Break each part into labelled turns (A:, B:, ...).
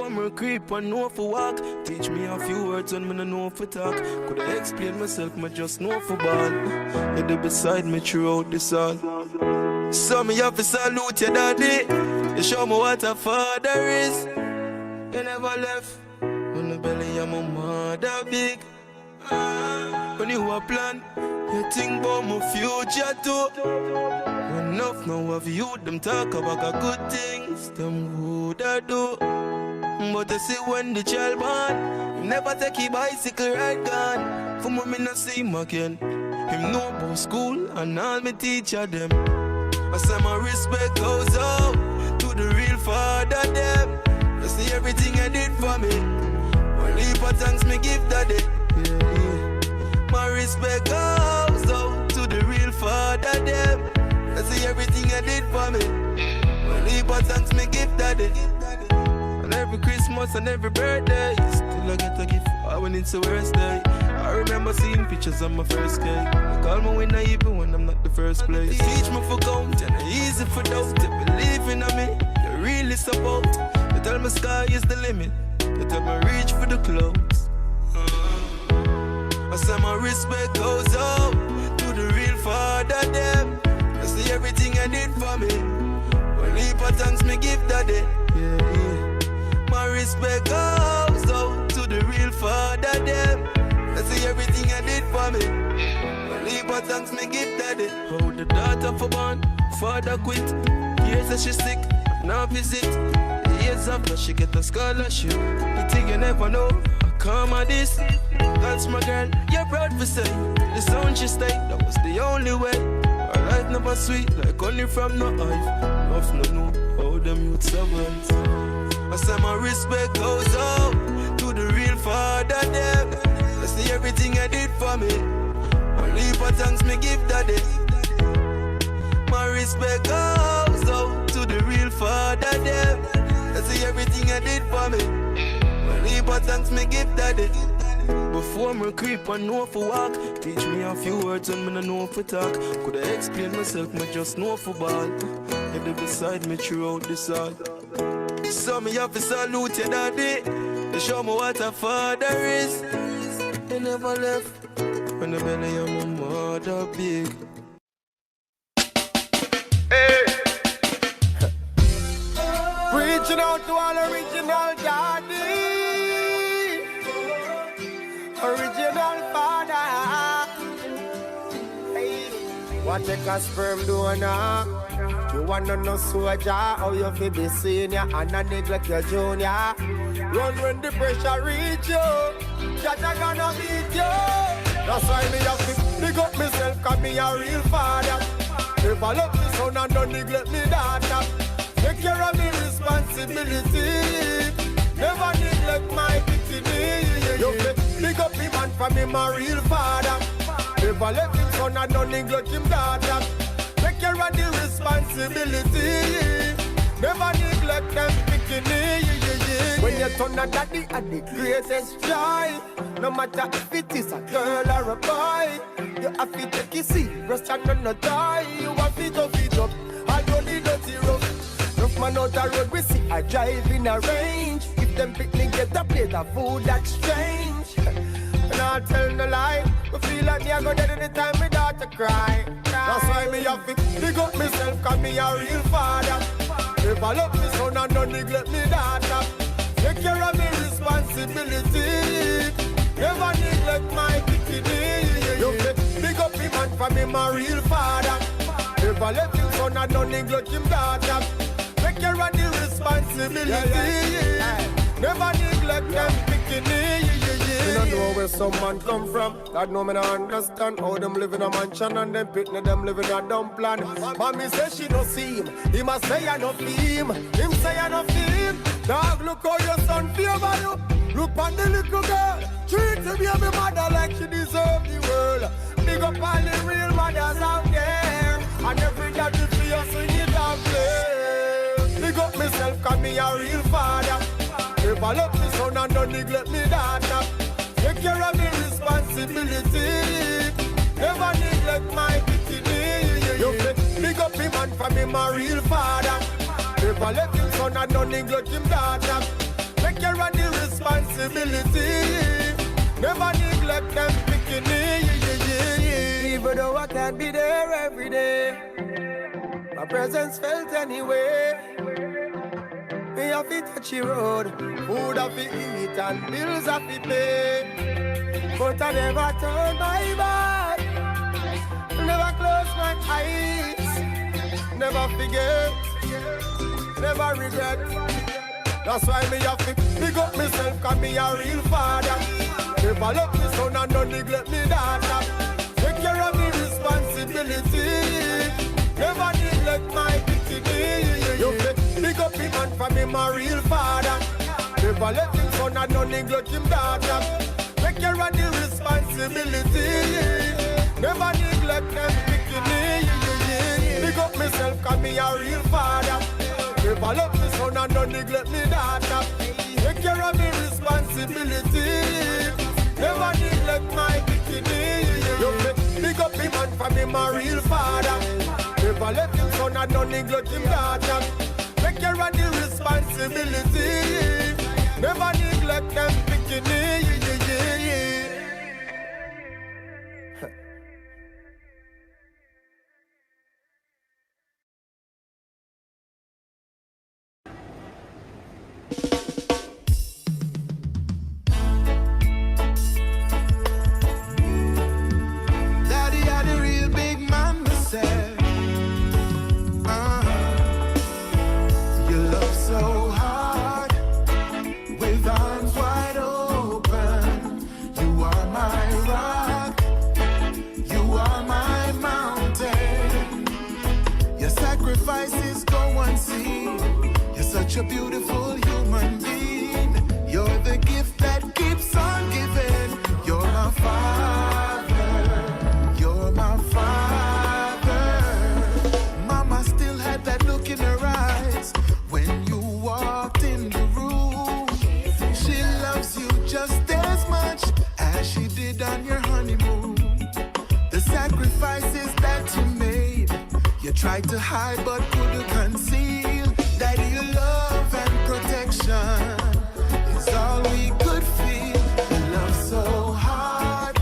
A: Before me creep and know for walk, teach me a few words when me no know for talk. Could I explain myself, me just know for ball. You there beside me throughout this all. So me have to salute your daddy. You show me what a father is. You never left when the belly of my mother big. When you a plan, you think about my future too. Enough now of you, them talk about the good things, them would I do. But I see when the child born, him never take his bicycle ride gone. For me not see him again. Him know about school and all me teacher them. I say my respect goes out to the real father them. I see everything I did for me. One heap of thanks me give daddy. My respect goes out to the real father them. I see everything I did for me. One heap of thanks me give daddy. And every Christmas and every birthday, still I get a gift when it's the worst day. I remember seeing pictures of my first day. I call me winner even when I'm not the first place. Teach me for count and easy for doubt. They believe in me, they really support. They tell me sky is the limit. They tell me reach for the clouds. I say my respect goes out to the real father them. I see everything I did for me. One heap of thanks me give daddy. My respect goes out to the real father them. I see everything I did for me. One heap of thanks me give daddy. How the daughter for born, father quit. Years that she sick, now visit. Years after she get a scholarship. The thing you never know, I come at this. That's my girl, you're proud for say. The sound she stay, that was the only way. Her life never sweet, like honey from no hive. Enough no know how them youth survive. I say my respect goes out to the real father them. I see everything I did for me. One heap of thanks me give daddy. My respect goes out to the real father them. I see everything I did for me. One heap of thanks me give daddy. Before me creep and know for walk, teach me a few words when me no know for talk. Could I explain myself, me just know for ball. You there beside me throughout this all. So me have to salute your daddy. You show me what a father is. You never left when the belly of my mother big.
B: Hey. Reaching out to all original daddy, original father. Hey. What take a sperm do now? You wanna know soldier, how you feel be senior and not neglect your junior. Run when the pressure reach you, Jaja gonna beat you. That's why me have to big up myself, cause me a real father. If I love me son and don't neglect me daughter. Take care of me responsibility. Never neglect my bikini. You big up me man for me my real father. If I left him son and don't neglect him daughter. Take care of the responsibility. Never neglect them bikini. When you turn a daddy at the greatest joy. No matter if it is a girl or a boy. You have to take it serious and not die. You have to go feed up. I don't need dirty rough. Rough man out the road we see I drive in a range. If them picnic get a plate of food that's strange. And I tell no lie. I feel like me I go dead anytime my daughter cry. That's why me have to big up myself, cause me a real father. If I love me son and don't neglect me daughter. Take care of me responsibility. Never neglect my bikini. You big up me man for me my real father. If I left him son and don't neglect him daughter. Take care of the responsibility. Never neglect them bikini. Me don't know where some man come from. God know me not understand how them live in a mansion and them picnic them live in a dumb plan. Mommy say she no see him. He must say I no feel him. Him say I no feel him. Dog look how your son favor you. Look on the little girl. Treat the baby mother like she deserve the world. Big up all the real mothers out there. And every daddy for you sing it out there. Big up myself cause me a real father. If I love me son and don't neglect me daughter. Take care of me responsibility. Never neglect my bikini. You big up me man for me my real father. If I left him son and don't neglect him daughter. Take Take care of the responsibility. Never neglect them picking. Even though I can't be there every day, my presence felt anyway. Me have to touch the road, food have to eat and bills have to pay. But I never turn my back, never close my eyes, never forget, never regret. That's why me have to big up myself, cause me a real father. Never let me son and don't neglect me daughter. Take care of me responsibility, never neglect my dignity. You big up him man for me my real father. Never let him son and don't neglect him daughter. Take care of the responsibility, never neglect them dignity. Big up myself cause me a real father. Never let me son and don't neglect me daughter. Take care of me responsibility, never neglect my dignity. You big up him man for me my real father. Never let him son and don't neglect him daughter. Take care of the responsibility, never neglect them dignity.
C: A beautiful human being. You're the gift that keeps on giving. You're my father. You're my father. Mama still had that look in her eyes when you walked in the room. She loves you just as much as she did on your honeymoon. The sacrifices that you made, you tried to hide but couldn't conceal. That your love and protection is all we could feel. You love so hard,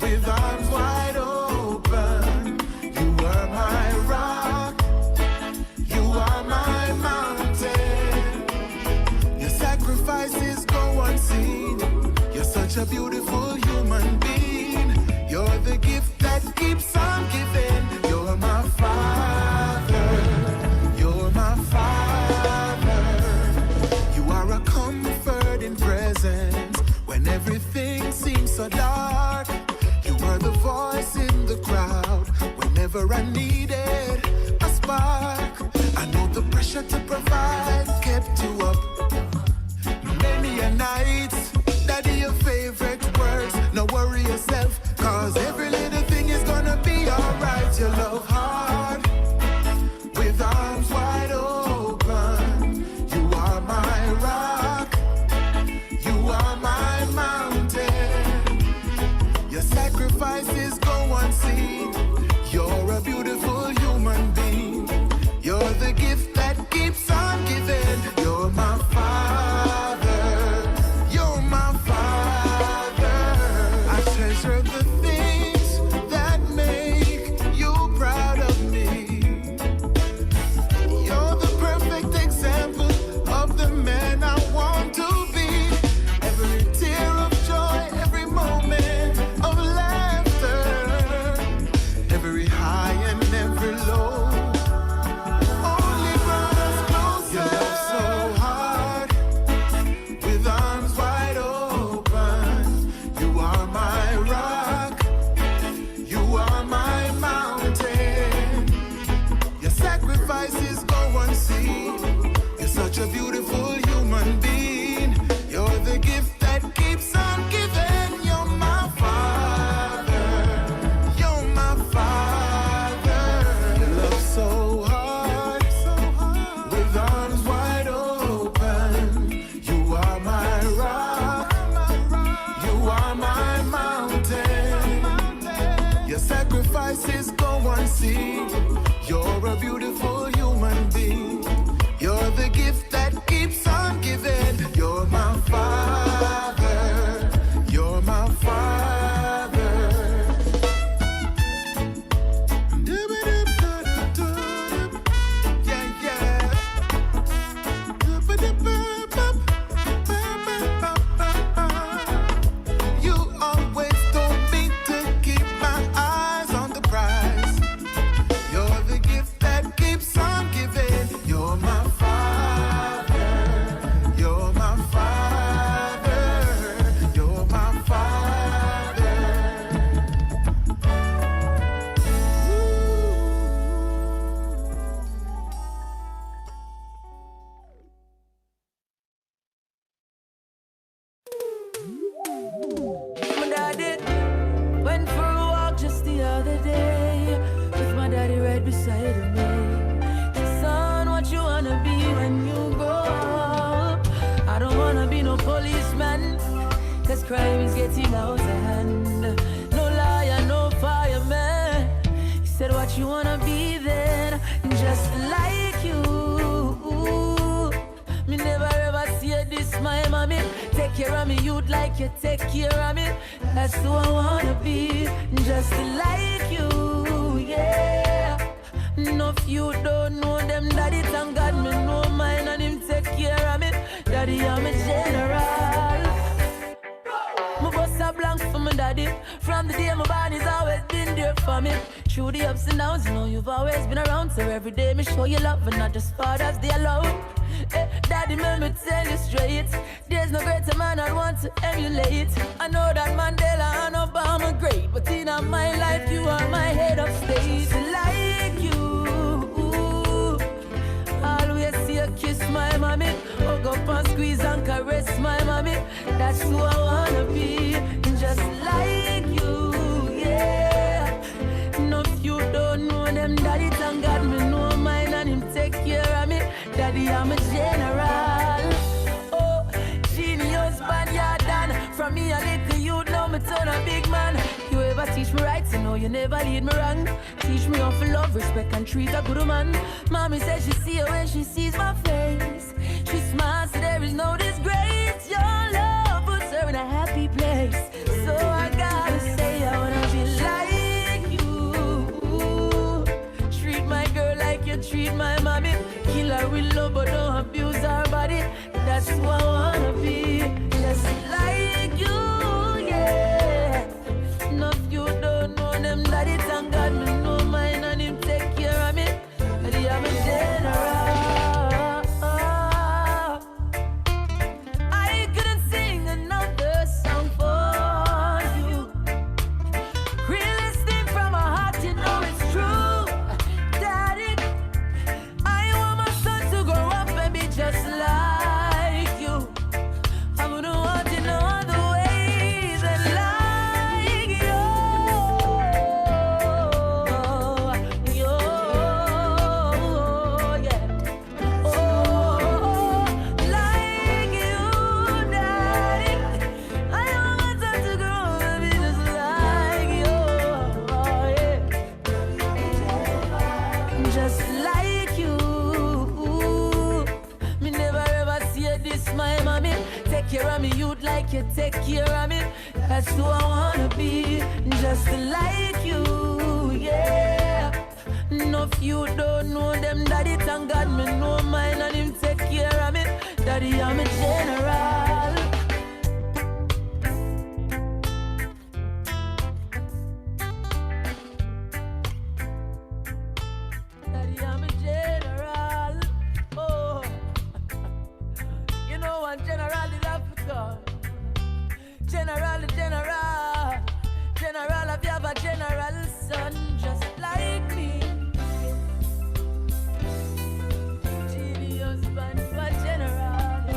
C: with arms wide open. You are my rock, you are my mountain. Your sacrifices go unseen. You're such a beautiful human being. You're the gift that keeps on giving. You're my father. You're my father. You are a comforting presence when everything seems so dark. You were the voice in the crowd whenever I needed a spark. I know the pressure to provide kept you up many a night. Daddy, your favorite words, no worry yourself, cause every little thing is gonna be alright. You love hard, with arms wide open. You are my rock, you are my mountain. Your sacrifices go unseen. You're a beautiful human being. You're the gift that keeps on giving. You're my father. You're my father. I treasure the things that make you proud of me. You're the perfect example of the man I want to be. Every tear of joy, every moment of laughter, every high and every low, only brought us closer. You love so hard, with arms wide open. You are my rock, you are my mountain. Your sacrifices go unseen. You're such a beautiful human being. You're the gift that keeps on giving. You're my father. You're my father. You love so hard, with arms wide open. You are my rock, you are my mountain. Your sacrifices go unseen. You're a beautiful human being. You're the gift that keeps on giving. You're
D: crime is getting out of hand. No liar, no fireman. He said what you wanna be then, just like you. Me never ever see this, my mommy. Take care of me, you'd like you take care of me. That's who I wanna be, just like you, yeah. No, if you don't know them, daddy, thank God me know mine and him take care of me. Daddy, I'm a general. My boss a blank for my daddy. From the day my body's always been there for me. Through the ups and downs, you know you've always been around. So every day me show you love and not just Father's Day alone. Daddy, let me tell you straight, there's no greater man I want to emulate. I know that Mandela and Obama great, but in my life you are my head of state. Like you, always see you kiss my mommy, hug up and squeeze and caress my mommy. That's who I wanna be, just like you, yeah. No, if you don't know them, daddy, thank God me know mine and him take care of me. Daddy, I'm a general. Oh, genius, Spaniard, done. From me a little you know me turn a big man. You ever teach me right, you know you never lead me wrong. Teach me how to love, respect and treat a good man. Mommy says she see you when she sees my face. She smiles, so there is no disgrace. Your love puts her in a happy place. So I gotta say I wanna be like you. Treat my girl like you treat my mommy. Kill her with love but don't abuse her body. That's who I wanna be, just like you, yeah. No, if you don't know them, daddy, thank God me know mine and him take care of me. Daddy, I'm a general. I couldn't sing another song for you. Really sing from my heart, you know it's true. Daddy, I want my son to grow up and be just like you. I wouldn't want you no other way than like you. Yeah. Oh, like you, daddy. I want my son to grow up and be just like you. Yeah. Just like you. Me never ever see this, my mommy. Take care of me, you'd like you take care of me. That's who I wanna be, just like you, yeah. No, if you don't know them, daddy, thank God me know mine and him take care of me. Daddy, I'm a general. Daddy, I'm a general. Oh, you know one general is Africa. General, general, general, if you have a general son just like me. Genius, man, for general.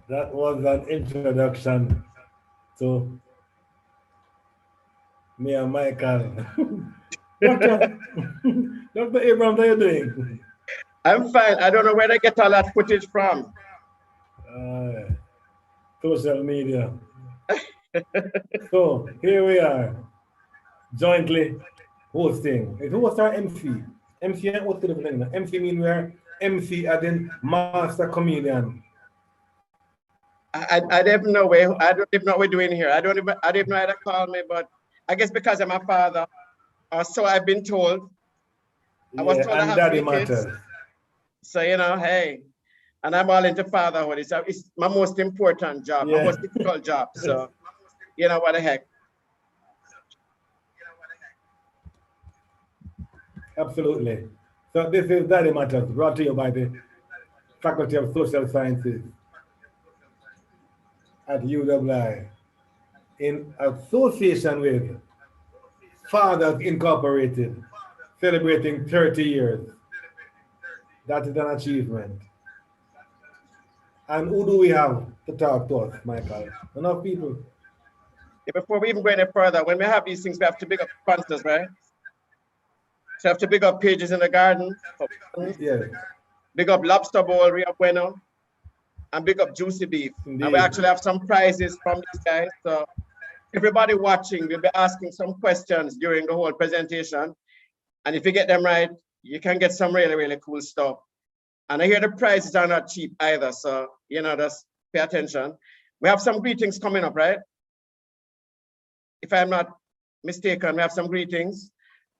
E: That was an introduction to me and Michael. Doctor, Dr. Abrams, how are you doing?
F: I'm fine. I don't know where they get all that footage from.
E: Social media. So here we are, jointly hosting. Who was our MC? MC, what's the difference? MC mean we're MC as in master comedian.
F: I don't even know where. I don't even know what we're doing here. I don't even know how to call me, but I guess because I'm a father, or so I've been told. I was told I have
E: daddy
F: 3 kids.
E: matters.
F: So hey, and I'm all into fatherhood. It's my most important job, my most difficult job. So what the heck.
E: Absolutely. So this is Daddy Matters, brought to you by the Faculty of Social Sciences at UWI in association with Fathers Incorporated, celebrating 30 years. That is an achievement. And who do we have to talk to us, Michael? Enough people.
F: Before we even go any further, when we have these things, we have to big up sponsors, right? So we have to big up Pages in the Garden.
E: Yes.
F: Big up Lobster Bowl, Rio Bueno. And big up Juicy Beef.
E: Indeed.
F: And we actually have some prizes from these guys. So everybody watching will be asking some questions during the whole presentation. And if you get them right, you can get some really, really cool stuff. And I hear the prices are not cheap either. So, just pay attention. We have some greetings coming up, right? If I'm not mistaken, we have some greetings.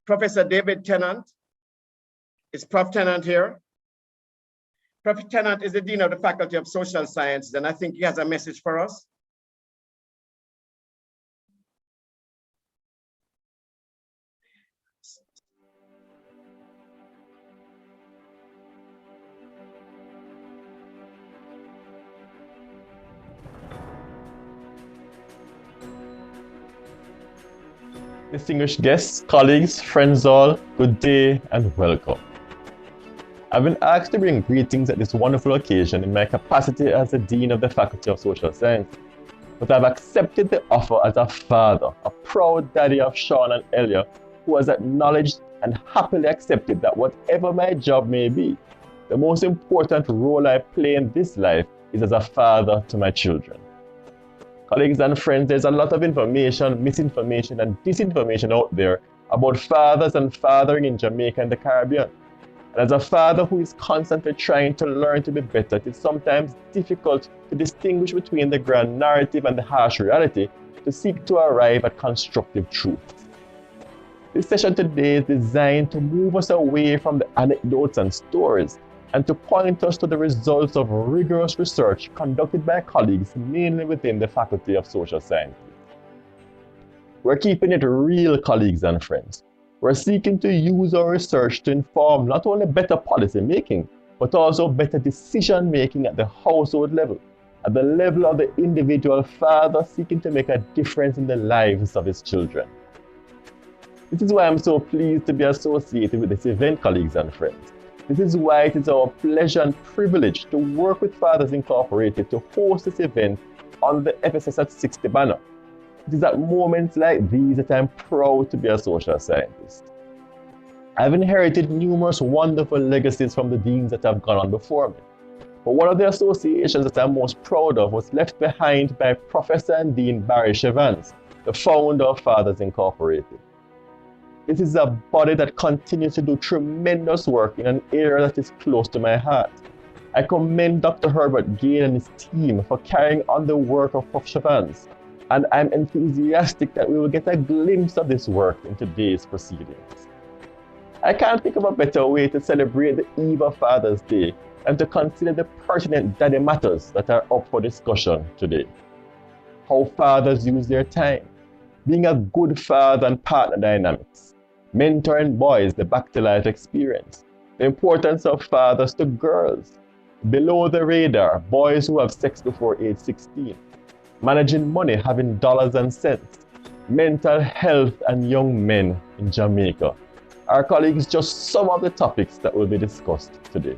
F: Professor David Tennant. Is Prof. Tennant here? Prof. Tennant is the Dean of the Faculty of Social Sciences, and I think he has a message for us.
G: Distinguished guests, colleagues, friends all, good day and welcome. I've been asked to bring greetings at this wonderful occasion in my capacity as the Dean of the Faculty of Social Sciences, but I've accepted the offer as a father, a proud daddy of Sean and Elia, who has acknowledged and happily accepted that whatever my job may be, the most important role I play in this life is as a father to my children. Colleagues and friends, there's a lot of information, misinformation and disinformation out there about fathers and fathering in Jamaica and the Caribbean. And as a father who is constantly trying to learn to be better, it is sometimes difficult to distinguish between the grand narrative and the harsh reality to seek to arrive at constructive truths. This session today is designed to move us away from the anecdotes and stories and to point us to the results of rigorous research conducted by colleagues mainly within the Faculty of Social Sciences. We're keeping it real, colleagues and friends. We're seeking to use our research to inform not only better policy making, but also better decision making at the household level, at the level of the individual father seeking to make a difference in the lives of his children. This is why I'm so pleased to be associated with this event, colleagues and friends. This is why it is our pleasure and privilege to work with Fathers Incorporated to host this event on the FSS at 60 banner. It is at moments like these that I'm proud to be a social scientist. I've inherited numerous wonderful legacies from the deans that have gone on before me. But one of the associations that I'm most proud of was left behind by Professor and Dean Barry Chevans, the founder of Fathers Incorporated. This is a body that continues to do tremendous work in an area that is close to my heart. I commend Dr. Herbert Gain and his team for carrying on the work of Prof. Chevans, and I'm enthusiastic that we will get a glimpse of this work in today's proceedings. I can't think of a better way to celebrate the eve of Father's Day than to consider the pertinent daddy matters that are up for discussion today. How fathers use their time, being a good father and partner dynamics, mentoring boys the back to life experience, the importance of fathers to girls, below the radar, boys who have sex before age 16, managing money, having dollars and cents, mental health and young men in Jamaica, Our colleagues, just some of the topics that will be discussed today.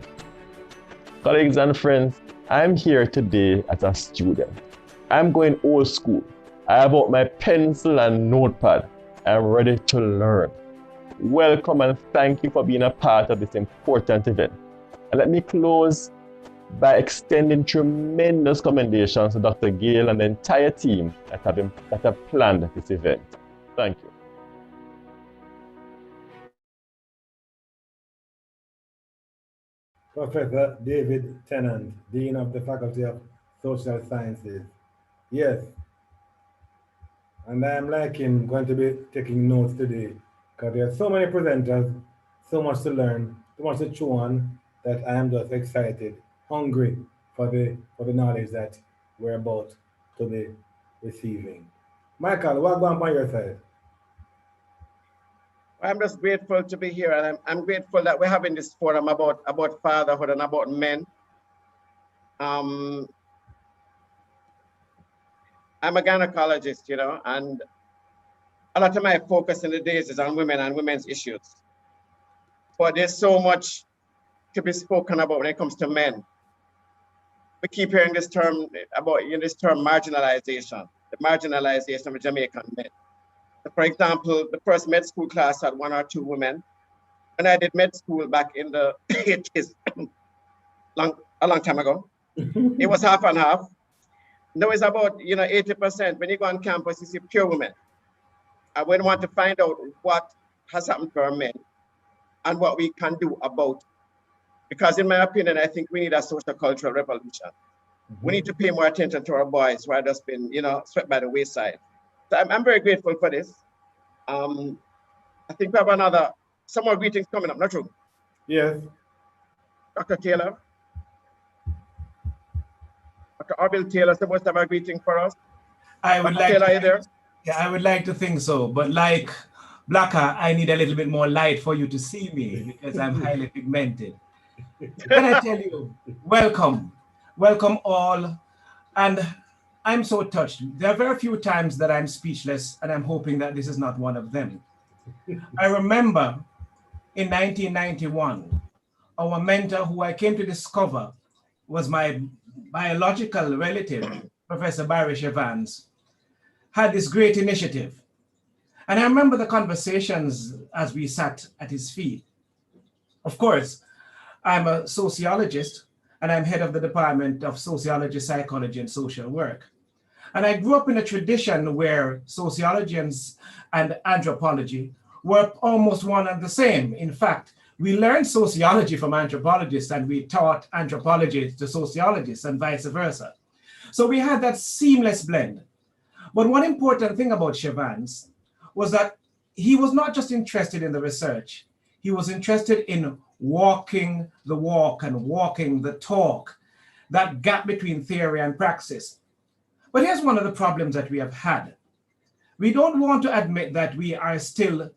G: Colleagues and friends, I'm here today as a student. I'm going old school. I have out my pencil and notepad. I'm ready to learn. Welcome and thank you for being a part of this important event. And let me close by extending tremendous commendations to Dr. Gale and the entire team that have planned this event. Thank you.
E: Professor David Tennant, Dean of the Faculty of Social Sciences. Yes, and I am going to be taking notes today because there are so many presenters, so much to learn, so much to chew on that I am just excited, hungry for the knowledge that we're about to be receiving. Michael, what going on by your side?
F: I'm just grateful to be here, and I'm grateful that we're having this forum about fatherhood and about men. I'm a gynecologist, and a lot of my focus in the days is on women and women's issues. But there's so much to be spoken about when it comes to men. We keep hearing this term marginalization, the marginalization of Jamaican men. For example, the first med school class had 1 or 2 women. When I did med school back in the 80s, a long time ago, it was half and half. Now it's about 80%. When you go on campus, you see pure women. And we want to find out what has happened to our men and what we can do about it. Because in my opinion, I think we need a social cultural revolution. We need to pay more attention to our boys who are just been, swept by the wayside. So I'm very grateful for this. I think we have some more greetings coming up, not true?
E: Yes.
F: Dr. Taylor. Dr. Arbil Taylor supposed to have a greeting for us.
H: I would like
F: Taylor, are you there?
H: Yeah, I would like to think so, but like Blacker, I need a little bit more light for you to see me because I'm highly pigmented. Can I tell you, welcome all. And I'm so touched. There are very few times that I'm speechless, and I'm hoping that this is not one of them. I remember in 1991, our mentor, who I came to discover was my biological relative, Professor Barish Evans, had this great initiative. And I remember the conversations as we sat at his feet. Of course, I'm a sociologist, and I'm head of the Department of Sociology, Psychology, and Social Work. And I grew up in a tradition where sociology and anthropology were almost one and the same. In fact, we learned sociology from anthropologists and we taught anthropology to sociologists and vice versa. So we had that seamless blend. But one important thing about Chevans was that he was not just interested in the research, he was interested in walking the walk and walking the talk, that gap between theory and praxis. But here's one of the problems that we have had. We don't want to admit that we are still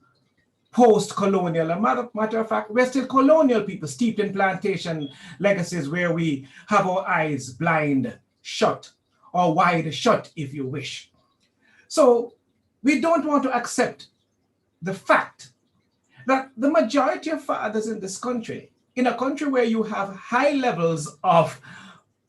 H: post-colonial. Matter of fact, we're still colonial people steeped in plantation legacies where we have our eyes blind shut or wide shut, if you wish. So we don't want to accept the fact that the majority of fathers in this country, in a country where you have high levels of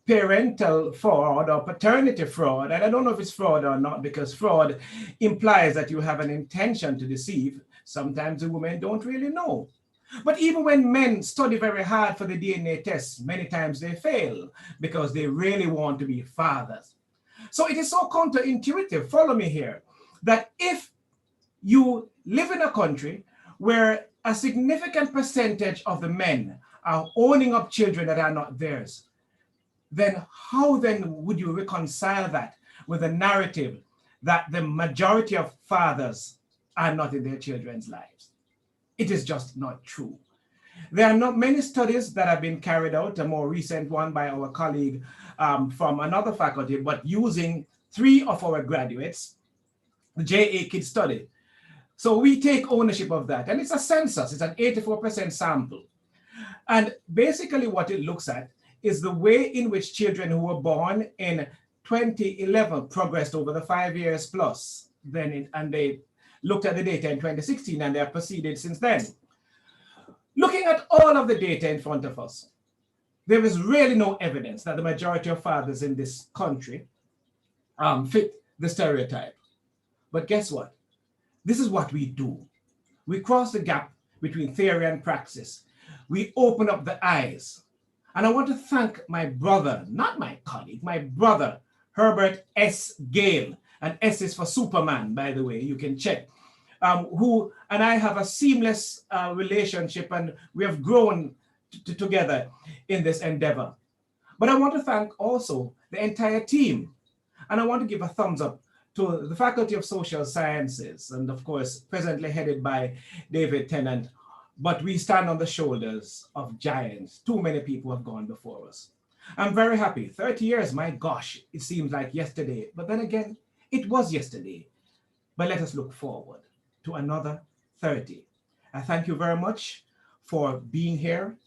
H: parental fraud or paternity fraud, and I don't know if it's fraud or not, because fraud implies that you have an intention to deceive. Sometimes the women don't really know. But even when men study very hard for the DNA tests, many times they fail because they really want to be fathers. So it is so counterintuitive, follow me here, that if you live in a country where a significant percentage of the men are owning up children that are not theirs, then how then would you reconcile that with a narrative that the majority of fathers are not in their children's lives? It is just not true. There are not many studies that have been carried out, a more recent one by our colleague from another faculty, but using 3 of our graduates, the JA Kid study. So we take ownership of that, and it's a census, it's an 84% sample. And basically what it looks at is the way in which children who were born in 2011 progressed over the 5 years plus. And they looked at the data in 2016 and they have proceeded since then. Looking at all of the data in front of us, there is really no evidence that the majority of fathers in this country fit the stereotype. But guess what? This is what we do. We cross the gap between theory and praxis. We open up the eyes. And I want to thank my brother, not my colleague, my brother, Herbert S. Gale. And S is for Superman, by the way, you can check. Who and I have a seamless relationship, and we have grown together in this endeavor. But I want to thank also the entire team. And I want to give a thumbs up to the Faculty of Social Sciences, and of course, presently headed by David Tennant. But we stand on the shoulders of giants. Too many people have gone before us. I'm very happy. 30 years, my gosh, it seems like yesterday. But then again, it was yesterday. But let us look forward to another 30. I thank you very much for being here,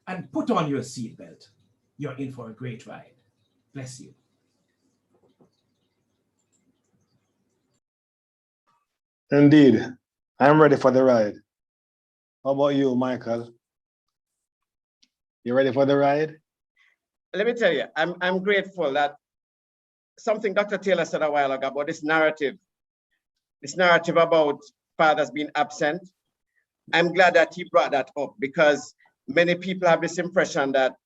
H: and put on your seatbelt. You're in for a great ride. Bless you.
E: Indeed, I'm ready for the ride. How about you, Michael? You ready for the ride?
F: Let me tell you, I'm grateful that something Dr. Taylor said a while ago about this narrative about fathers being absent. I'm glad that he brought that up, because many people have this impression that,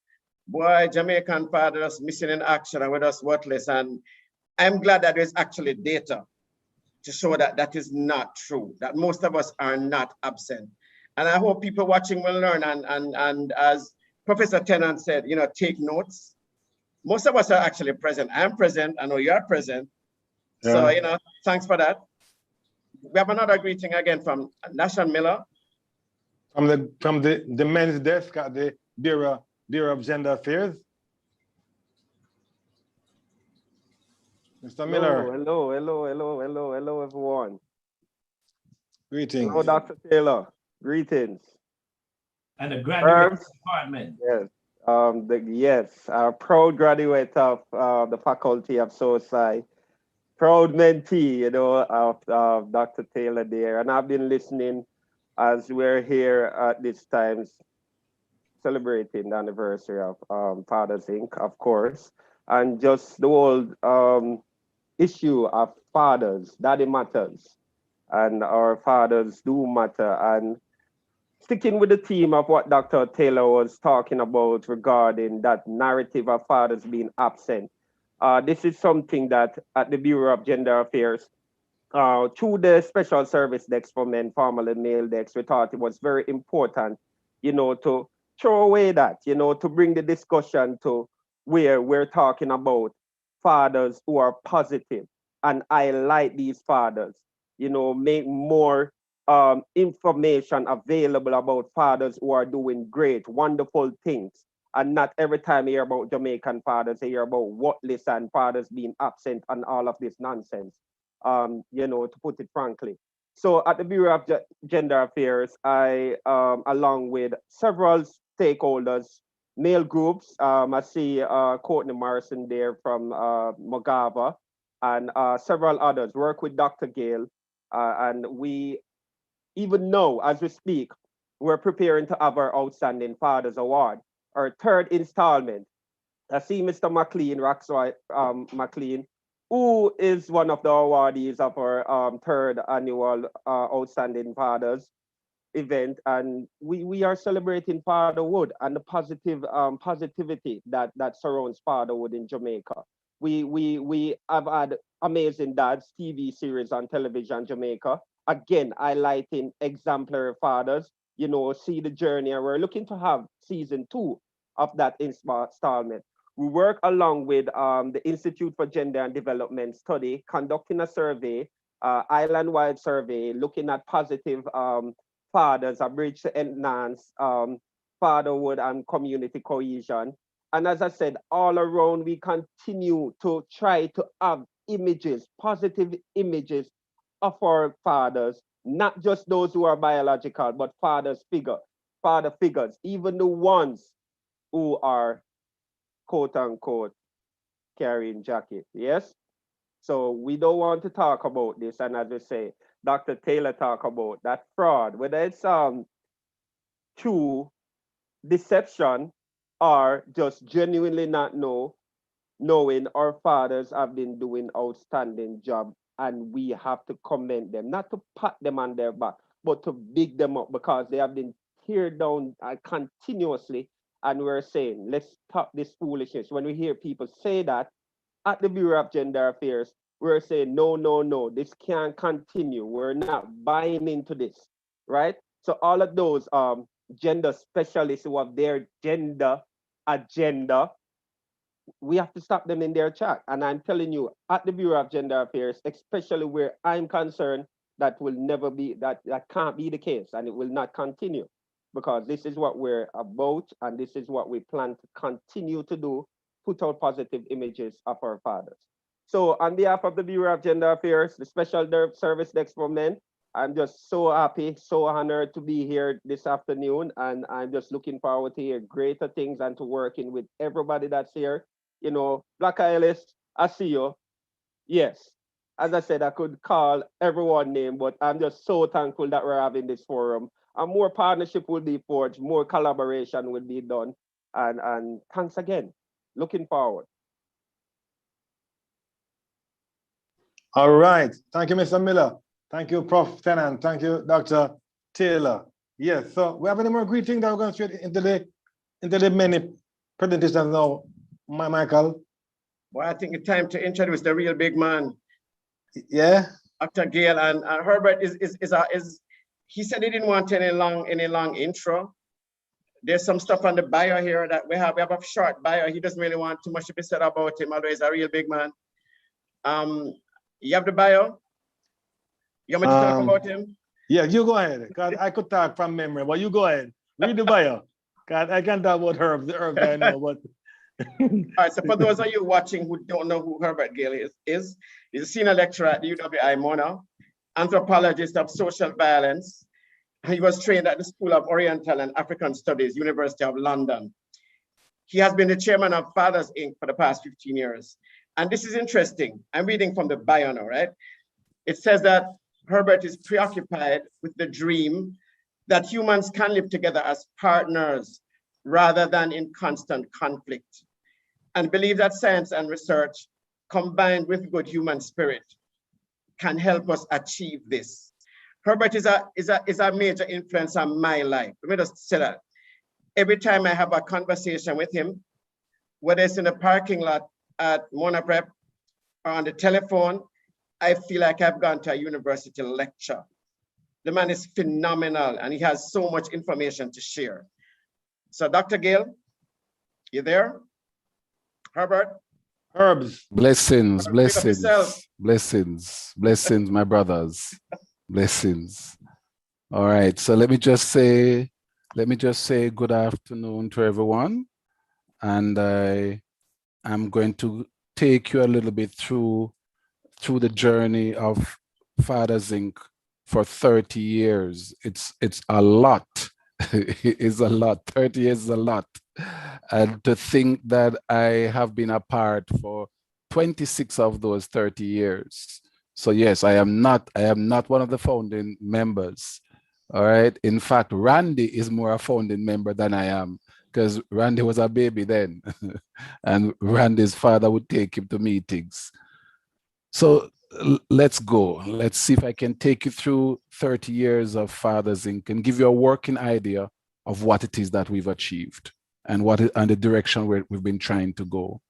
F: boy, Jamaican fathers missing in action and with us worthless. And I'm glad that there's actually data to show that that is not true, that most of us are not absent. And I hope people watching will learn, and as Professor Tennant said, take notes. Most of us are actually present. I'm present, I know you're present. Yeah. So, thanks for that. We have another greeting again from Nashon Miller.
E: From the men's desk at the Bureau of Gender Affairs. Mr. Miller.
I: Hello, everyone.
E: Greetings.
I: Hello, Dr. Taylor. Greetings.
H: And a graduate department.
I: Yes. A proud graduate of the Faculty of Social. Proud mentee, of Dr. Taylor there. And I've been listening as we're here at this time celebrating the anniversary of Fathers Inc., of course, and just the whole issue of fathers, daddy matters, and our fathers do matter. And sticking with the theme of what Dr. Taylor was talking about regarding that narrative of fathers being absent, this is something that at the Bureau of Gender Affairs, through the Special Service Desk for Men, formerly Male Desk, we thought it was very important, to throw away that, to bring the discussion to where we're talking about fathers who are positive and highlight these fathers, make more information available about fathers who are doing great, wonderful things. And not every time you hear about Jamaican fathers, you hear about worthless and fathers being absent and all of this nonsense, to put it frankly. So at the Bureau of Gender Affairs, I, along with several stakeholders, male groups, I see Courtney Morrison there from Mogava, and several others, work with Dr. Gale. And we, even now, as we speak, we're preparing to have our Outstanding Fathers Award, our third installment. I see Mr. McLean, Roxroy McLean, who is one of the awardees of our third annual Outstanding Fathers event. And we are celebrating fatherhood and the positivity that surrounds fatherhood in Jamaica. We have had Amazing Dads TV series on television Jamaica, again highlighting exemplary fathers, see the journey, and we're looking to have season 2 of that installment. We work along with the Institute for Gender and Development Study, conducting a survey, island-wide survey, looking at positive fathers, a bridge to enhance fatherhood and community cohesion. And as I said, all around, we continue to try to have images, positive images of our fathers, not just those who are biological, but father figures, even the ones who are quote unquote carrying jacket. Yes. So we don't want to talk about this. And as I say, Dr. Taylor talk about that fraud, whether it's through deception or just genuinely not knowing our fathers have been doing outstanding job, and we have to commend them, not to pat them on their back, but to big them up, because they have been teared down continuously. And we're saying, let's stop this foolishness. When we hear people say that at the Bureau of Gender Affairs, we're saying, no, no, no, this can't continue. We're not buying into this, right? So all of those gender specialists who have their gender agenda, we have to stop them in their track. And I'm telling you, at the Bureau of Gender Affairs, especially where I'm concerned, that will never be, that can't be the case, and it will not continue, because this is what we're about, and this is what we plan to continue to do, put out positive images of our fathers. So on behalf of the Bureau of Gender Affairs, the Special Service Desk for Men, I'm just so happy, so honored to be here this afternoon, and I'm just looking forward to hear greater things and to working with everybody that's here. You know, Black Ellis, I see you. Yes, as I said, I could call everyone name, but I'm just so thankful that we're having this forum. And more partnership will be forged, more collaboration will be done. And thanks again. Looking forward.
E: All right. Thank you, Mr. Miller. Thank you, Prof. Tennant. Thank you, Dr. Taylor. Yes, so we have any more greetings that we're going straight into the many presentations now, Michael?
F: Well, I think it's time to introduce the real big man.
E: Yeah.
F: Dr. Gale, and Herbert he said he didn't want any long intro. There's some stuff on the bio here that we have a short bio. He doesn't really want too much to be said about him, although he's a real big man. You have the bio? You want me to talk about him?
E: Yeah, you go ahead. Cause I could talk from memory, but you go ahead. Read the bio. Cause I can't talk about Herb, the Herb I know, but
F: all right, so for those of you watching who don't know who Herbert Gale is, he's a senior lecturer at the UWI Mona, anthropologist of social violence. He was trained at the School of Oriental and African Studies, University of London. He has been the chairman of Fathers Inc. for the past 15 years. And this is interesting. I'm reading from the bio now, right? It says that Herbert is preoccupied with the dream that humans can live together as partners rather than in constant conflict, and believe that science and research combined with good human spirit can help us achieve this. Herbert is a major influence on my life. Let me just say that. Every time I have a conversation with him, whether it's in the parking lot at Mona Prep or on the telephone, I feel like I've gone to a university lecture. The man is phenomenal and he has so much information to share. So Dr. Gale, you there? Herbert?
E: Herbs.
J: Blessings, blessings, blessings, blessings, my brothers. Blessings. All right, so let me just say good afternoon to everyone. And I'm going to take you a little bit through the journey of Fathers Inc. for 30 years. It's a lot. It's a lot. 30 years is a lot. And to think that I have been a part for 26 of those 30 years. So yes, I am not one of the founding members. All right. In fact, Randy is more a founding member than I am, because Randy was a baby then. And Randy's father would take him to meetings. So let's go. Let's see if I can take you through 30 years of Fathers Inc. and give you a working idea of what it is that we've achieved and the direction where we've been trying to go.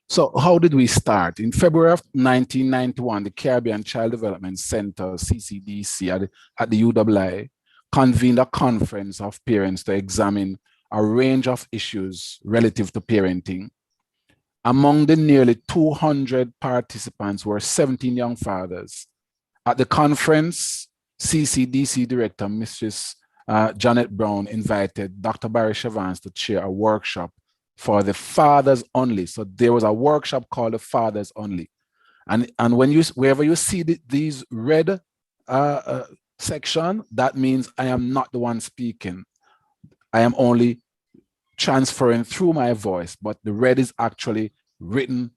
J: So how did we start? In February of 1991, the Caribbean Child Development Center, CCDC, at the UWI, convened a conference of parents to examine a range of issues relative to parenting. Among the nearly 200 participants were 17 young fathers. At the conference, CCDC Director, Mrs. Janet Brown, invited Dr. Barry Chavance to chair a workshop for the fathers only. So there was a workshop called the Fathers Only. And wherever you see these red section, that means I am not the one speaking. I am only transferring through my voice, but the red is actually written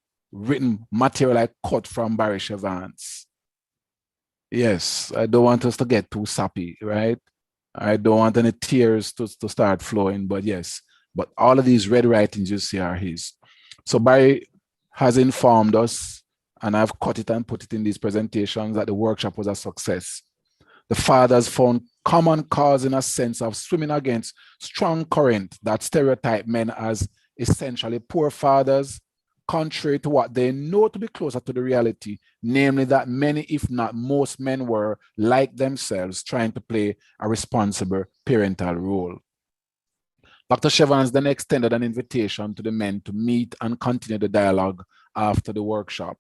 J: material I cut from Barry Chavance. Yes, I don't want us to get too sappy, right? I don't want any tears to start flowing, but yes, but all of these red writings you see are his. So Barry has informed us, and I've cut it and put it in these presentations, that the workshop was a success. The fathers found common cause in a sense of swimming against strong current that stereotype men as essentially poor fathers, contrary to what they know to be closer to the reality, namely that many, if not most men were, like themselves, trying to play a responsible parental role. Dr. Chevans then extended an invitation to the men to meet and continue the dialogue after the workshop.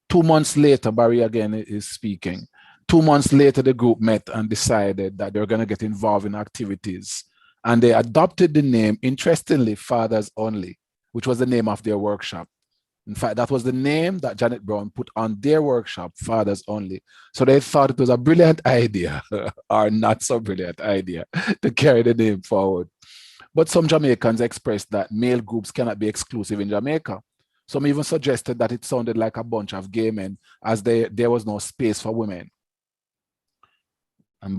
J: 2 months later, Barry again is speaking. 2 months later, the group met and decided that they're going to get involved in activities. And they adopted the name, interestingly, Fathers Only, which was the name of their workshop. In fact, that was the name that Janet Brown put on their workshop, Fathers Only. So they thought it was a brilliant idea, or not so brilliant idea, to carry the name forward. But some Jamaicans expressed that male groups cannot be exclusive in Jamaica. Some even suggested that it sounded like a bunch of gay men, as there was no space for women. And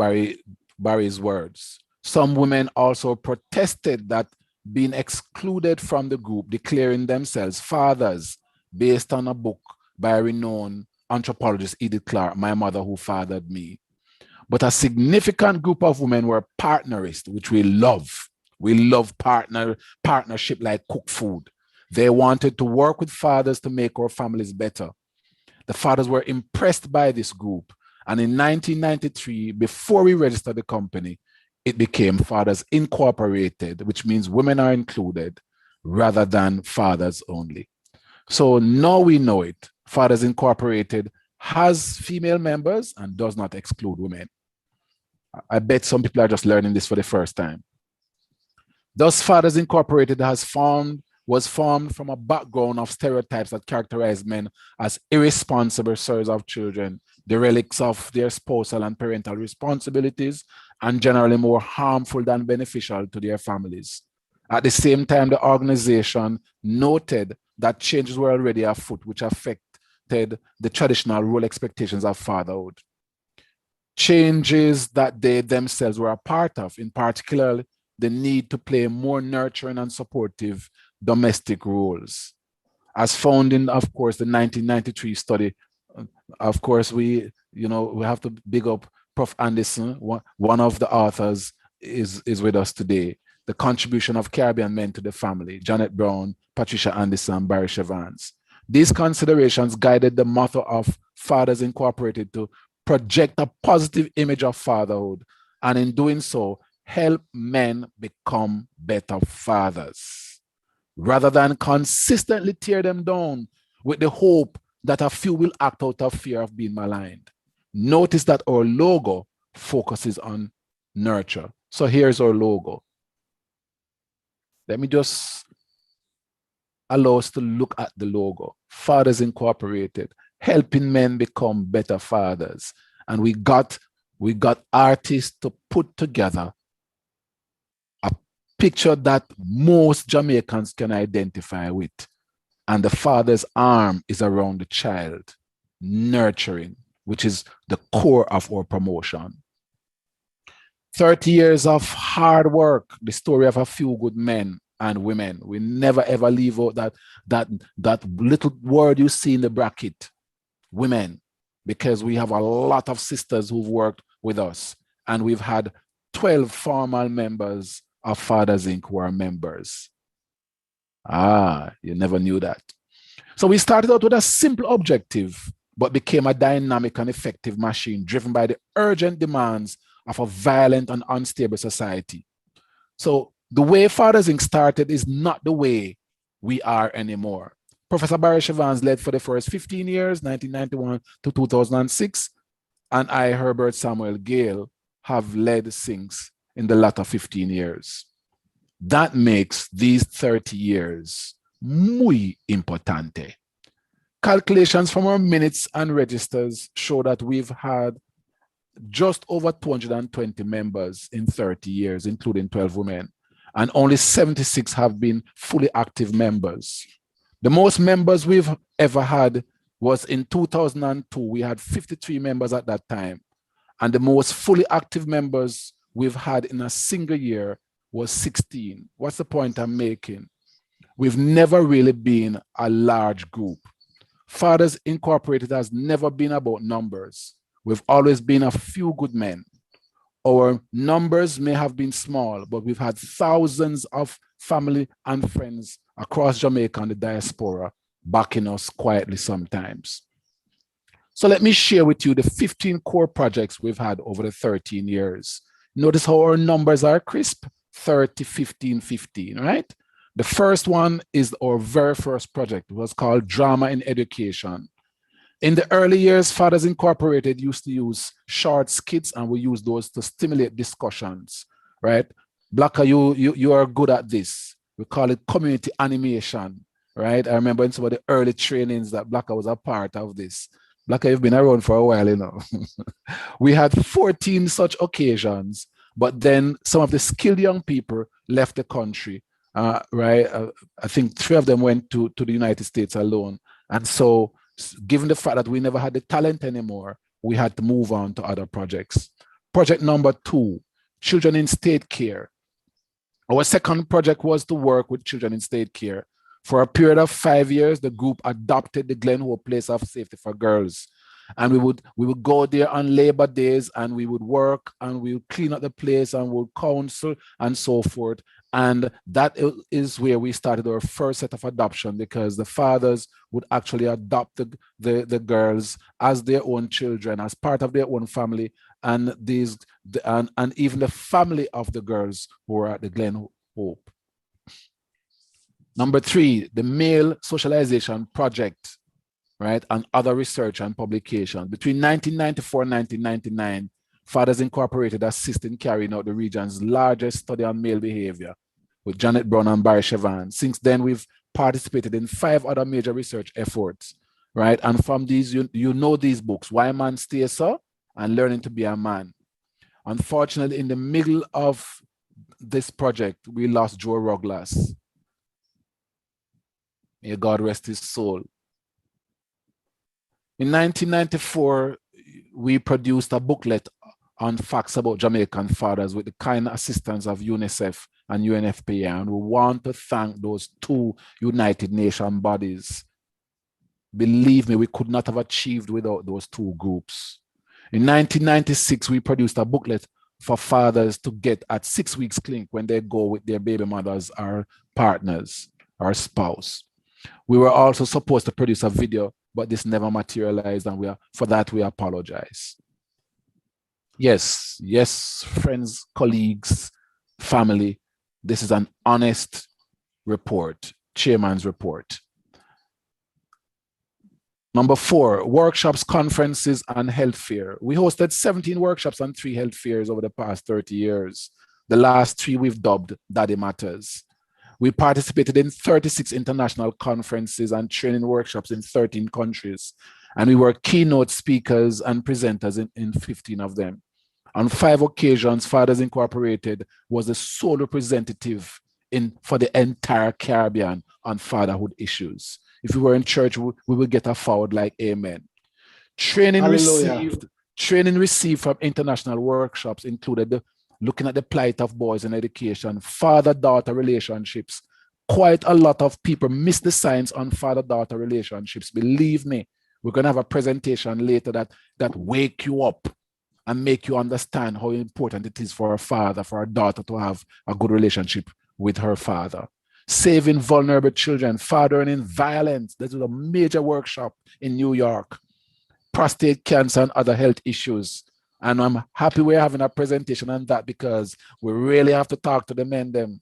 J: Barry's words. Some women also protested that being excluded from the group, declaring themselves fathers based on a book by renowned anthropologist Edith Clark, My Mother Who Fathered Me. But a significant group of women were partnerists, which we love. We love partnership like cook food. They wanted to work with fathers to make our families better. The fathers were impressed by this group. And in 1993, before we registered the company, it became Fathers Incorporated, which means women are included rather than Fathers Only. So now we know it. Fathers Incorporated has female members and does not exclude women. I bet some people are just learning this for the first time. Thus, Fathers Incorporated was formed from a background of stereotypes that characterize men as irresponsible stewards of children, derelicts of their spousal and parental responsibilities, and generally more harmful than beneficial to their families. At the same time, the organization noted that changes were already afoot, which affected the traditional role expectations of fatherhood. Changes that they themselves were a part of, in particular, the need to play more nurturing and supportive domestic roles. As found in, of course, the 1993 study, of course, we have to big up Prof. Anderson. One of the authors is with us today. The contribution of Caribbean men to the family, Janet Brown, Patricia Anderson, Barry Chevans. These considerations guided the motto of Fathers Incorporated to project a positive image of fatherhood, and in doing so, help men become better fathers, rather than consistently tear them down with the hope that a few will act out of fear of being maligned. Notice that our logo focuses on nurture. So here's our logo. Let me just allow us to look at the logo. Fathers Incorporated, helping men become better fathers. And we got artists to put together a picture that most Jamaicans can identify with. And the father's arm is around the child, nurturing, which is the core of our promotion. 30 years of hard work, the story of a few good men and women. We never ever leave out that little word you see in the bracket, women, because we have a lot of sisters who've worked with us, and we've had 12 formal members of Fathers Inc. who are members. You never knew that. So we started out with a simple objective, but became a dynamic and effective machine driven by the urgent demands of a violent and unstable society. So the way Fathers Inc. started is not the way we are anymore. Professor Barry Chevans led for the first 15 years, 1991 to 2006, and I, Herbert Samuel Gale, have led since in the latter 15 years. That makes these 30 years muy importante. Calculations from our minutes and registers show that we've had just over 220 members in 30 years, including 12 women, and only 76 have been fully active members. The most members we've ever had was in 2002. We had 53 members at that time, and the most fully active members we've had in a single year was 16. What's the point I'm making? We've never really been a large group. Fathers Incorporated has never been about numbers. We've always been a few good men. Our numbers may have been small, but we've had thousands of family and friends across Jamaica and the diaspora backing us quietly sometimes. So let me share with you the 15 core projects we've had over the 13 years. Notice how our numbers are crisp, 30, 15, 15, right? The first one is our very first project. It was called Drama in Education. In the early years, Fathers Incorporated used to use short skits, and we use those to stimulate discussions, right? Blacka, you are good at this. We call it community animation, right? I remember in some of the early trainings that Blacka was a part of this. Blacka, you've been around for a while, you know. We had 14 such occasions, but then some of the skilled young people left the country, right? I think 3 of them went to the United States alone. And so, given the fact that we never had the talent anymore, we had to move on to other projects. Project number 2, children in state care. Our second project was to work with children in state care. For a period of 5 years, the group adopted the Glen Hope Place of Safety for Girls. And we would go there on Labor Days, and we would work, and we would clean up the place, and we would counsel and so forth. And that is where we started our first set of adoption, because the fathers would actually adopt the girls as their own children, as part of their own family, and even the family of the girls who were at the Glen Hope. Number 3, the Male Socialization Project, right, and other research and publication. Between 1994 and 1999, Fathers Incorporated assisted in carrying out the region's largest study on male behavior with Janet Brown and Barry Chevan. Since then, we've participated in 5 other major research efforts, right? And from these, you know these books, Why Man Stay So and Learning to Be a Man. Unfortunately, in the middle of this project, we lost Joe Ruglas. May God rest his soul. In 1994, we produced a booklet on facts about Jamaican fathers with the kind assistance of UNICEF and UNFPA, and we want to thank those 2 United Nations bodies. Believe me, we could not have achieved without those 2 groups. In 1996, we produced a booklet for fathers to get at 6 weeks clinic when they go with their baby mothers or partners or spouse. We were also supposed to produce a video, but this never materialized, and for that we apologize. Yes, friends, colleagues, family, this is an honest report, chairman's report. Number 4, workshops, conferences, and health fair. We hosted 17 workshops and 3 health fairs over the past 30 years. The last 3 we've dubbed Daddy Matters. We participated in 36 international conferences and training workshops in 13 countries, and we were keynote speakers and presenters in 15 of them. On 5 occasions, Fathers Incorporated was the sole representative for the entire Caribbean on fatherhood issues. If we were in church, we would get a forward like amen. Training received from international workshops included looking at the plight of boys in education, father-daughter relationships. Quite a lot of people miss the science on father-daughter relationships. Believe me, we're going to have a presentation later that wake you up and make you understand how important it is for a father, for a daughter to have a good relationship with her father. Saving vulnerable children, fathering in violence. This was a major workshop in New York. Prostate cancer and other health issues. And I'm happy we're having a presentation on that, because we really have to talk to the men them.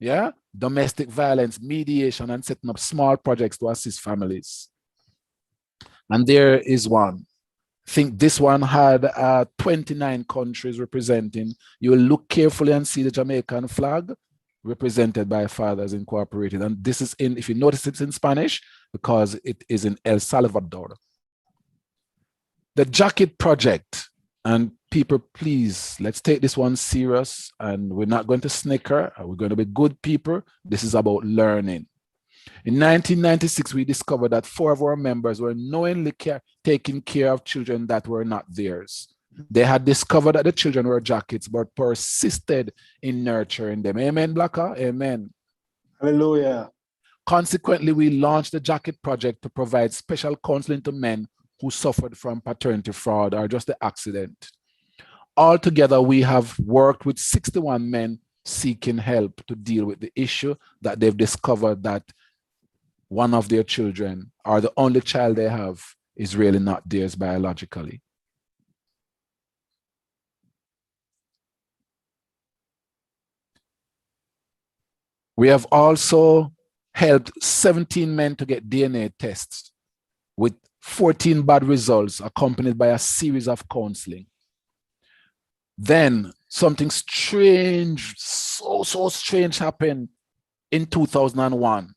J: Yeah? Domestic violence, mediation, and setting up small projects to assist families. And there is one. I think this one had 29 countries representing. You will look carefully and see the Jamaican flag represented by Fathers Incorporated. And this is if you notice, it's in Spanish because it is in El Salvador. The Jacket Project. And people, please, let's take this one serious, and we're not going to snicker. We're going to be good people. This is about learning. In 1996, we discovered that 4 of our members were knowingly taking care of children that were not theirs. They had discovered that the children were jackets, but persisted in nurturing them. Amen, Blacka? Amen.
E: Hallelujah.
J: Consequently, we launched the Jacket Project to provide special counseling to men who suffered from paternity fraud or just the accident. Altogether, we have worked with 61 men seeking help to deal with the issue that they've discovered that one of their children or the only child they have is really not theirs biologically. We have also helped 17 men to get DNA tests with 14 bad results accompanied by a series of counseling. Then something strange, so strange happened in 2001.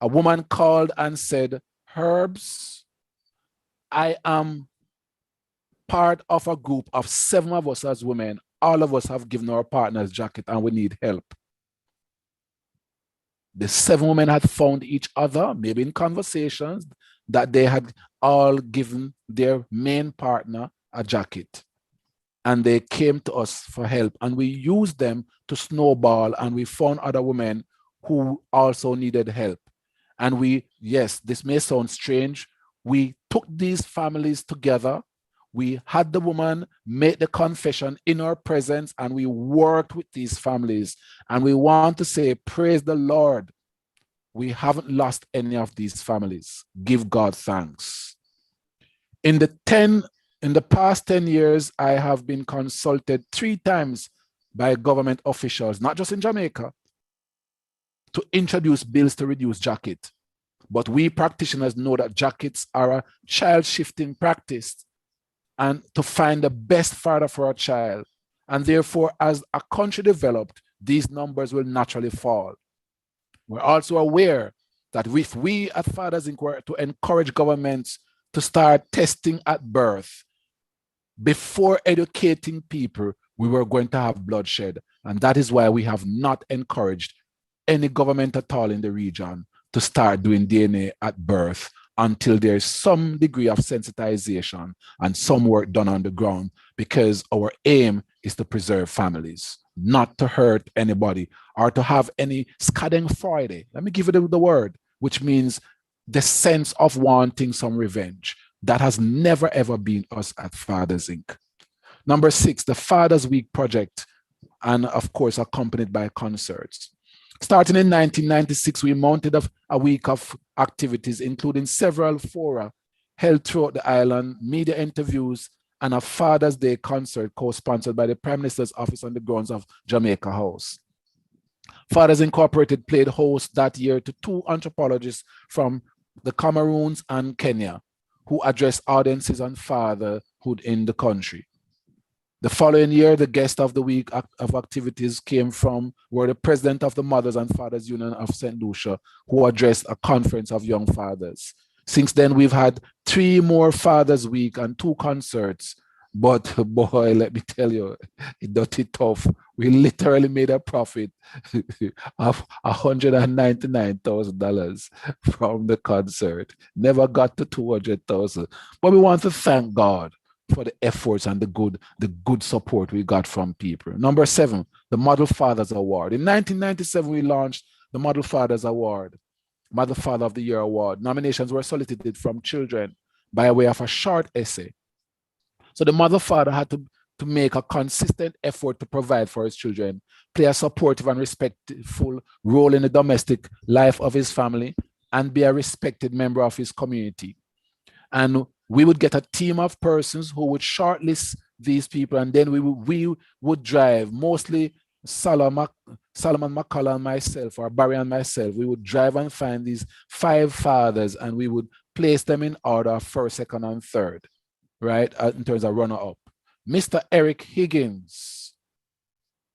J: A woman called and said, Herbs, I am part of a group of 7 of us as women. All of us have given our partners jacket and we need help. The 7 women had found each other, maybe in conversations, that they had all given their main partner a jacket. And they came to us for help. And we used them to snowball, and we found other women who also needed help. And we, yes, this may sound strange, we took these families together. We had the woman make the confession in our presence, and we worked with these families. And we want to say, praise the Lord. We haven't lost any of these families. Give God thanks. In the past 10 years, I have been consulted 3 times by government officials, not just in Jamaica, to introduce bills to reduce jacket. But we practitioners know that jackets are a child-shifting practice and to find the best father for a child. And therefore, as a country developed, these numbers will naturally fall. We're also aware that if we at Fathers Inc. were to encourage governments to start testing at birth before educating people, we were going to have bloodshed. And that is why we have not encouraged any government at all in the region to start doing DNA at birth until there's some degree of sensitization and some work done on the ground, because our aim is to preserve families, not to hurt anybody or to have any schadenfreude. Let me give you the word, which means the sense of wanting some revenge. That has never, ever been us at Fathers Inc. Number 6, the Fathers Week project, and of course, accompanied by concerts. Starting in 1996, we mounted a week of activities, including several fora held throughout the island, media interviews, and a Father's Day concert co-sponsored by the Prime Minister's office on the grounds of Jamaica House. Fathers Incorporated played host that year to 2 anthropologists from the Cameroons and Kenya who addressed audiences on fatherhood in the country. The following year, the guest of the week of activities were the president of the Mothers and Fathers Union of St. Lucia, who addressed a conference of young fathers. Since then, we've had 3 more Fathers Week and 2 concerts. But boy, let me tell you, it got it tough. We literally made a profit of $199,000 from the concert. Never got to 200,000. But we want to thank God for the efforts and the good support we got from people. Number 7, the Model Fathers Award. In 1997, we launched the Model Fathers Award, Mother Father of the Year Award. Nominations were solicited from children by way of a short essay. So the mother father had to make a consistent effort to provide for his children, play a supportive and respectful role in the domestic life of his family, and be a respected member of his community. And we would get a team of persons who would shortlist these people, and then we would drive, mostly Solomon McCullough and myself, or Barry and myself, we would drive and find these 5 fathers, and we would place them in order, 1st, 2nd, and 3rd. Right, in terms of runner-up. Mr. Eric Higgins,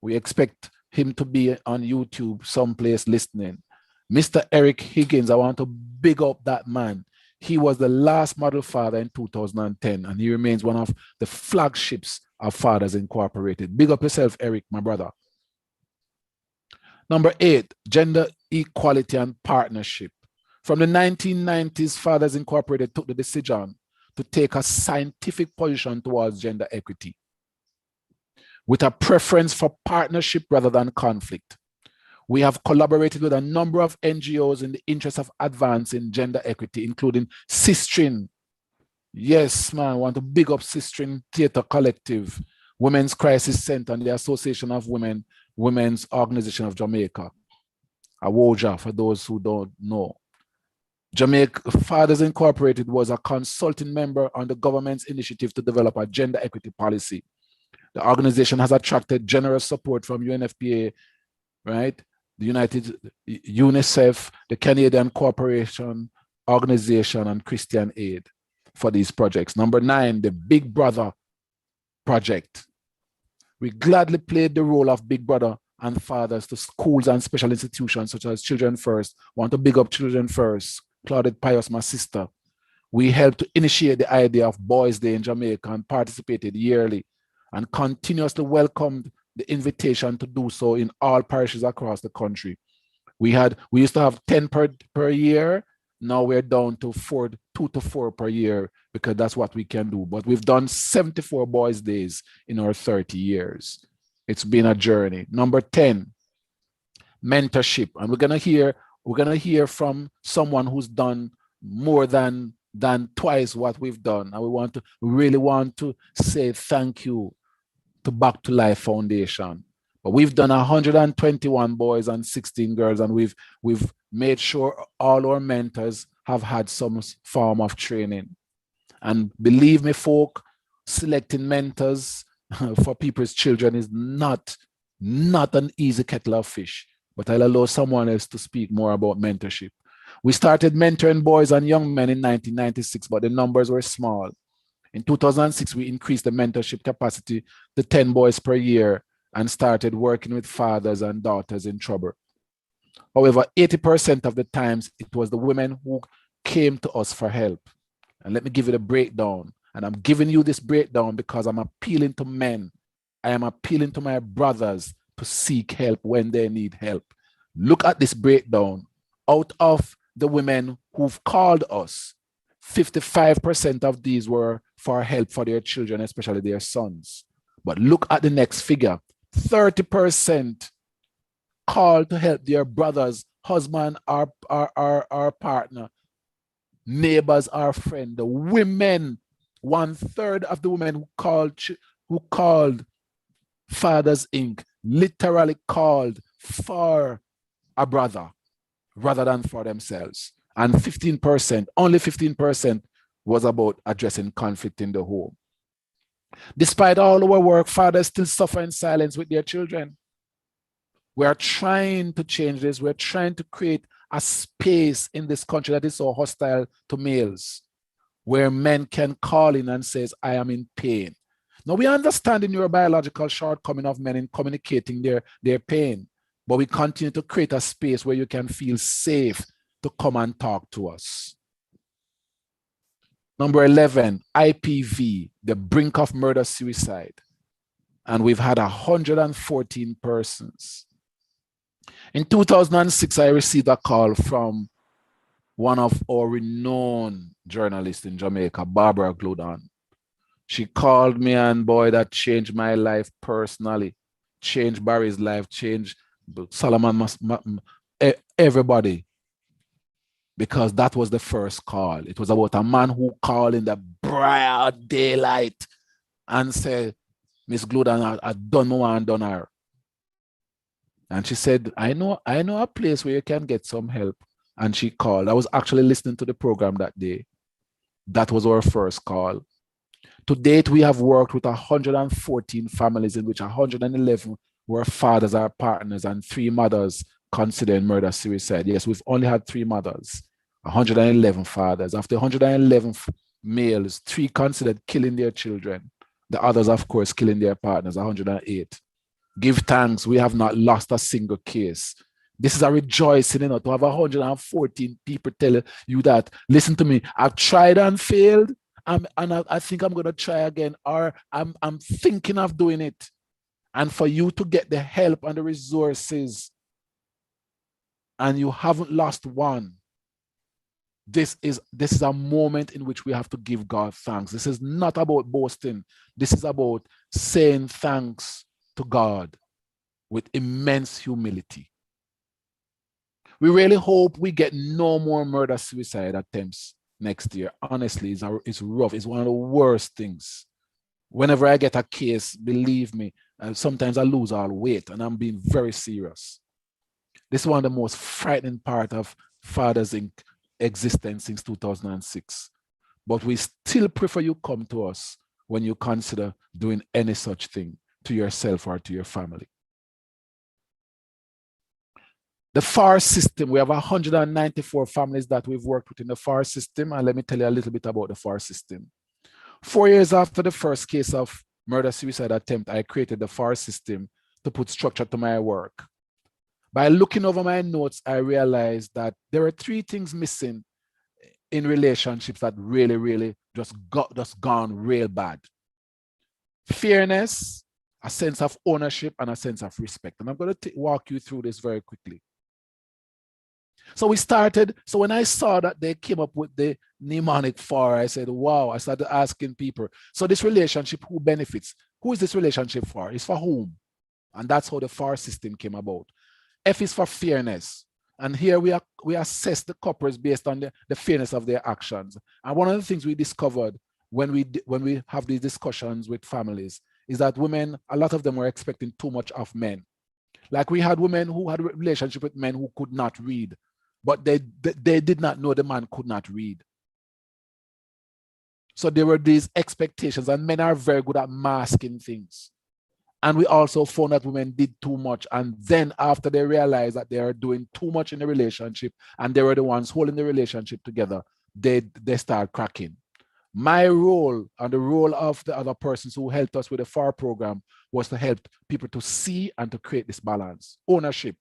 J: we expect him to be on YouTube someplace listening. Mr. Eric Higgins, I want to big up that man. He was the last model father in 2010, and he remains one of the flagships of Fathers Incorporated. Big up yourself, Eric, my brother. Number 8, gender equality and partnership. From the 1990s, Fathers Incorporated took the decision to take a scientific position towards gender equity, with a preference for partnership rather than conflict. We have collaborated with a number of NGOs in the interest of advancing gender equity, including Sistrin. Yes, man, I want to big up Sistrin Theatre Collective, Women's Crisis Center, and the Association of Women's Organization of Jamaica, AWOJA, for those who don't know. Jamaica Fathers Incorporated was a consulting member on the government's initiative to develop a gender equity policy. The organization has attracted generous support from UNFPA, right? The UNICEF, the Canadian Cooperation Organization, and Christian Aid for these projects. Number 9, the Big Brother Project. We gladly played the role of Big Brother and fathers to schools and special institutions such as Children First. Want to big up Children First. Claudette Pius, my sister. We helped to initiate the idea of Boys Day in Jamaica and participated yearly and continuously welcomed the invitation to do so in all parishes across the country. We used to have 10 per year. Now we're down to 2 to 4 per year because that's what we can do. But we've done 74 Boys Days in our 30 years. It's been a journey. Number 10, mentorship. And we're gonna hear from someone who's done more than twice what we've done. And we really want to say thank you to Back to Life Foundation. But we've done 121 boys and 16 girls, and we've made sure all our mentors have had some form of training. And believe me, folk, selecting mentors for people's children is not an easy kettle of fish. But I'll allow someone else to speak more about mentorship. We started mentoring boys and young men in 1996, but the numbers were small. In 2006, we increased the mentorship capacity to 10 boys per year and started working with fathers and daughters in trouble. However, 80% of the times, it was the women who came to us for help. And let me give you the breakdown. And I'm giving you this breakdown because I'm appealing to men. I am appealing to my brothers to seek help when they need help. Look at this breakdown. Out of the women who've called us, 55% of these were for help for their children, especially their sons. But look at the next figure. 30% called to help their brothers, husband, our partner, neighbors, our friend. The women, 1/3 of the women who called Fathers Inc. literally called for a brother rather than for themselves. And 15%, only 15% was about addressing conflict in the home. Despite all our work, fathers still suffer in silence with their children. We are trying to change this. We're trying to create a space in this country that is so hostile to males, where men can call in and say, I am in pain. Now, we understand the neurobiological shortcoming of men in communicating their pain, but we continue to create a space where you can feel safe to come and talk to us. Number 11, IPV, the brink of murder-suicide. And we've had 114 persons. In 2006, I received a call from one of our renowned journalists in Jamaica, Barbara Gludon. She called me, and boy, that changed my life personally, changed Barry's life, changed Solomon, everybody. Because that was the first call. It was about a man who called in the broad daylight and said, Miss Gludon, I done more and done her. And she said, I know a place where you can get some help. And she called. I was actually listening to the program that day. That was our first call. To date, we have worked with 114 families, in which 111 were fathers or partners and 3 mothers considered murder-suicide. Yes, we've only had 3 mothers, 111 fathers. After 111 males, 3 considered killing their children. The others, of course, killing their partners, 108. Give thanks, we have not lost a single case. This is a rejoicing, to have 114 people tell you that, listen to me, I've tried and failed, and I think I'm going to try again, or I'm thinking of doing it. And for you to get the help and the resources, and you haven't lost one, This is a moment in which we have to give God thanks. This is not about boasting. This is about saying thanks to God with immense humility. We really hope we get no more murder-suicide attempts next year. Honestly, it's rough. It's one of the worst things. Whenever I get a case, believe me, sometimes I lose all weight, and I'm being very serious. This is one of the most frightening part of Fathers Inc. existence since 2006. But we still prefer you come to us when you consider doing any such thing to yourself or to your family. The FAR system, we have 194 families that we've worked with in the FAR system, and let me tell you a little bit about the FAR system. 4 years after the first case of murder-suicide attempt, I created the FAR system to put structure to my work. By looking over my notes, I realized that there were 3 things missing in relationships that really just gone real bad. Fairness, a sense of ownership, and a sense of respect. And I'm going to walk you through this very quickly. So when I saw that they came up with the mnemonic FAR, I said, wow, I started asking people, so this relationship, who benefits? Who is this relationship for? It's for whom? And that's how the FAR system came about. F is for fairness. And here we assess the couples based on the fairness of their actions. And one of the things we discovered when we have these discussions with families is that women, a lot of them were expecting too much of men. Like we had women who had a relationship with men who could not read, but they did not know the man could not read. So there were these expectations, and men are very good at masking things. And we also found that women did too much. And then after they realized that they are doing too much in the relationship and they were the ones holding the relationship together, they start cracking. My role and the role of the other persons who helped us with the FAR program was to help people to see and to create this balance. Ownership,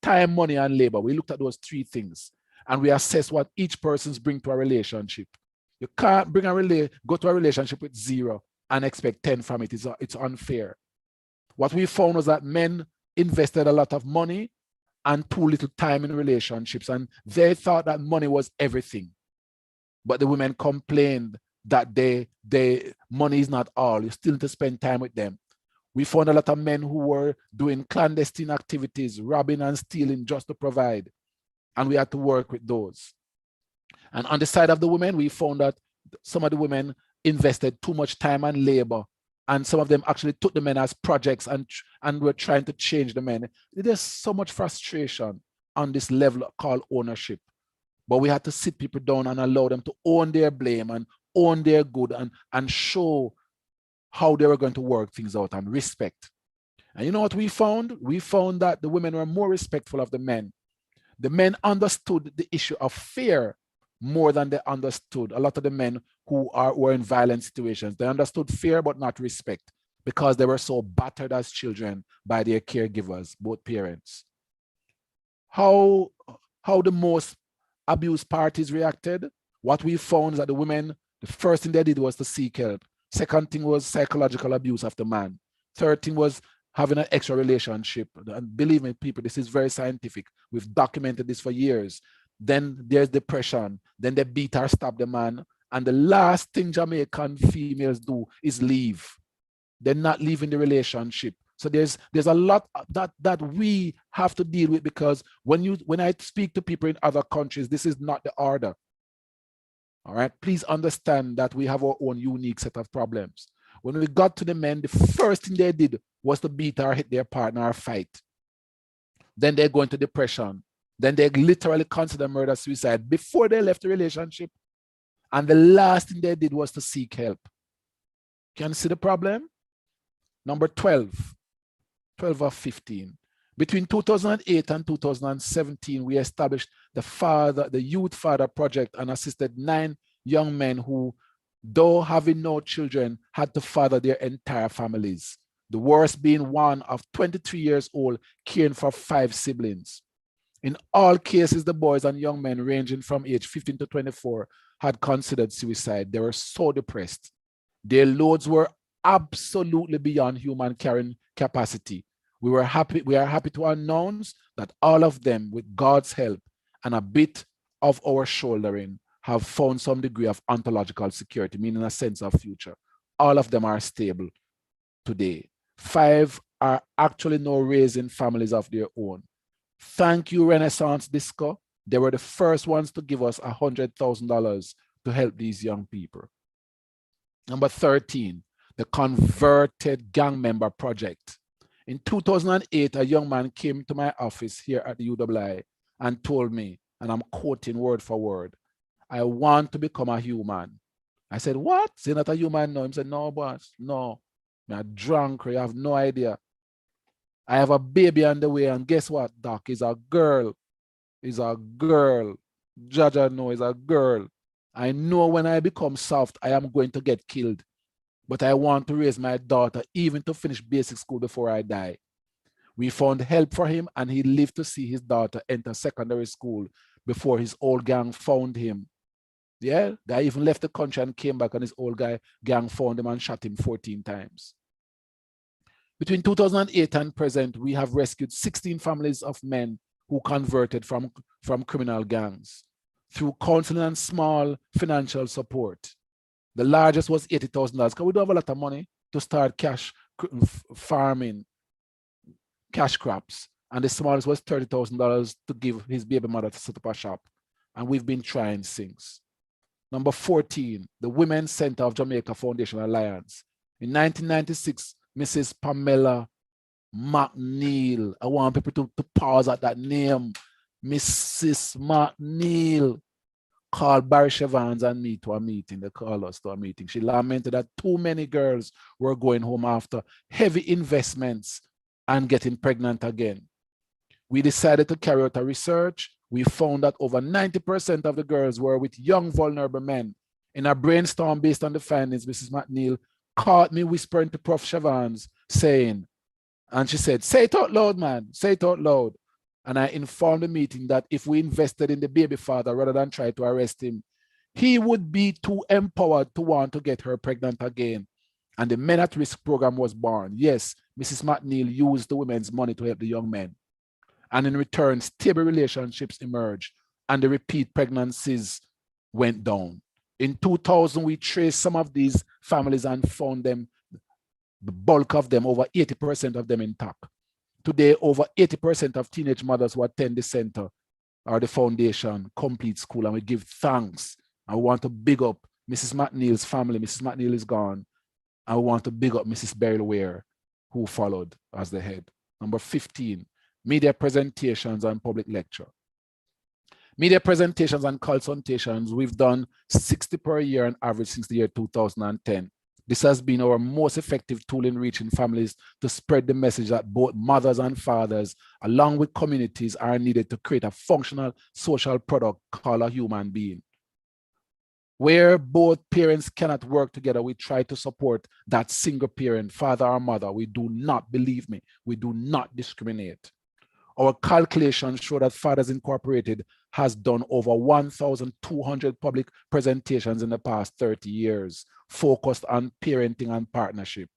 J: time, money, and labor. We looked at those 3 things and we assessed what each person's bring to a relationship. You can't go to a relationship with 0 and expect 10 from it. It's unfair. What we found was that men invested a lot of money and too little time in relationships, and they thought that money was everything. But the women complained that money is not all. You still need to spend time with them. We found a lot of men who were doing clandestine activities, robbing and stealing just to provide. And we had to work with those. And on the side of the women, we found that some of the women invested too much time and labor. And some of them actually took the men as projects and were trying to change the men. There's so much frustration on this level called ownership. But we had to sit people down and allow them to own their blame and own their good and show how they were going to work things out and respect. And you know what we found? We found that the women were more respectful of the men. The men understood the issue of fear more than they understood a lot of the men who were in violent situations. They understood fear but not respect because they were so battered as children by their caregivers, both parents. How the most abused parties reacted? What we found is that the women, the first thing they did was to seek help. Second thing was psychological abuse of the man. Third thing was having an extra relationship. And believe me, people, this is very scientific. We've documented this for years. Then there's depression. Then they beat or stab the man. And the last thing Jamaican females do is leave. They're not leaving the relationship. So there's a lot that we have to deal with, because when I speak to people in other countries, this is not the order. All right, please understand that we have our own unique set of problems. When we got to the men, the first thing they did was to beat or hit their partner or fight. Then they go into depression. Then they literally consider murder-suicide before they left the relationship. And the last thing they did was to seek help. Can you see the problem? Number 12 of 15. Between 2008 and 2017, we established the Youth Father Project and assisted 9 young men who, though having no children, had to father their entire families. The worst being one of 23 years old, caring for 5 siblings. In all cases, the boys and young men ranging from age 15 to 24 had considered suicide. They were so depressed. Their loads were absolutely beyond human carrying capacity. We are happy to announce that all of them, with God's help and a bit of our shouldering have found some degree of ontological security, meaning a sense of future. All of them are stable today. 5 are actually now raising families of their own. Thank you, Renaissance Disco. They were the first ones to give us $100,000 to help these young people. Number 13, the Converted Gang Member Project. In 2008, a young man came to my office here at the UWI and told me, and I'm quoting word for word, I want to become a human. I said, what? Is he not a human? No. He said, no, boss, no. I'm a drunk, you have no idea. I have a baby on the way, and guess what, Doc? He's a girl. He's a girl. Jaja, no, he's a girl. I know when I become soft, I am going to get killed. But I want to raise my daughter, even to finish basic school before I die. We found help for him, and he lived to see his daughter enter secondary school before his old gang found him. Yeah, guy even left the country and came back, and his old gang found him and shot him 14 times. Between 2008 and present, we have rescued 16 families of men who converted from criminal gangs through counseling and small financial support. The largest was $80,000 because we don't have a lot of money to start farming cash crops. And the smallest was $30,000 to give his baby mother to set up a shop. And we've been trying since. Number 14, the Women's Center of Jamaica Foundation Alliance. In 1996, Mrs. Pamela McNeil. I want people to pause at that name. Mrs. McNeil called Barry Chevans and me to a meeting. They called us to a meeting. She lamented that too many girls were going home after heavy investments and getting pregnant again. We decided to carry out a research. We found that over 90% of the girls were with young, vulnerable men. In a brainstorm based on the findings, Mrs. McNeil caught me whispering to Prof. Chevans, saying, and she said, say it out loud, man, say it out loud. And I informed the meeting that if we invested in the baby father rather than try to arrest him, he would be too empowered to want to get her pregnant again. And the Men at Risk program was born. Yes, Mrs. McNeil used the women's money to help the young men. And in return, stable relationships emerged and the repeat pregnancies went down. In 2000, we traced some of these families and found them, the bulk of them, over 80% of them intact. Today, over 80% of teenage mothers who attend the center or the foundation complete school, and we give thanks. I want to big up Mrs. McNeil's family. Mrs. McNeil is gone. I want to big up Mrs. Beryl Ware, who followed as the head. Number 15, media presentations and public lecture. Media presentations and consultations, we've done 60 per year on average since the year 2010. This has been our most effective tool in reaching families to spread the message that both mothers and fathers, along with communities, are needed to create a functional social product called a human being. Where both parents cannot work together, we try to support that single parent, father or mother. We do not, believe me, we do not discriminate. Our calculations show that Fathers Incorporated has done over 1,200 public presentations in the past 30 years, focused on parenting and partnership.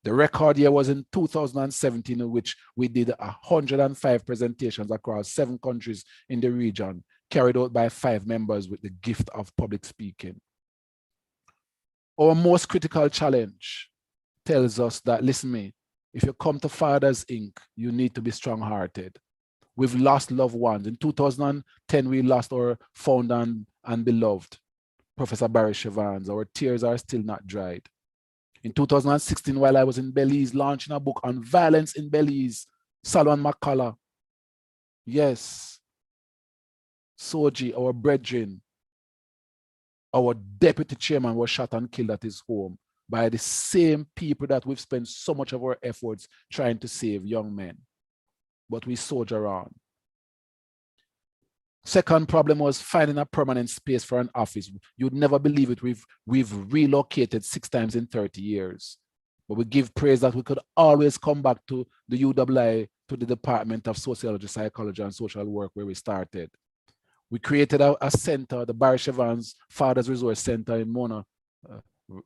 J: The record year was in 2017, in which we did 105 presentations across 7 countries in the region, carried out by 5 members with the gift of public speaking. Our most critical challenge tells us that, listen me, if you come to Fathers Inc., you need to be strong-hearted. We've lost loved ones. In 2010, we lost our founder and beloved, Professor Barry Chevans. Our tears are still not dried. In 2016, while I was in Belize, launching a book on violence in Belize, Salwan McCullough, yes, Soji, our brethren, our deputy chairman was shot and killed at his home by the same people that we've spent so much of our efforts trying to save, young men. But we soldier on. Second problem was finding a permanent space for an office. You'd never believe it, we've relocated 6 times in 30 years. But we give praise that we could always come back to the UWI, to the Department of Sociology, Psychology, and Social Work, where we started. We created a center, the Barry Chevans Fathers Resource Center in Mona,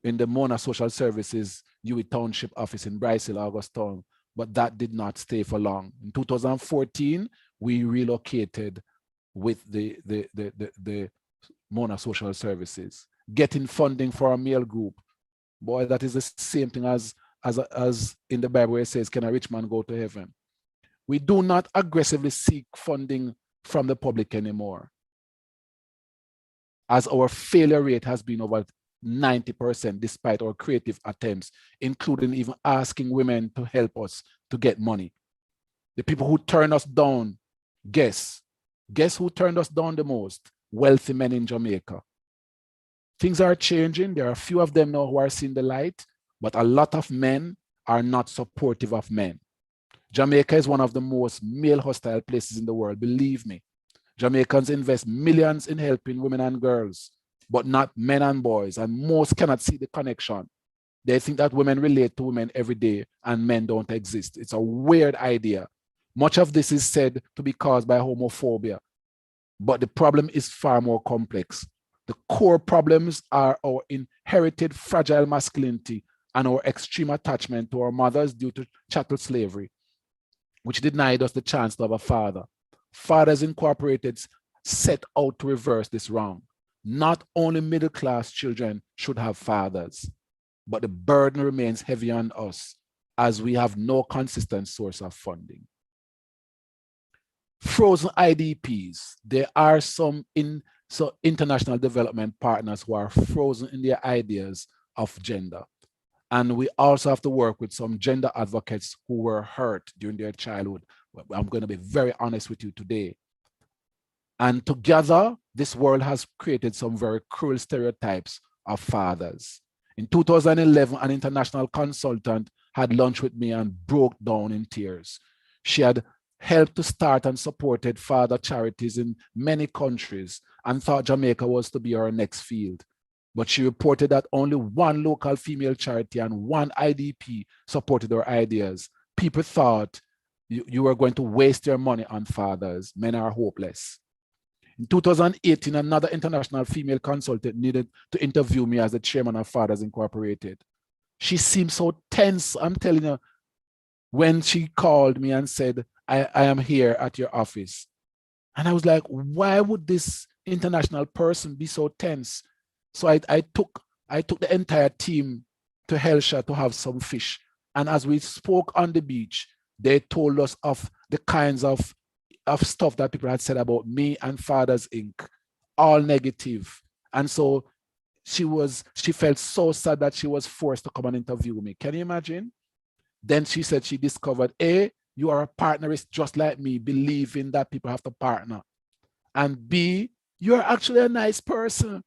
J: in the Mona Social Services UWI Township office in Bryce Hill, Augustown, but that did not stay for long. In 2014, we relocated with the Mona Social Services, getting funding for a male group. Boy, that is the same thing as in the Bible where it says, can a rich man go to heaven? We do not aggressively seek funding from the public anymore, as our failure rate has been over 90% despite our creative attempts, including even asking women to help us to get money. The people who turn us down, guess who turned us down the most? Wealthy men in Jamaica. Things are changing. There are a few of them now who are seeing the light, but a lot of men are not supportive of men. Jamaica is one of the most male hostile places in the world, believe me. Jamaicans invest millions in helping women and girls, but not men and boys, and most cannot see the connection. They think that women relate to women every day and men don't exist. It's a weird idea. Much of this is said to be caused by homophobia, but the problem is far more complex. The core problems are our inherited fragile masculinity and our extreme attachment to our mothers due to chattel slavery, which denied us the chance to have a father. Fathers Incorporated set out to reverse this wrong. Not only middle-class children should have fathers, but the burden remains heavy on us as we have no consistent source of funding. Frozen IDPs. There are some international development partners who are frozen in their ideas of gender. And we also have to work with some gender advocates who were hurt during their childhood. I'm going to be very honest with you today. And together, this world has created some very cruel stereotypes of fathers. In 2011, an international consultant had lunch with me and broke down in tears. She had helped to start and supported father charities in many countries and thought Jamaica was to be our next field. But she reported that only one local female charity and one IDP supported her ideas. People thought you were going to waste your money on fathers. Men are hopeless. In 2018, another international female consultant needed to interview me as the chairman of Fathers Incorporated. She seemed so tense, I'm telling you, when she called me and said, I am here at your office. And I was like, why would this international person be so tense? So I took the entire team to Helsha to have some fish. And as we spoke on the beach, they told us of the kinds of stuff that people had said about me and Fathers Inc., all negative. And so she felt so sad that she was forced to come and interview me. Can you imagine? Then she said she discovered, A, you are a partnerist just like me, believing that people have to partner. And B, you're actually a nice person.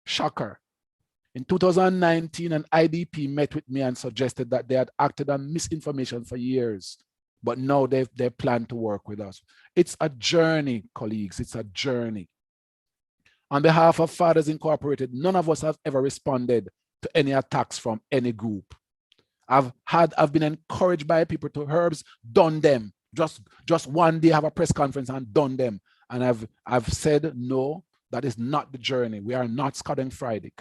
J: Shocker. In 2019, an IDP met with me and suggested that they had acted on misinformation for years, but now they plan to work with us. It's a journey, colleagues, it's a journey. On behalf of Fathers Incorporated, none of us have ever responded to any attacks from any group. I've been encouraged by people to Herbs, done them. Just one day have a press conference and done them. And I've said, no, that is not the journey. We are not Scott and Friday.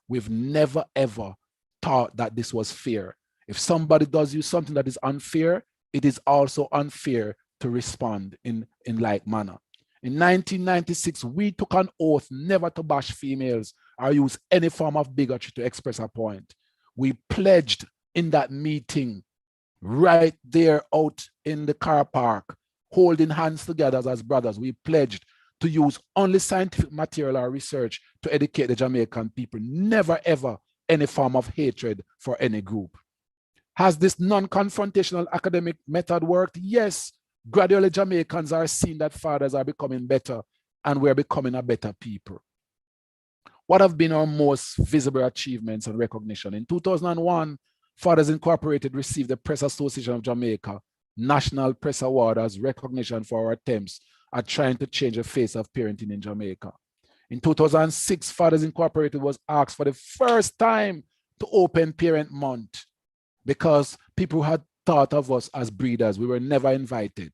J: We've never ever thought that this was fair. If somebody does you something that is unfair, it is also unfair to respond in like manner. In 1996, we took an oath never to bash females or use any form of bigotry to express a point. We pledged in that meeting right there out in the car park, holding hands together as brothers. We pledged to use only scientific material or research to educate the Jamaican people, never ever any form of hatred for any group. Has this non-confrontational academic method worked? Yes. Gradually, Jamaicans are seeing that fathers are becoming better and we're becoming a better people. What have been our most visible achievements and recognition? In 2001, Fathers Incorporated received the Press Association of Jamaica National Press Award as recognition for our attempts at trying to change the face of parenting in Jamaica. In 2006, Fathers Incorporated was asked for the first time to open Parent Month because people had thought of us as breeders. We were never invited.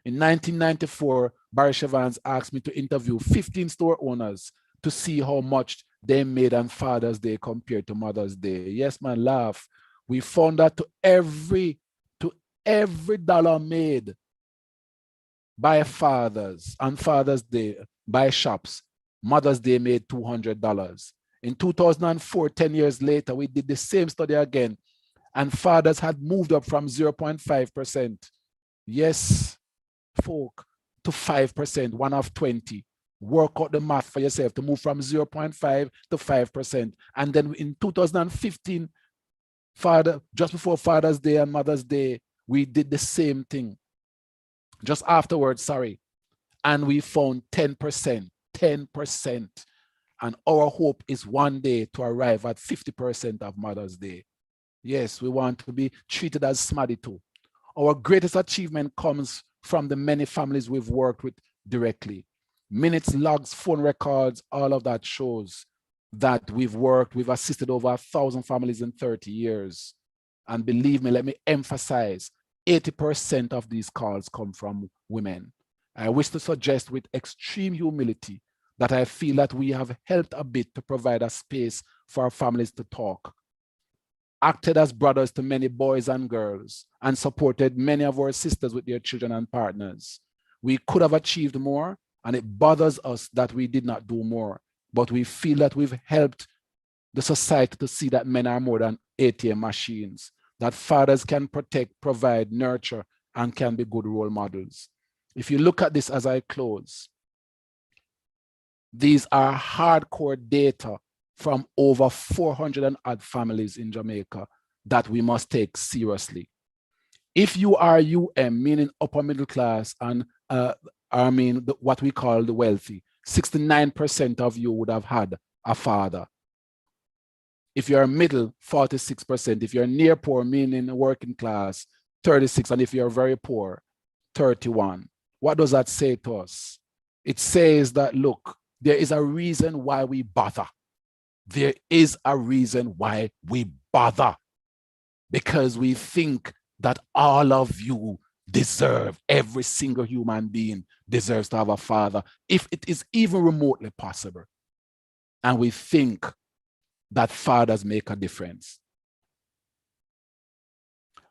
J: In 1994, Barry Chevans asked me to interview 15 store owners to see how much they made on Father's Day compared to Mother's Day. Yes, man, laugh. We found that to every dollar made, by fathers on Father's Day, by shops. Mother's Day made $200. In 2004, 10 years later, we did the same study again, and fathers had moved up from 0.5%. Yes, folk, to 5%, one of 20. Work out the math for yourself to move from 0.5 to 5%. And then in 2015, just before Father's Day and Mother's Day, we did the same thing. Just afterwards, sorry. And we found 10%, 10%. And our hope is one day to arrive at 50% of Mother's Day. Yes, we want to be treated as SMADI too. Our greatest achievement comes from the many families we've worked with directly. Minutes, logs, phone records, all of that shows that we've assisted over 1,000 families in 30 years. And believe me, let me emphasize, 80% of these calls come from women. I wish to suggest with extreme humility that I feel that we have helped a bit to provide a space for our families to talk, acted as brothers to many boys and girls, and supported many of our sisters with their children and partners. We could have achieved more, and it bothers us that we did not do more, but we feel that we've helped the society to see that men are more than ATM machines, that fathers can protect, provide, nurture, and can be good role models. If you look at this as I close, these are hardcore data from over 400 and odd families in Jamaica that we must take seriously. If you are meaning upper middle class, and what we call the wealthy, 69% of you would have had a father. If you're middle, 46%. If you're near poor, meaning working class, 36%. And if you're very poor, 31%. What does that say to us? It says that, look, there is a reason why we bother. There is a reason why we bother. Because we think that all of you deserve, every single human being deserves to have a father, if it is even remotely possible. And we think that fathers make a difference.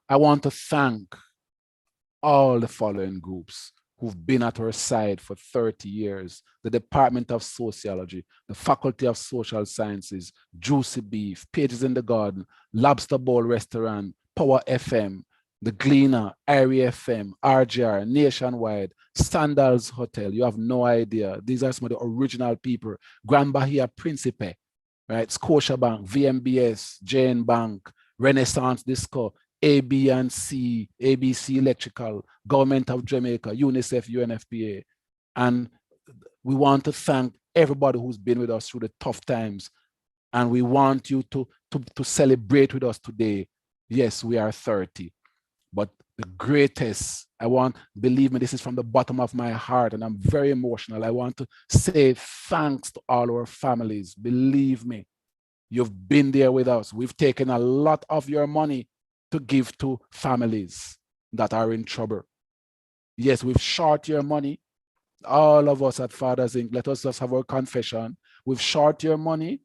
J: I want to thank all the following groups who've been at our side for 30 years: the Department of Sociology, the Faculty of Social Sciences, Juicy Beef, Pages in the Garden, Lobster Bowl Restaurant, Power FM, The Gleaner, Irie FM, RGR, Nationwide, Sandals Hotel. You have no idea. These are some of the original people. Grand Bahia Principe, right? Scotiabank, VMBS, Jane Bank, Renaissance Disco, ABC Electrical, Government of Jamaica, UNICEF, UNFPA. And we want to thank everybody who's been with us through the tough times. And we want you to celebrate with us today. Yes, we are 30. But the greatest, believe me, this is from the bottom of my heart, and I'm very emotional. I want to say thanks to all our families. Believe me, you've been there with us. We've taken a lot of your money to give to families that are in trouble. Yes, we've short your money. All of us at Fathers Inc., let us just have our confession. We've short your money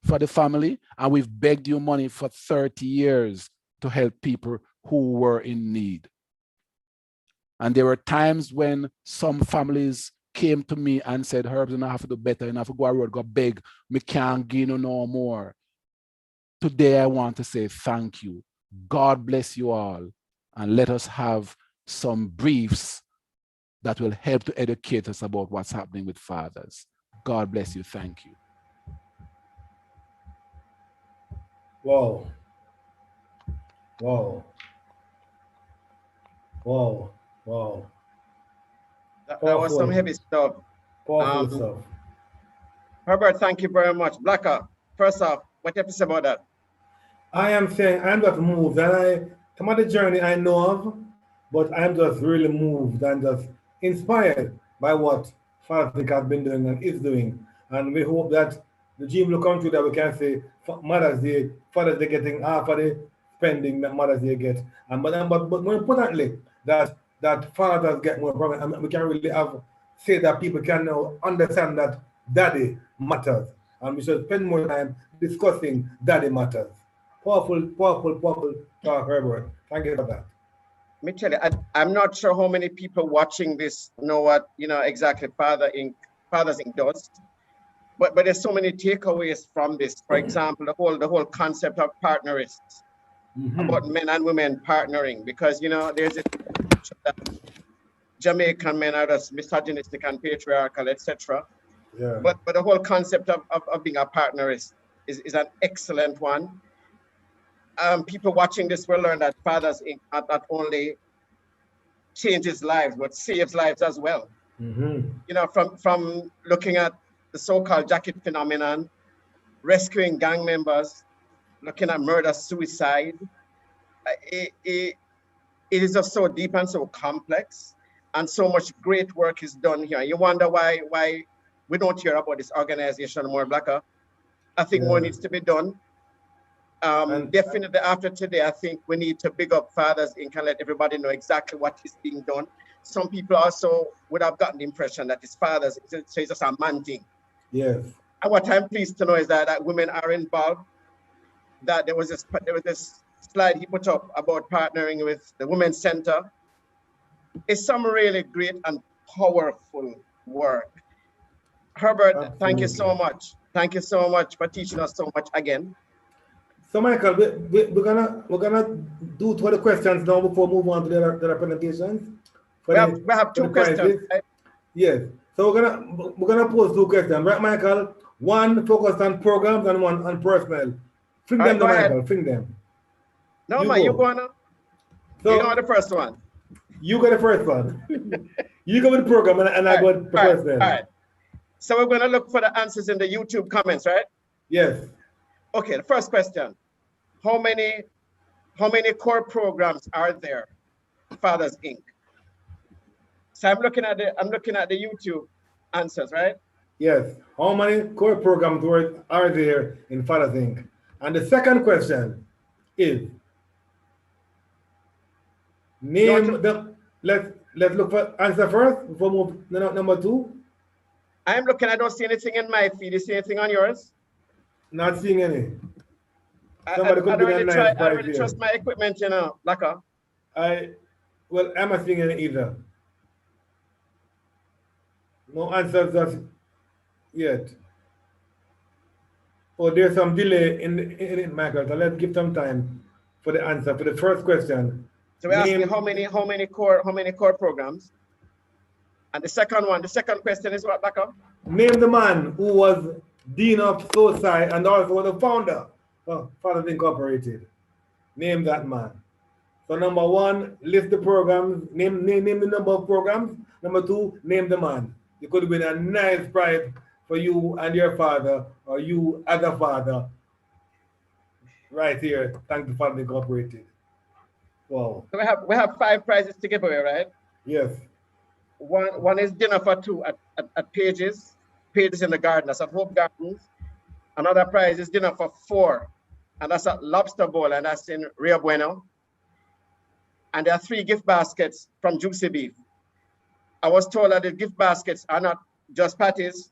J: for the family, and we've begged you money for 30 years to help people who were in need. And there were times when some families came to me and said, Herbs, and I have to do better, and I have to go out road, go beg, me can't give you no more. Today I want to say thank you. God bless you all, and let us have some briefs that will help to educate us about what's happening with fathers. God bless you. Thank you.
E: Wow. Wow. Wow. Wow.
F: That was some heavy stuff.
E: Powerful stuff.
F: Herbert, thank you very much. Blacker, first off, what do you have to say about that?
E: I am saying I'm just moved, and some of the journey I know of, but I'm just really moved and just inspired by what Father has been doing and is doing. And we hope that the dream will come true, that we can say Mother's Day, Father's Day getting half of the spending that Mother's Day get. And but more importantly, that fathers get more problem, and we can really say that people can now understand that daddy matters. And we should spend more time discussing daddy matters. Powerful talk, Herbert. Thank you for that.
F: me tell you, I'm not sure how many people watching this know what, exactly Fathers Inc. does. But there's so many takeaways from this. For example, the whole concept of partnerists, about men and women partnering, because there's a Jamaican men are just misogynistic and patriarchal, etc.
E: Yeah.
F: But the whole concept of being a partnerist is an excellent one. People watching this will learn that Fathers Inc. not only changes lives, but saves lives as well. From looking at the so-called jacket phenomenon, rescuing gang members, looking at murder, suicide. It is just so deep and so complex, and so much great work is done here. You wonder why we don't hear about this organization more, Blacker. I think more needs to be done. Definitely after today, I think we need to big up Fathers Inc. and let everybody know exactly what is being done. Some people also would have gotten the impression that it's fathers, so it's just a man thing.
E: Yes.
F: And what I'm pleased to know is that women are involved. That there was this slide he put up about partnering with the Women's Center. It's some really great and powerful work. Herbert,
E: Absolutely.
F: Thank you so much. Thank you so much for teaching us so much again.
E: So Michael, we're gonna do 20 questions now before we move on to the other presentations.
F: We have two questions. Right?
E: Yes. So we're gonna pose two questions, right, Michael? One focused on programs and one on personnel. Fling them, to Michael. Fling them.
F: No, man, you go now. So you go the first one.
E: You go the first one. You go with the program, and I go with personnel.
F: All right. So we're gonna look for the answers in the YouTube comments, right?
E: Yes.
F: Okay. The first question: How many core programs are there? Fathers Inc. So I'm looking at the YouTube answers, right?
E: Yes. How many core programs are there in Fathers Inc.? And the second question is, name the. Let's look for answer first before move number two.
F: I'm looking. I don't see anything in my feed. You see anything on yours?
E: Not seeing any.
F: I don't really trust my equipment, Blacker.
E: I'm not seeing any either. No answers just yet. Oh, there's some delay in it, Michael. So let's give some time for the answer for the first question.
F: So we're asking how many core programs? And the second question is what, Blacker?
E: Name the man who was Dean of SOSI and also the founder of Fathers Incorporated. Name that man. So number one, list the programs, name the number of programs. Number two, name the man. It could have been a nice prize for you and your father, or you as a father. Right here, thank the Fathers Incorporated. Wow.
F: So we have 5 prizes to give away, right?
E: Yes.
F: One is dinner for 2 at Pages in the garden. That's at Hope Gardens. Another prize is dinner for 4, and that's at Lobster Bowl, and that's in Rio Bueno. And there are 3 gift baskets from Juicy Beef. I was told that the gift baskets are not just patties.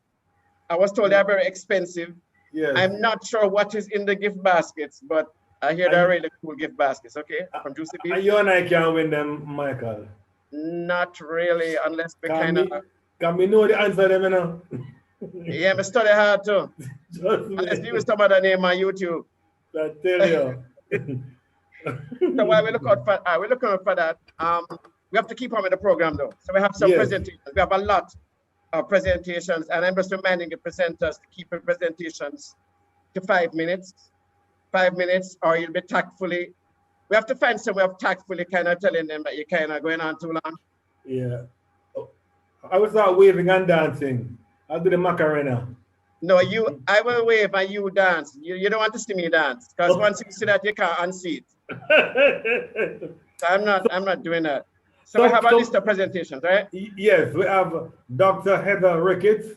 F: I was told they're very expensive.
E: Yes.
F: I'm not sure what is in the gift baskets, but I hear they're really cool gift baskets, okay? From Juicy Beef.
E: You and I can win them, Michael.
F: Not really, unless we kind of...
E: Can we know the answer them,
F: Yeah, I study hard too. Unless you use some other name on YouTube.
E: I tell you.
F: So while we look out for we're looking out for that. We have to keep on with the program though. So we have some presentations. We have a lot of presentations, and I'm just reminding the presenters to keep the presentations to 5 minutes. 5 minutes, or you'll be tactfully. We have to find some way of tactfully kind of telling them that you're kind of going on too long.
E: Yeah. I will start waving and dancing. I'll do the Macarena.
F: No, I will wave and you dance. You don't want to see me dance, because once you see that, you can't unsee it. So I'm not doing that. So we have a list of presentations, right?
E: Yes, we have Dr. Heather Ricketts,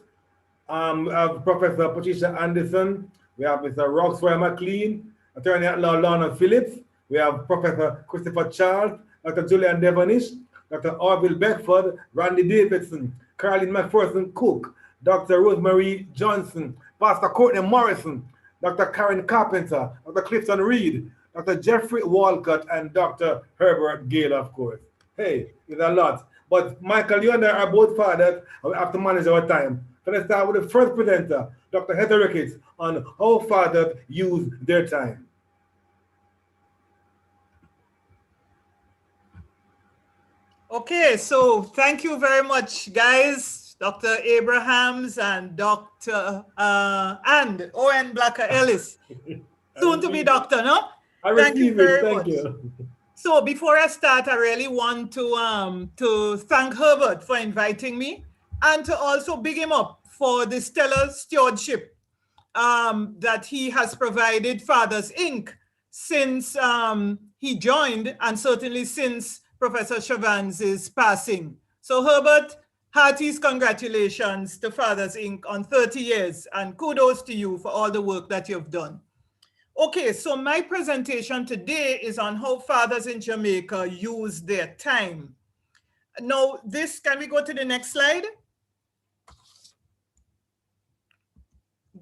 E: we have Professor Patricia Anderson, we have Mr. Roxroy McLean, Attorney at Law Lorna Phillips, we have Professor Christopher Charles, Dr. Julian Devonish, Dr. Orville Beckford, Randy Davidson, Caroline McPherson Cook, Dr. Rosemary Johnson, Pastor Courtney Morrison, Dr. Karen Carpenter, Dr. Clifton Reed, Dr. Jeffrey Walcott, and Dr. Herbert Gale, of course. Hey, it's a lot. But Michael, you and I are both fathers, and we have to manage our time. So let's start with the first presenter, Dr. Heather Ricketts, on how fathers use their time.
K: Okay, so thank you very much, guys. Dr. Abrahams and Dr. and Owen Blacker Ellis. Soon to be doctor, no?
E: Thank you very much.
K: So before I start, I really want to thank Herbert for inviting me and to also big him up for the stellar stewardship that he has provided Fathers Inc. since he joined, and certainly since Professor Chavannes' passing. So Herbert, heartiest congratulations to Fathers Inc. on 30 years, and kudos to you for all the work that you've done. Okay, so my presentation today is on how fathers in Jamaica use their time. Now, can we go to the next slide?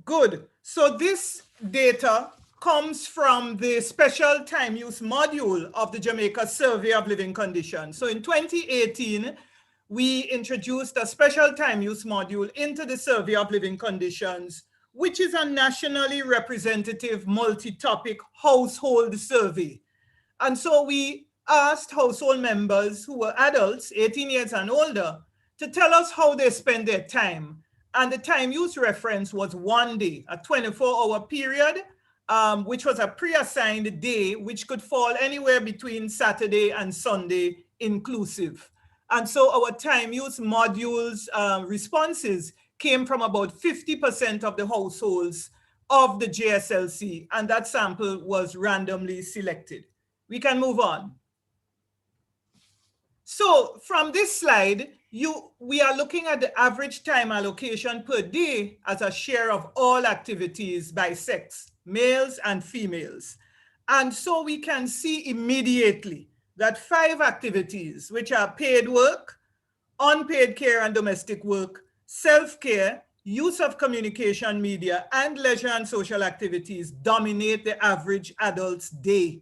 K: Good. So this data comes from the special time use module of the Jamaica Survey of Living Conditions. So in 2018, we introduced a special time use module into the Survey of Living Conditions, which is a nationally representative multi-topic household survey. And so we asked household members who were adults, 18 years and older, to tell us how they spend their time. And the time use reference was 1 day, a 24-hour period, which was a pre-assigned day, which could fall anywhere between Saturday and Sunday inclusive. And so our time use modules responses came from about 50% of the households of the JSLC, and that sample was randomly selected. We can move on. So from this slide, we are looking at the average time allocation per day as a share of all activities by sex, males and females. And so we can see immediately that 5 activities, which are paid work, unpaid care and domestic work, self-care, use of communication media, and leisure and social activities dominate the average adult's day.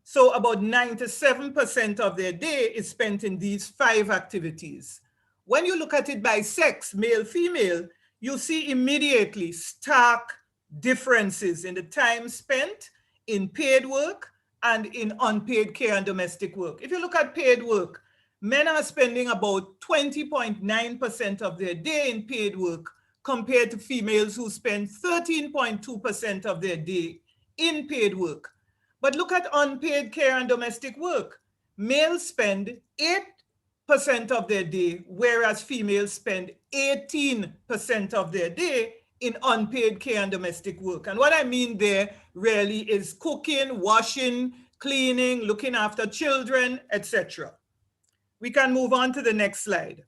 K: So about 97% of their day is spent in these 5 activities. When you look at it by sex, male, female, you see immediately stark differences in the time spent in paid work and in unpaid care and domestic work. If you look at paid work, men are spending about 20.9% of their day in paid work compared to females who spend 13.2% of their day in paid work. But look at unpaid care and domestic work. Males spend 8% of their day, whereas females spend 18% of their day in unpaid care and domestic work. And what I mean there really is cooking, washing, cleaning, looking after children, etc. We can move on to the next slide.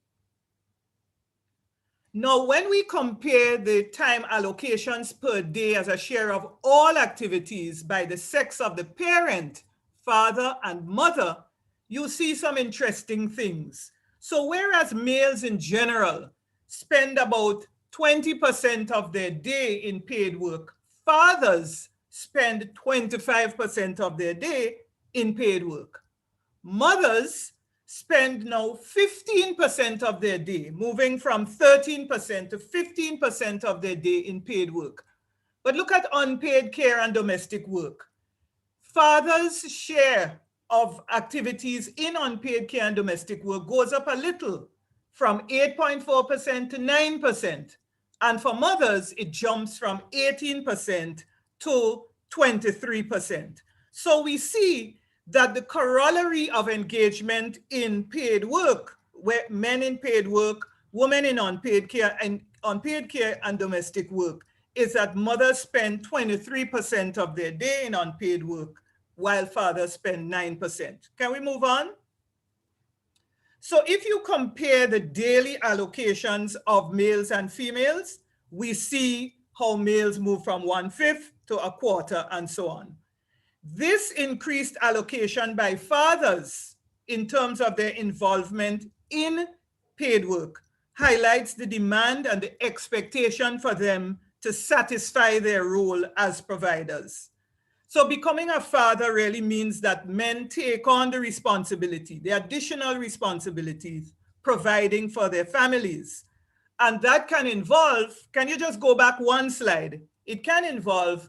K: Now, when we compare the time allocations per day as a share of all activities by the sex of the parent, father, and mother, you see some interesting things. So whereas males in general spend about 20% of their day in paid work, fathers spend 25% of their day in paid work. Mothers spend now 15% of their day, moving from 13% to 15% of their day in paid work. But look at unpaid care and domestic work. Fathers' share of activities in unpaid care and domestic work goes up a little, from 8.4% to 9%. And for mothers, it jumps from 18% to 23%. So we see that the corollary of engagement in paid work, where men in paid work, women in unpaid care and domestic work, is that mothers spend 23% of their day in unpaid work, while fathers spend 9%. Can we move on? So if you compare the daily allocations of males and females, we see how males move from 1/5 to 1/4 and so on. This increased allocation by fathers in terms of their involvement in paid work highlights the demand and the expectation for them to satisfy their role as providers. So becoming a father really means that men take on the responsibility, the additional responsibilities, providing for their families. And that can involve, can you just go back one slide? It can involve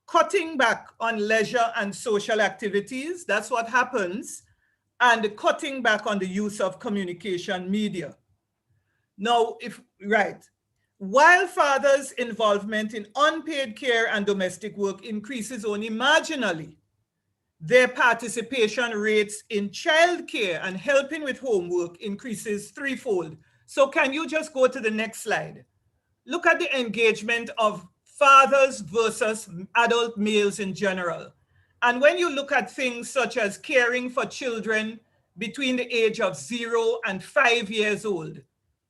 K: cutting back on leisure and social activities. That's what happens. And cutting back on the use of communication media. Now, while fathers' involvement in unpaid care and domestic work increases only marginally, their participation rates in childcare and helping with homework increases threefold. So can you just go to the next slide? Look at the engagement of fathers versus adult males in general. And when you look at things such as caring for children between the age of 0 and 5 years old,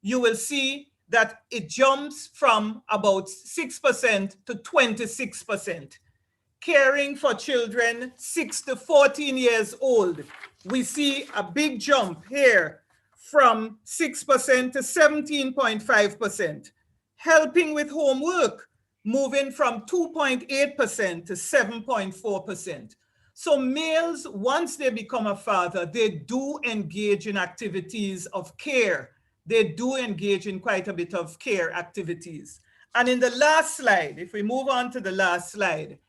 K: you will see that it jumps from about 6% to 26%. Caring for children 6 to 14 years old, we see a big jump here from 6% to 17.5%. Helping with homework, moving from 2.8% to 7.4%. So males, once they become a father, they do engage in activities of care. They do engage in quite a bit of care activities. And in the last slide, if we move on to the last slide,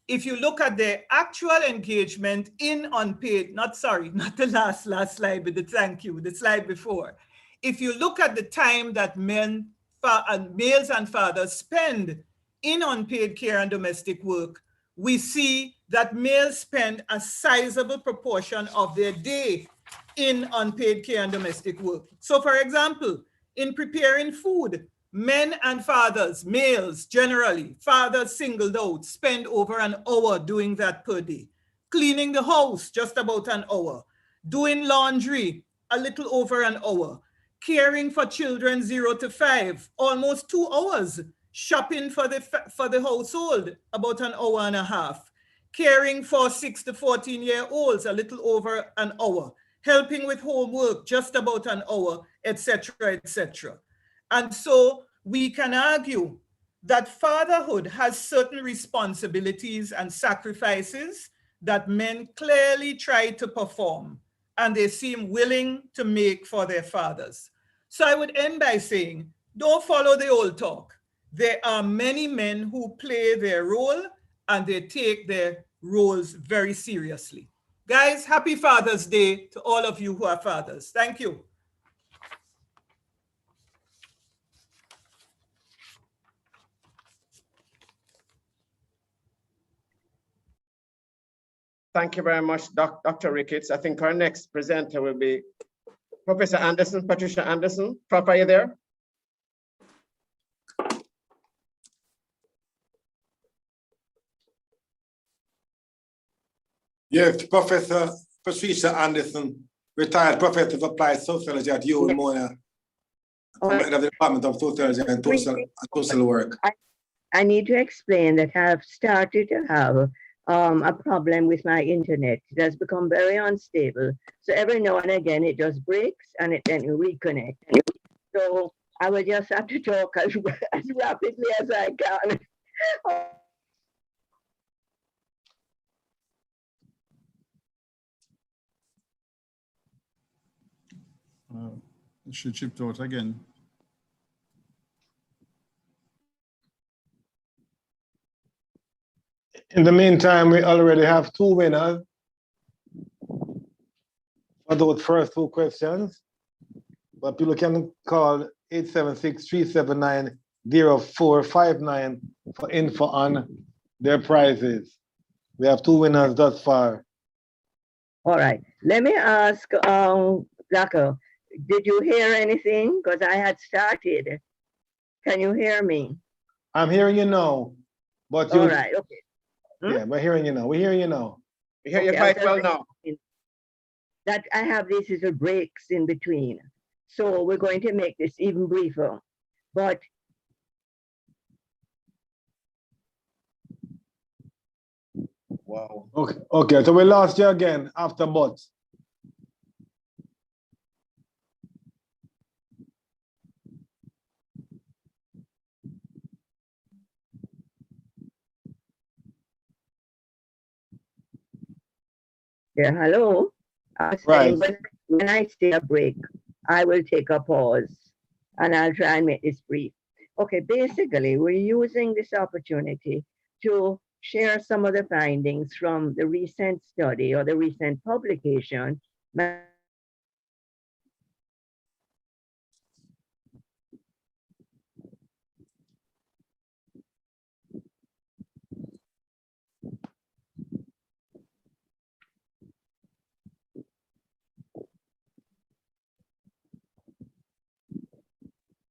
K: if you look at the actual engagement in unpaid, not the last slide, but the slide before. If you look at the time that males and fathers spend in unpaid care and domestic work, we see that males spend a sizable proportion of their day in unpaid care and domestic work. So for example, in preparing food, men and fathers, males generally, fathers singled out, spend over an hour doing that per day. Cleaning the house, just about an hour. Doing laundry, a little over an hour. Caring for children 0 to 5, almost 2 hours. Shopping for the household, about an hour and a half. Caring for 6 to 14-year-olds, a little over an hour. Helping with homework, just about an hour, etc., etc. And so we can argue that fatherhood has certain responsibilities and sacrifices that men clearly try to perform, and they seem willing to make for their fathers. So I would end by saying, don't follow the old talk. There are many men who play their role and they take their roles very seriously. Guys, happy Father's Day to all of you who are fathers. Thank you.
F: Thank you very much, Dr. Ricketts. I think our next presenter will be Professor Anderson, Patricia Anderson. Prof, are you there?
E: Yes, Professor Patricia Anderson, retired professor of applied sociology at UW Mona, head of the Department of Sociology and Social Work.
L: I need to explain that I have started to have a problem with my internet. It has become very unstable. So every now and again it just breaks and it then reconnects. So I will just have to talk as rapidly as I can.
M: It should shift out again.
E: In the meantime, we already have 2 winners for those first 2 questions. But people can call 876-379-0459 for info on their prizes. We have 2 winners thus far.
L: All right. Let me ask Zako, did you hear anything? Because I had started. Can you hear me?
E: I'm hearing you now. But you,
L: all right, okay.
E: Yeah, we're hearing you now. We're hearing you now.
F: We hear you quite well now.
L: That I have these little breaks in between. So we're going to make this even briefer. But
F: wow.
E: Okay, so we lost you again after but.
L: Yeah, hello. I was saying, when I say a break, I will take a pause and I'll try and make this brief. Okay, basically, we're using this opportunity to share some of the findings from the recent study or the recent publication.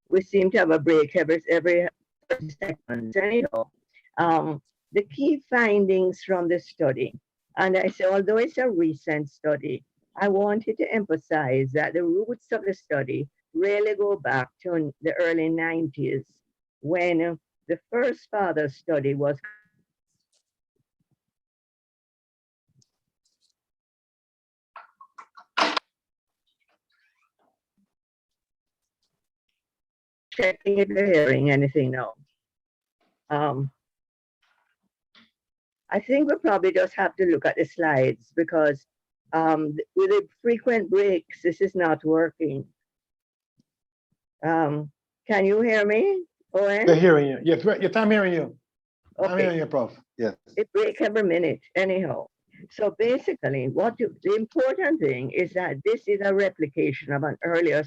L: We seem to have a break every 30 seconds. Anyhow, the key findings from the study, and I say, although it's a recent study, I wanted to emphasize that the roots of the study really go back to the early 90s when the first father study was checking if you're hearing anything now. I think we probably just have to look at the slides because with the frequent breaks, this is not working. Can you hear me, Owen?
E: They're hearing you. Yes, I'm hearing you.
L: Okay.
E: I'm hearing you, Prof. Yes.
L: It breaks every minute, anyhow. So basically, the important thing is that this is a replication of an earlier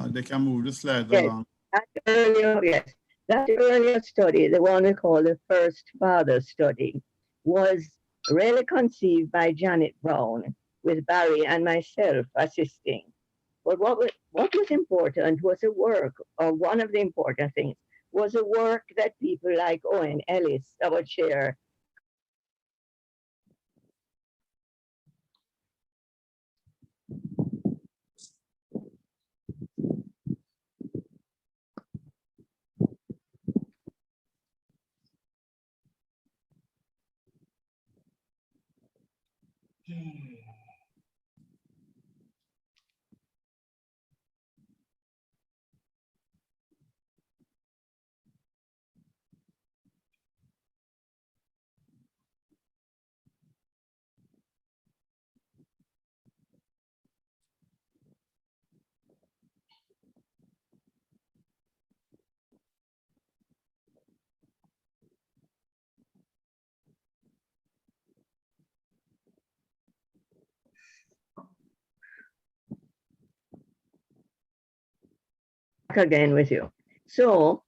M: They can move the slides
L: yes,
M: along.
L: That earlier study, the one we call the first father study, was really conceived by Janet Brown with Barry and myself assisting. But what was important was the work, or one of the important things, was the work that people like Owen Ellis, our chair, again with you. So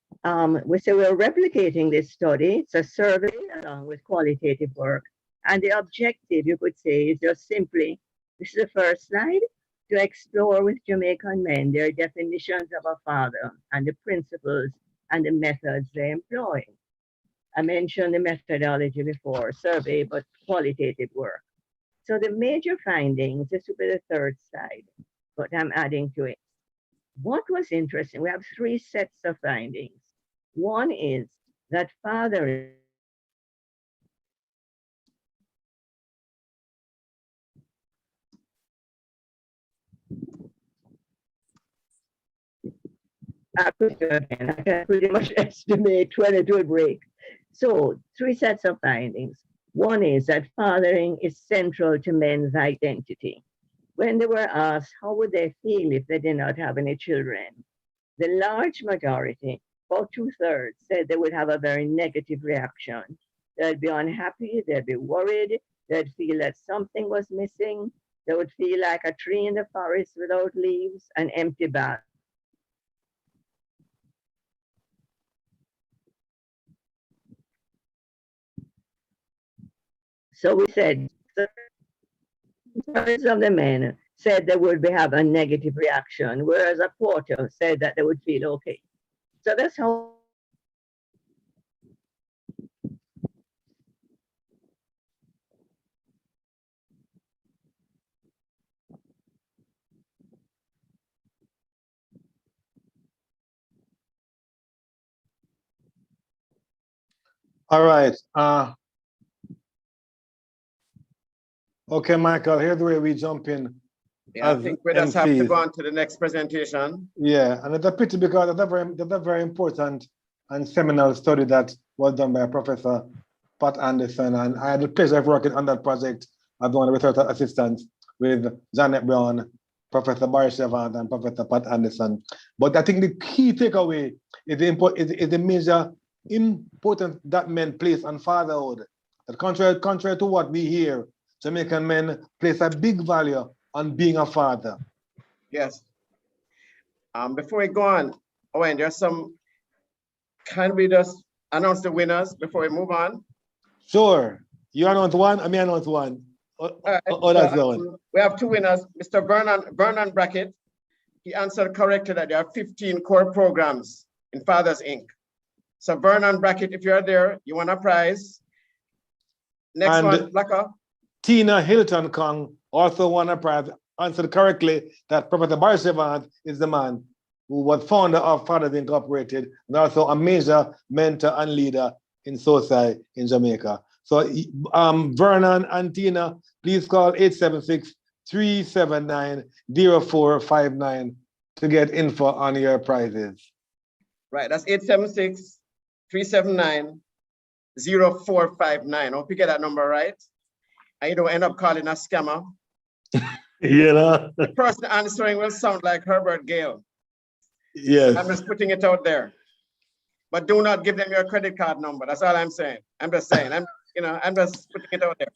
L: we say we're replicating this study. It's a survey along with qualitative work. And the objective, you could say, is just simply, this is the first slide, to explore with Jamaican men their definitions of a father and the principles and the methods they employ. I mentioned the methodology before, survey, but qualitative work. So the major findings, this will be the third slide, but I'm adding to it. What was interesting, we have 3 sets of findings. One is that fathering I can pretty much estimate when it will break. So 3 sets of findings. One is that fathering is central to men's identity. When they were asked how would they feel if they did not have any children, the large majority, about 2/3, said they would have a very negative reaction. They'd be unhappy, they'd be worried, they'd feel that something was missing, they would feel like a tree in the forest without leaves, an empty bag. So we said, two-thirds of the men said they would have a negative reaction, whereas a quarter said that they would feel okay. So that's how
E: All right. Okay, Michael, here's where we jump in.
F: Yeah, I think we just have to
E: MCs.
F: go on to the next presentation.
E: Yeah, and it's a pity because it's a very important and seminal study that was done by Professor Pat Anderson, and I had the pleasure of working on that project as one of the research assistants with Janet Brown, Professor Boris Evans, and Professor Pat Anderson. But I think the key takeaway is the major importance that men place on fatherhood. That contrary to what we hear, Jamaican men place a big value on being a father.
F: Yes. Before we go on, Owen, there's some, can we just announce the winners before we move on?
E: Sure. You announce one, I may announce one. That's one.
F: We have two winners. Mr. Vernon Brackett, he answered correctly that there are 15 core programs in Fathers Inc. So Vernon Brackett, if you're there, you want a prize. Next
E: And
F: one, Blacker.
E: Tina Hilton Kong also won a prize, answered correctly that Professor Boris Evans is the man who was founder of Fathers Incorporated and also a major mentor and leader in SOSI in Jamaica. So Vernon and Tina, please call 876-379-0459 to get info on your prizes.
F: Right, that's 876-379-0459. Hope you get that number right. And you don't end up calling a scammer.
E: You know?
F: The person answering will sound like Herbert Gale.
E: Yes.
F: I'm just putting it out there. But do not give them your credit card number. That's all I'm saying. I'm just saying. I'm just putting it out there.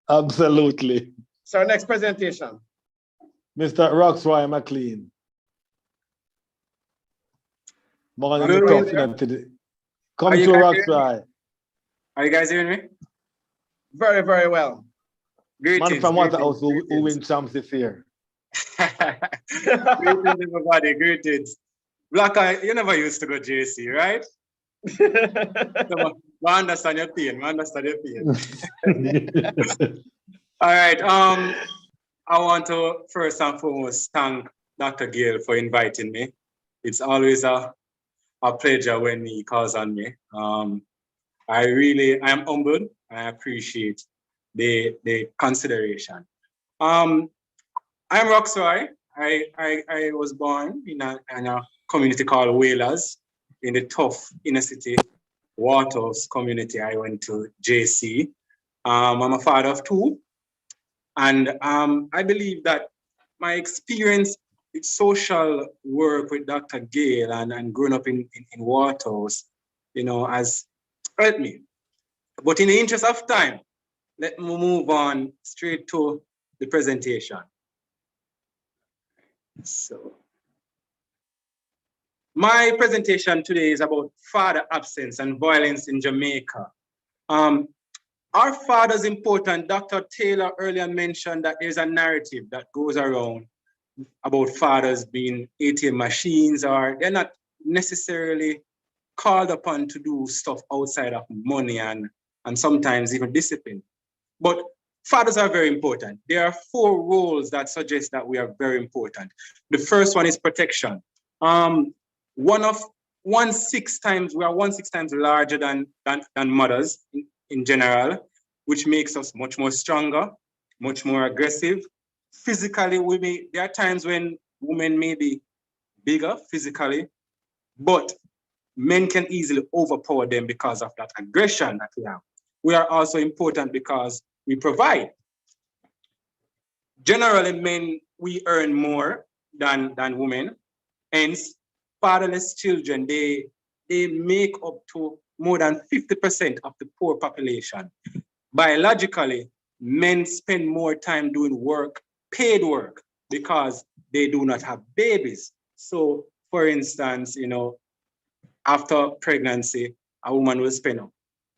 E: Absolutely.
F: So next presentation.
E: Mr. Roxroy McLean. Come to Roxroy.
N: Are you guys hearing me?
F: Very, very well.
N: Greetings.
E: Man from Waterhouse who win champs this year.
N: Greetings, everybody. Greetings. Blacker, you never used to go JC, right? I understand your pain. All right. I want to first and foremost thank Dr. Gale for inviting me. It's always a pleasure when he calls on me. I am humbled. I appreciate the consideration. I'm Roxroy. I was born in a community called Whalers in the tough inner city Waterhouse community. I went to JC. I'm a father of two. And I believe that my experience with social work with Dr. Gale and growing up in Waterhouse, has helped me. But in the interest of time, let me move on straight to the presentation. So, my presentation today is about father absence and violence in Jamaica. Our father's important. Dr. Taylor earlier mentioned that there's a narrative that goes around about fathers being ATM machines, or they're not necessarily called upon to do stuff outside of money and sometimes even discipline. But fathers are very important. There are 4 roles that suggest that we are very important. The first one is protection. We are 1/6 times larger than mothers in general, which makes us much more stronger, much more aggressive. Physically, there are times when women may be bigger physically, but men can easily overpower them because of that aggression that we have. We are also important because we provide. Generally, men, we earn more than women. Hence, fatherless children, they make up to more than 50% of the poor population. Biologically, men spend more time doing work, paid work, because they do not have babies. So, for instance, after pregnancy, a woman will spend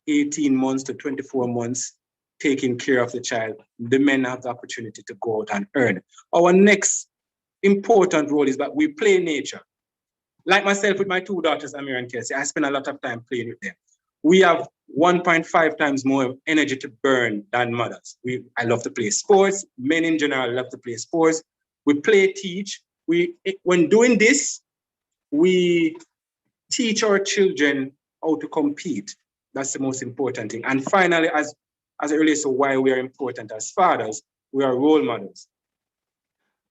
N: 18 months to 24 months taking care of the child. The men have the opportunity to go out and earn. Our next important role is that we play nature. Like myself with my 2 daughters, Amir and Kelsey, I spend a lot of time playing with them. We have 1.5 times more energy to burn than mothers. I love to play sports. Men in general love to play sports. We play, teach. When doing this, we teach our children how to compete. That's the most important thing. And finally, as as it relates to why we are important as fathers, we are role models.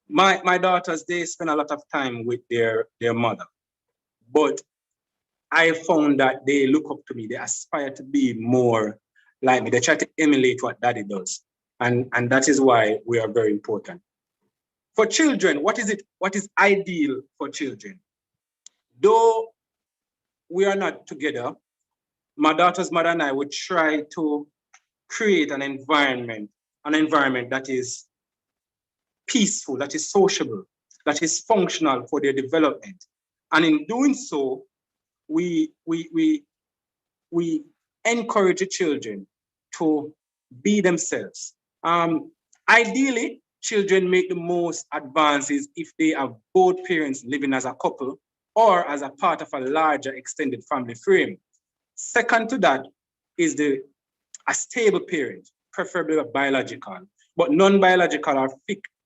N: My daughters, they spend a lot of time with their mother, but I found that they look up to me. They aspire to be more like me. They try to emulate what daddy does. And that is why we are very important. For children, what is ideal for children? Though we are not together, my daughter's mother and I would try to create an environment that is peaceful, that is sociable, that is functional for their development. And in doing so, we encourage the children to be themselves. Ideally, children make the most advances if they have both parents living as a couple or as a part of a larger extended family frame. Second to that is a stable parent, preferably a biological, but non-biological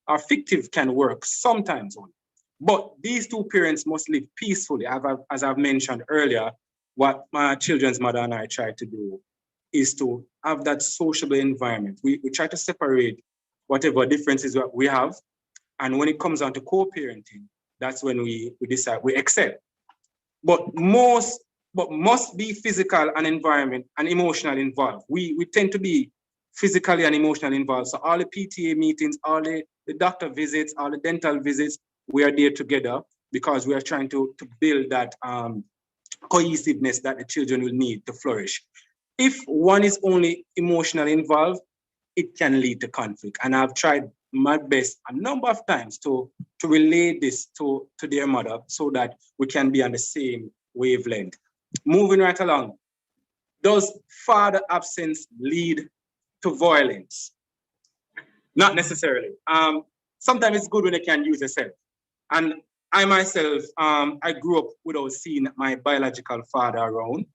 N: or fictive can work sometimes only. But these two parents must live peacefully. As I've mentioned earlier, what my children's mother and I try to do is to have that sociable environment. We try to separate whatever differences that we have. And when it comes down to co-parenting, that's when we decide, we accept. But must be physical and environment and emotional involved. We tend to be physically and emotionally involved. So all the PTA meetings, all the doctor visits, all the dental visits, we are there together because we are trying to build that cohesiveness that the children will need to flourish. If one is only emotionally involved, it can lead to conflict. And I've tried my best a number of times to relay this to their mother so that we can be on the same wavelength. Moving right along, does father absence lead to violence? Not necessarily. Sometimes it's good when they can use themselves. And I myself, I grew up without seeing my biological father around,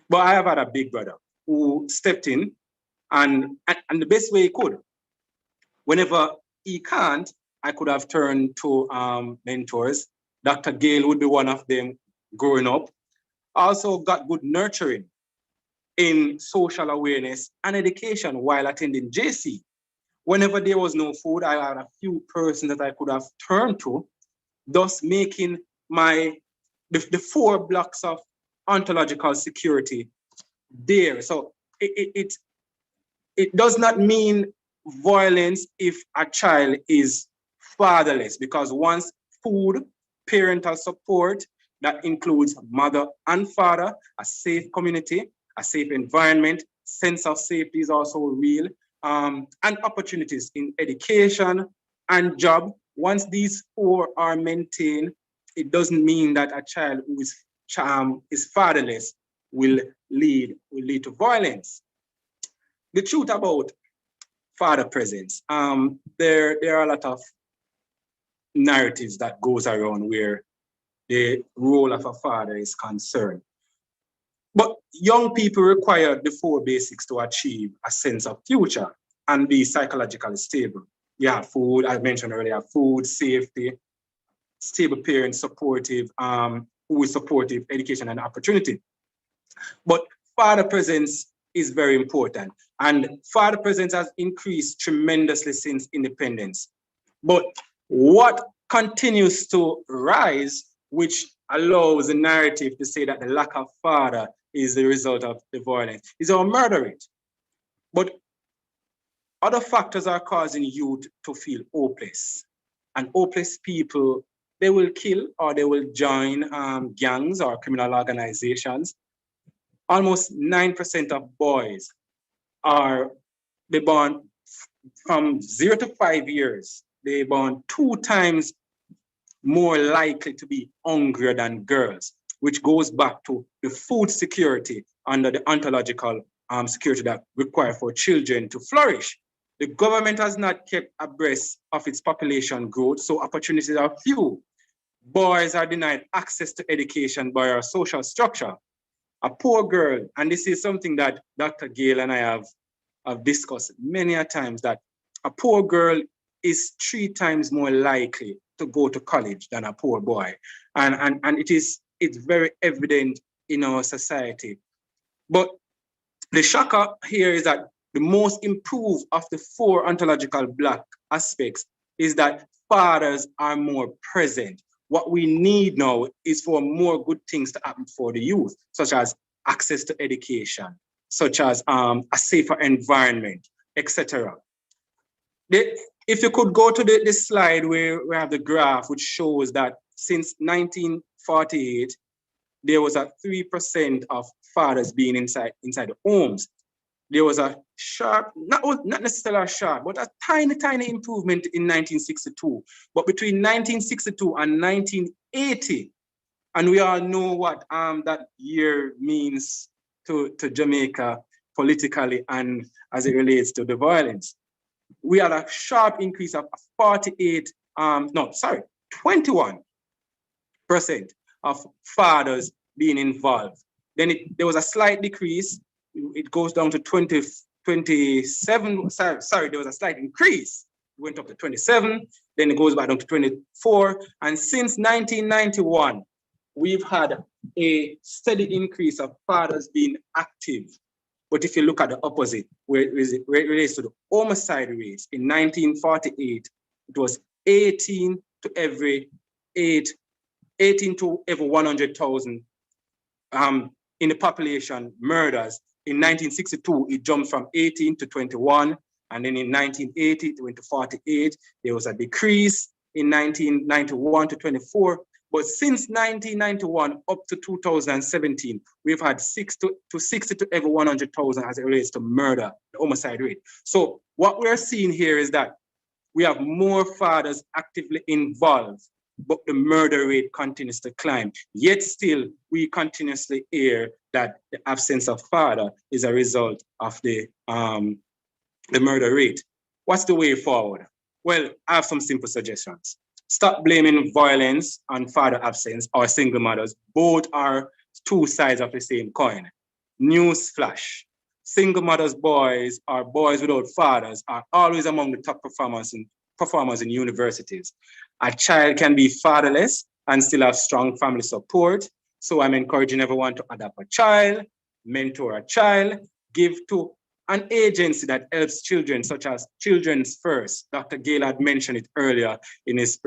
N: but I have had a big brother who stepped in and the best way he could. Whenever he can't, I could have turned to mentors. Dr. Gale would be one of them growing up. I also got good nurturing in social awareness and education while attending JC. Whenever there was no food, I had a few persons that I could have turned to, thus making the 4 blocks of ontological security there. So it does not mean violence if a child is fatherless, because once food, parental support, that includes mother and father, a safe community, a safe environment, sense of safety is also real, and opportunities in education and job. Once these 4 are maintained, it doesn't mean that a child who is fatherless will lead to violence. The truth about father presence, there are a lot of narratives that goes around where the role of a father is concerned. But young people require the 4 basics to achieve a sense of future and be psychologically stable. Yeah, food, I mentioned earlier, food, safety, stable parents, supportive, who is supportive, education and opportunity. But father presence is very important. And father presence has increased tremendously since independence. But what continues to rise, which allows the narrative to say that the lack of father is the result of the violence, is our murder rate. But other factors are causing youth to feel hopeless. And hopeless people, they will kill or they will join gangs or criminal organizations. Almost 9% of boys they born from 0 to 5 years. They born 2 times more likely to be hungrier than girls, which goes back to the food security under the ontological security that require for children to flourish. The government has not kept abreast of its population growth, so opportunities are few. Boys are denied access to education by our social structure. A poor girl, and this is something that Dr. Gale and I have discussed many a times, that a poor girl is 3 times more likely to go to college than a poor boy. And it's very evident in our society. But the shocker here is that the most improved of the 4 ontological Black aspects is that fathers are more present. What we need now is for more good things to happen for the youth, such as access to education, such as a safer environment, etc. If you could go to the slide where we have the graph, which shows that since 1948, there was a 3% of fathers being inside the homes. There was a sharp, not necessarily a sharp, but a tiny improvement in 1962. But between 1962 and 1980, and we all know what that year means to Jamaica politically and as it relates to the violence, we had a sharp increase of 21% of fathers being involved. Then there was a slight decrease. It goes down to 27. Sorry, there was a slight increase. It went up to 27. Then it goes back down to 24. And since 1991, we've had a steady increase of fathers being active. But if you look at the opposite, where it relates to the homicide rates, in 1948, it was 18 to every 100,000 in the population murders. In 1962, it jumped from 18 to 21. And then in 1980, it went to 48. There was a decrease in 1991 to 24. But since 1991 up to 2017, we've had 60 to every 100,000 as it relates to murder, the homicide rate. So what we're seeing here is that we have more fathers actively involved, but the murder rate continues to climb. Yet still, we continuously hear that the absence of father is a result of the murder rate. What's the way forward? Well, I have some simple suggestions. Stop blaming violence on father absence or single mothers. Both are two sides of the same coin. News flash. Single mothers' boys or boys without fathers are always among the top performers in universities. A child can be fatherless and still have strong family support. So I'm encouraging everyone to adopt a child, mentor a child, give to an agency that helps children, such as Children's First. Dr. Gale had mentioned it earlier in his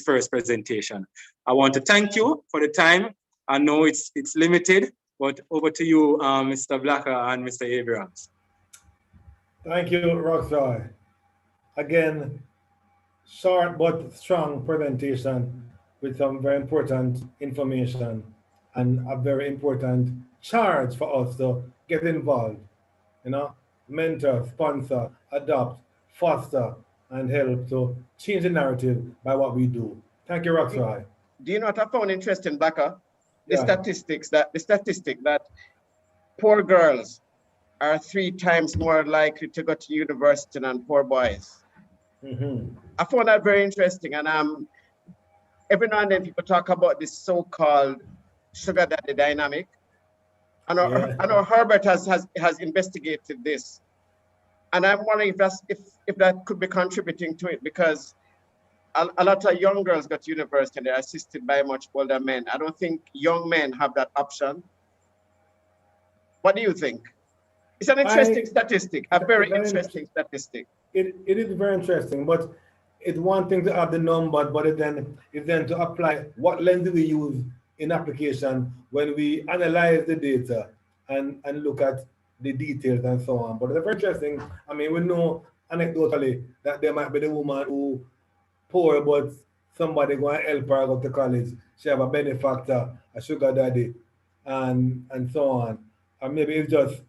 N: first presentation. I want to thank you for the time. I know it's limited, but over to you, Mr. Blacker and Mr. Abrams.
E: Thank you, Roxroy. Again, short but strong presentation with some very important information and a very important charge for us to get involved. You know, mentor, sponsor, adopt, foster, and help to change the narrative by what we do. Thank you, Roxroy.
F: Do you know what I found interesting, Becca? The statistic that poor girls are 3 times more likely to go to university than poor boys.
E: Mm-hmm.
F: I found that very interesting, and every now and then people talk about this so-called sugar daddy dynamic. I know Herbert has investigated this, and I'm wondering if that could be contributing to it, because a lot of young girls go to university and they're assisted by much older men. I don't think young men have that option. What do you think? It's an interesting statistic, a very interesting statistic.
E: It is very interesting, but it's one thing to have the number, but it's then to apply what lens do we use in application when we analyze the data and look at the details and so on. But it's very interesting. I mean, we know anecdotally that there might be the woman who poor, but somebody going to help her go to college. She have a benefactor, a sugar daddy, and so on. Or maybe it's just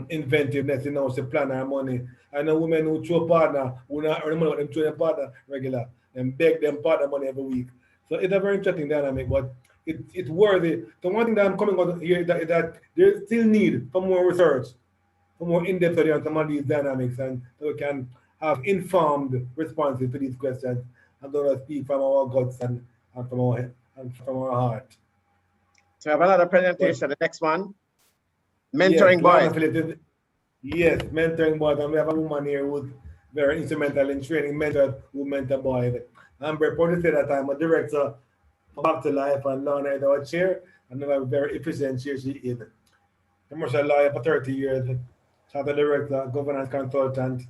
E: inventiveness, you know, she plan her money. I know women who throw partner, who not earn money, but them throw their partner regular, and beg them partner money every week. So it's a very interesting dynamic, but it's worthy. The one thing that I'm coming out here is that there's still need for more research, for more in-depth study on some of these dynamics, and so we can have informed responses to these questions and don't speak from our guts and from our heart.
F: So I have another presentation, the next one. Mentoring boys.
E: Yes, mentoring boys. And we have a woman here who's very instrumental in training mentors who mentor boys. I'm very proud to say that I'm a director of Back to Life, and Lorna is our chair, and I'm a very efficient chair she is. Commercial lawyer for 30 years, Chartered Director, Governance Consultant,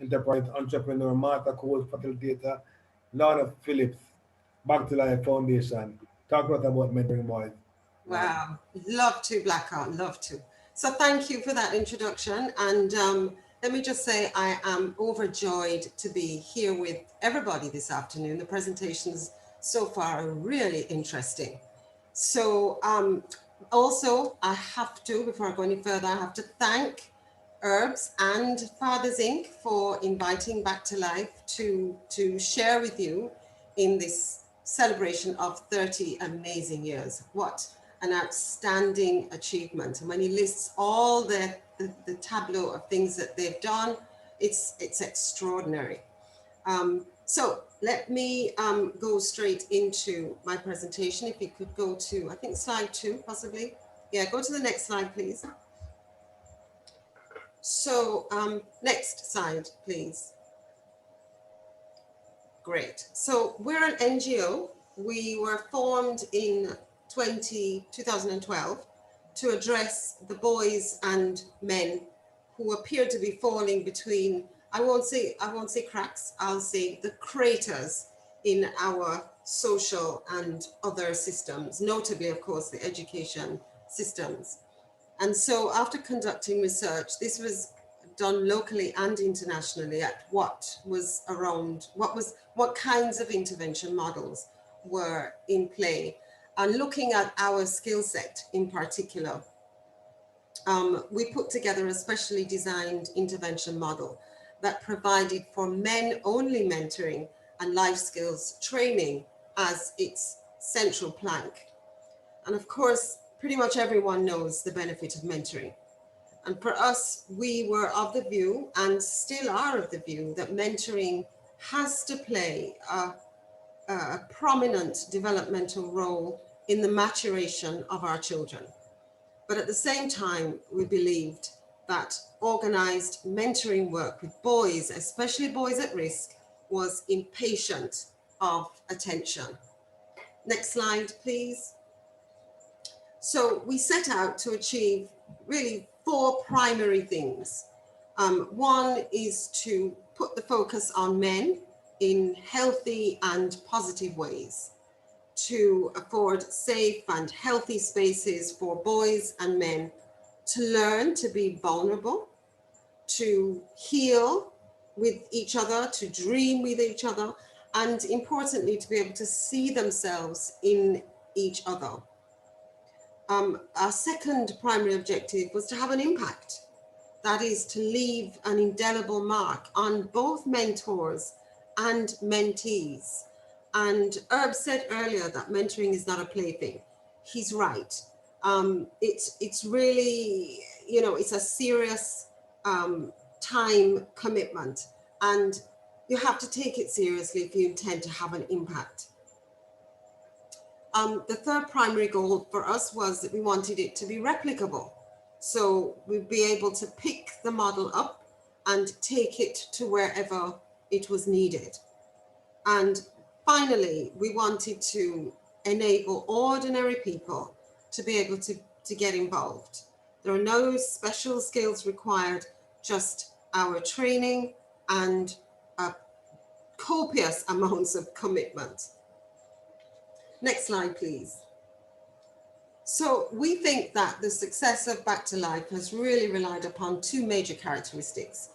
E: Enterprise Entrepreneur, Master Coach, Facilitator, Lorna Phillips, Back to Life Foundation. Talk to us about mentoring boys.
O: Wow, love to, Blacker, love to. So thank you for that introduction. And let me just say, I am overjoyed to be here with everybody this afternoon. The presentations so far are really interesting. So also, I have to, before I go any further, I have to thank Herbs and Fathers Inc. for inviting Back to Life to share with you in this celebration of 30 amazing years. What an outstanding achievement. And when he lists all the tableau of things that they've done, it's extraordinary. So let me go straight into my presentation. If you could go to, I think, slide 2, possibly. Yeah, go to the next slide, please. So next slide, please. Great. So we're an NGO. We were formed in 2012 to address the boys and men who appear to be falling between, I won't say cracks, I'll say the craters in our social and other systems, notably, of course, the education systems. And so after conducting research, this was done locally and internationally at what kinds of intervention models were in play, and looking at our skill set in particular, we put together a specially designed intervention model that provided for men-only mentoring and life skills training as its central plank. And of course, pretty much everyone knows the benefit of mentoring. And for us, we were of the view, and still are of the view, that mentoring has to play a prominent developmental role in the maturation of our children. But at the same time, we believed that organized mentoring work with boys, especially boys at risk, was impatient of attention. Next slide, please. So we set out to achieve really 4 primary things. One is to put the focus on men in healthy and positive ways, to afford safe and healthy spaces for boys and men to learn to be vulnerable, to heal with each other, to dream with each other, and importantly, to be able to see themselves in each other. Our second primary objective was to have an impact. That is to leave an indelible mark on both mentors and mentees. And Herb said earlier that mentoring is not a plaything. He's right. It's really, it's a serious time commitment, and you have to take it seriously if you intend to have an impact. The third primary goal for us was that we wanted it to be replicable. So we'd be able to pick the model up and take it to wherever it was needed. And finally, we wanted to enable ordinary people to be able to get involved. There are no special skills required, just our training and copious amounts of commitment. Next slide, please. So we think that the success of Back to Life has really relied upon 2 major characteristics,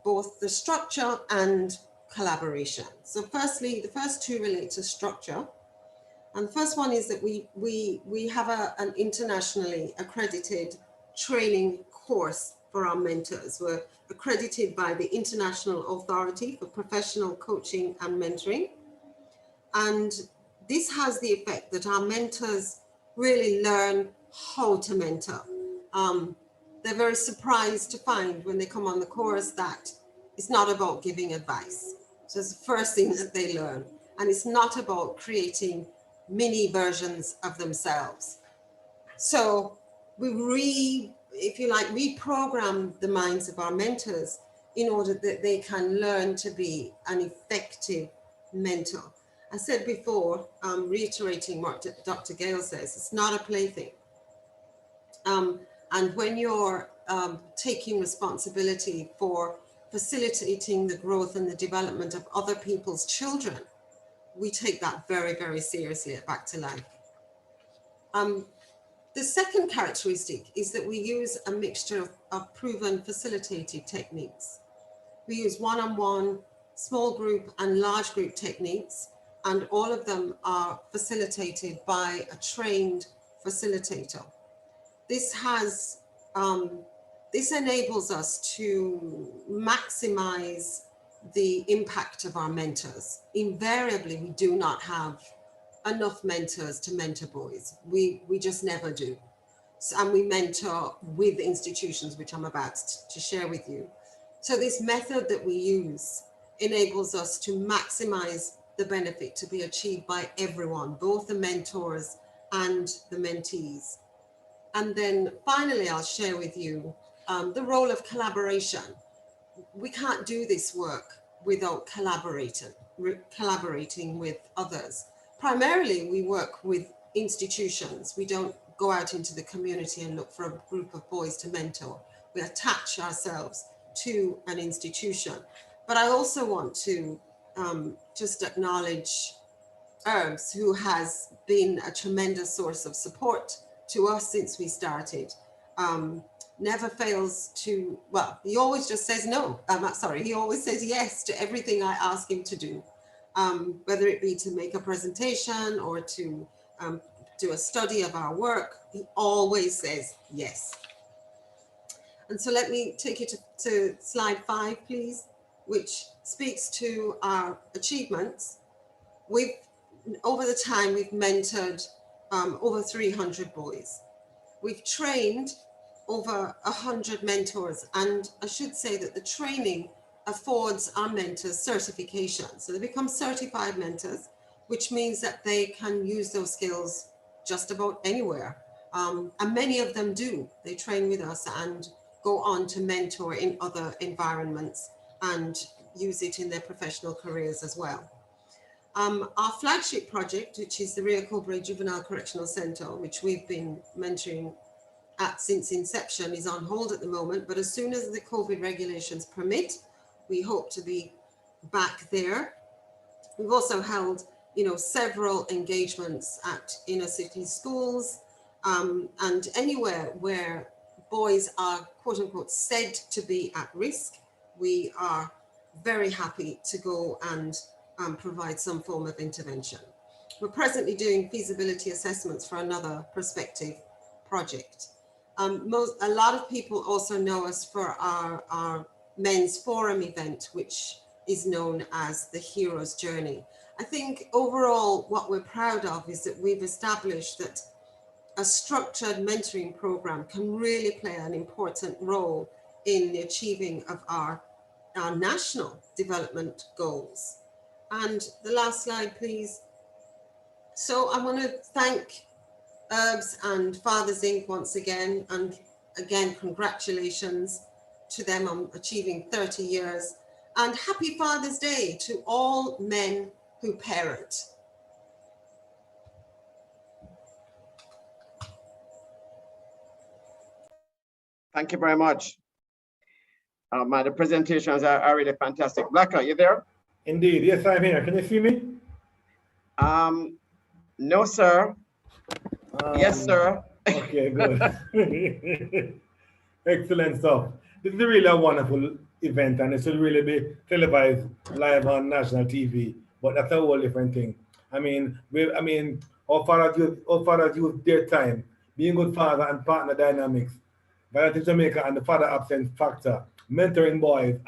O: both the structure and collaboration. So firstly, the first 2 relate to structure. And the first one is that we have an internationally accredited training course for our mentors. We're accredited by the International Authority for Professional Coaching and Mentoring. And this has the effect that our mentors really learn how to mentor. They're very surprised to find when they come on the course that it's not about giving advice. So it's the first thing that they learn. And it's not about creating mini versions of themselves. So we reprogram the minds of our mentors in order that they can learn to be an effective mentor. I said before, reiterating what Dr. Gale says, it's not a plaything. And when you're taking responsibility for facilitating the growth and the development of other people's children, we take that very, very seriously at Back to Life. The second characteristic is that we use a mixture of proven facilitated techniques. We use one-on-one, small group and large group techniques, and all of them are facilitated by a trained facilitator. This enables us to maximize the impact of our mentors. Invariably, we do not have enough mentors to mentor boys. We just never do. And we mentor with institutions, which I'm about to share with you. So this method that we use enables us to maximize the benefit to be achieved by everyone, both the mentors and the mentees. And then finally, I'll share with you the role of collaboration. We can't do this work without collaborating with others. Primarily, we work with institutions. We don't go out into the community and look for a group of boys to mentor. We attach ourselves to an institution. But I also want to just acknowledge Herbs, who has been a tremendous source of support to us since we started. Never fails to, well, he always just says no. He always says yes to everything I ask him to do, whether it be to make a presentation or to do a study of our work. He always says yes. And so let me take you to slide 5, please, which speaks to our achievements. Over the time, we've mentored over 300 boys. We've trained over 100 mentors, and I should say that the training affords our mentors certification. So they become certified mentors, which means that they can use those skills just about anywhere. And many of them do. They train with us and go on to mentor in other environments and use it in their professional careers as well. Our flagship project, which is the Rio Cobre Juvenile Correctional Center, which we've been mentoring at since inception, is on hold at the moment, but as soon as the COVID regulations permit, we hope to be back there. We've also held, several engagements at inner city schools and anywhere where boys are, quote unquote, said to be at risk. We are very happy to go and provide some form of intervention. We're presently doing feasibility assessments for another prospective project. A lot of people also know us for our men's forum event, which is known as the Hero's Journey. I think overall what we're proud of is that we've established that a structured mentoring program can really play an important role in the achieving of our national development goals. And the last slide, please. So I want to thank Herbs and Fathers Inc. once again, and again, congratulations to them on achieving 30 years. And happy Father's Day to all men who parent.
F: Thank you very much. The presentations are really fantastic. Blacker, are you there?
E: Indeed, yes, I'm here. Can you see me?
F: No, sir. Yes, sir.
E: Okay, good. Excellent stuff. This is really a wonderful event, and it should really be televised live on national TV. But that's a whole different thing. Our fathers use their time, being good father and partner dynamics, Vitality Jamaica and the father absence factor, mentoring boys.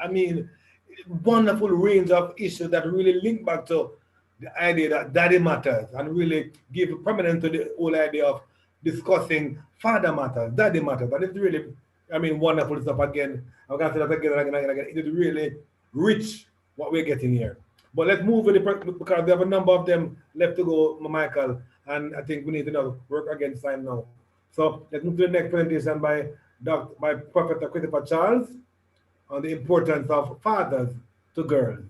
E: Wonderful range of issues that really link back to the idea that daddy matters and really give prominence to the whole idea of discussing father matters, daddy matters. And it's really, wonderful stuff again. I'm going to say that again and again. It is really rich what we're getting here. But let's move with it because we have a number of them left to go, Michael, and I think we need to work against time now. So let's move to the next presentation by Professor Christopher Charles on the importance of fathers to girls.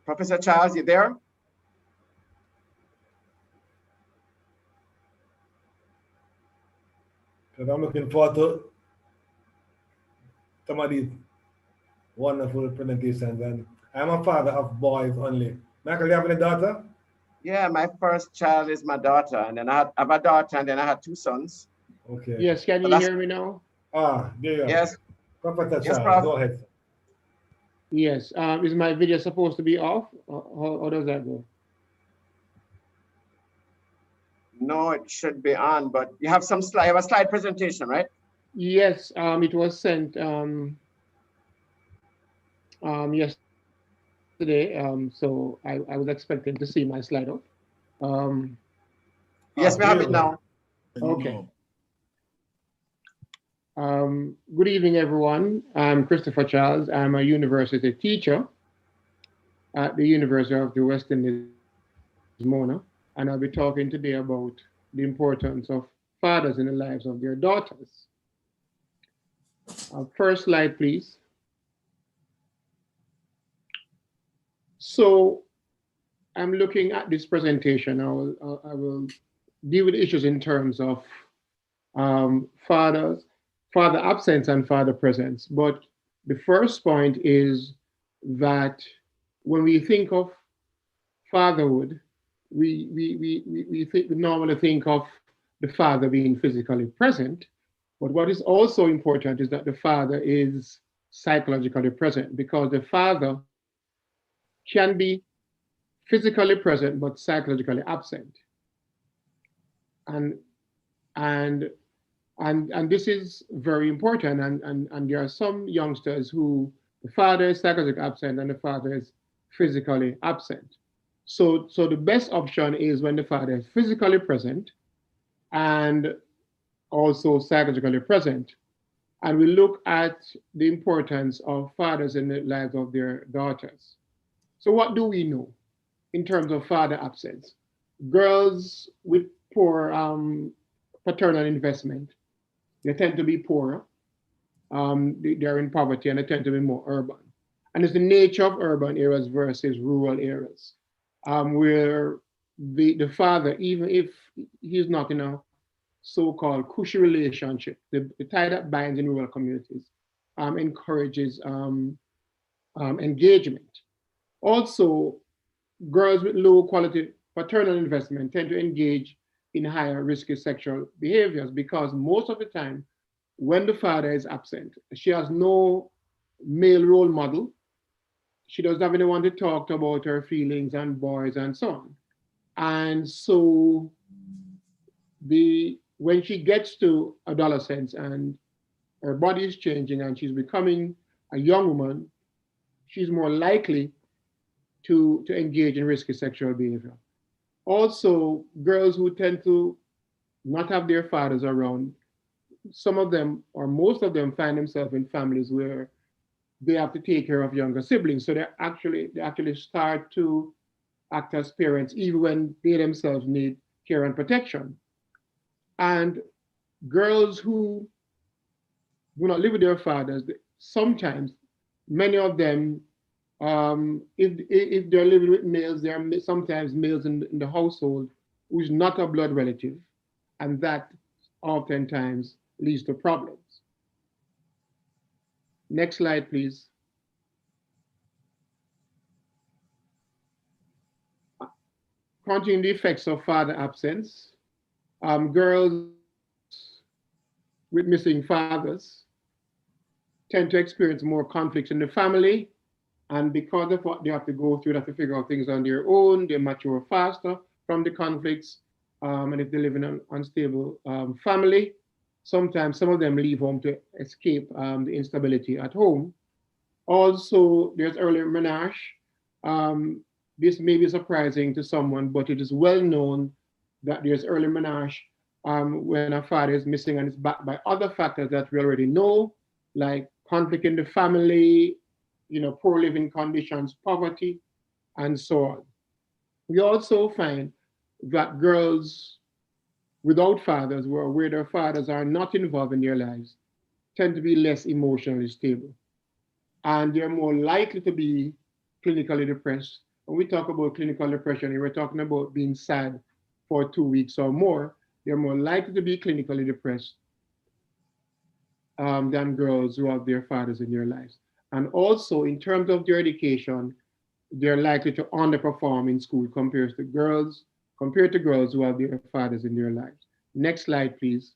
F: Professor Charles, you there?
E: Because I'm looking forward to some of these wonderful presentations. And I'm a father of boys only. Michael, you have any daughter?
F: Yeah, my first child is my daughter, and then I have a daughter, and then I had 2 sons.
E: Okay.
P: Yes, can you hear me now?
E: Ah, there you are.
F: Yes.
E: Professor
F: Yes,
E: Charles,
F: Prof.
E: go ahead.
P: Yes. Is my video supposed to be off? How does that go?
F: No, it should be on, but you have some slide, you have a slide presentation, right?
P: Yes, it was sent yesterday. So I was expecting to see my slide up.
F: Yes, we have it now.
P: Okay. Good evening, everyone. I'm Christopher Charles. I'm a university teacher at the University of the West Indies, Mona, and I'll be talking today about the importance of fathers in the lives of their daughters. First slide, please. So I'm looking at this presentation. I will deal with issues in terms of father absence and father presence. But the first point is that when we think of fatherhood, we normally think of the father being physically present. But what is also important is that the father is psychologically present, because the father can be physically present but psychologically absent. And this is very important. And there are some youngsters who the father is psychologically absent and the father is physically absent. So the best option is when the father is physically present and also psychologically present. And we look at the importance of fathers in the lives of their daughters. So what do we know in terms of father absence? Girls with poor paternal investment, they tend to be poorer. They're in poverty and they tend to be more urban. And it's the nature of urban areas versus rural areas, where the father, even if he's not in a so-called cushy relationship, the tie that binds in rural communities encourages engagement. Also, girls with low quality paternal investment tend to engage in higher risky sexual behaviors, because most of the time, when the father is absent, she has no male role model. She doesn't have anyone to talk to about her feelings and boys and so on. And so when she gets to adolescence and her body is changing and she's becoming a young woman, she's more likely to engage in risky sexual behavior. Also, girls who tend to not have their fathers around, some of them or most of them find themselves in families where they have to take care of younger siblings. So they actually start to act as parents even when they themselves need care and protection. And girls who do not live with their fathers, sometimes many of them, if they're living with males, there are sometimes males in the household who is not a blood relative, and that oftentimes leads to problems. Next slide, please. Counting the effects of father absence, girls with missing fathers tend to experience more conflicts in the family, and because of what they have to go through, they have to figure out things on their own, they mature faster from the conflicts, and if they live in an unstable family, sometimes some of them leave home to escape the instability at home. Also, there's early menarche. This may be surprising to someone, but it is well known that there's early menarche when a father is missing and is backed by other factors that we already know, like conflict in the family, poor living conditions, poverty, and so on. We also find that girls without fathers, where their fathers are not involved in their lives, tend to be less emotionally stable. And they're more likely to be clinically depressed when we talk about clinical depression, we're talking about being sad for 2 weeks or more, they're more likely to be clinically depressed than girls who have their fathers in their lives. And also, in terms of their education, they're likely to underperform in school compared to girls who have their fathers in their lives. Next slide, please.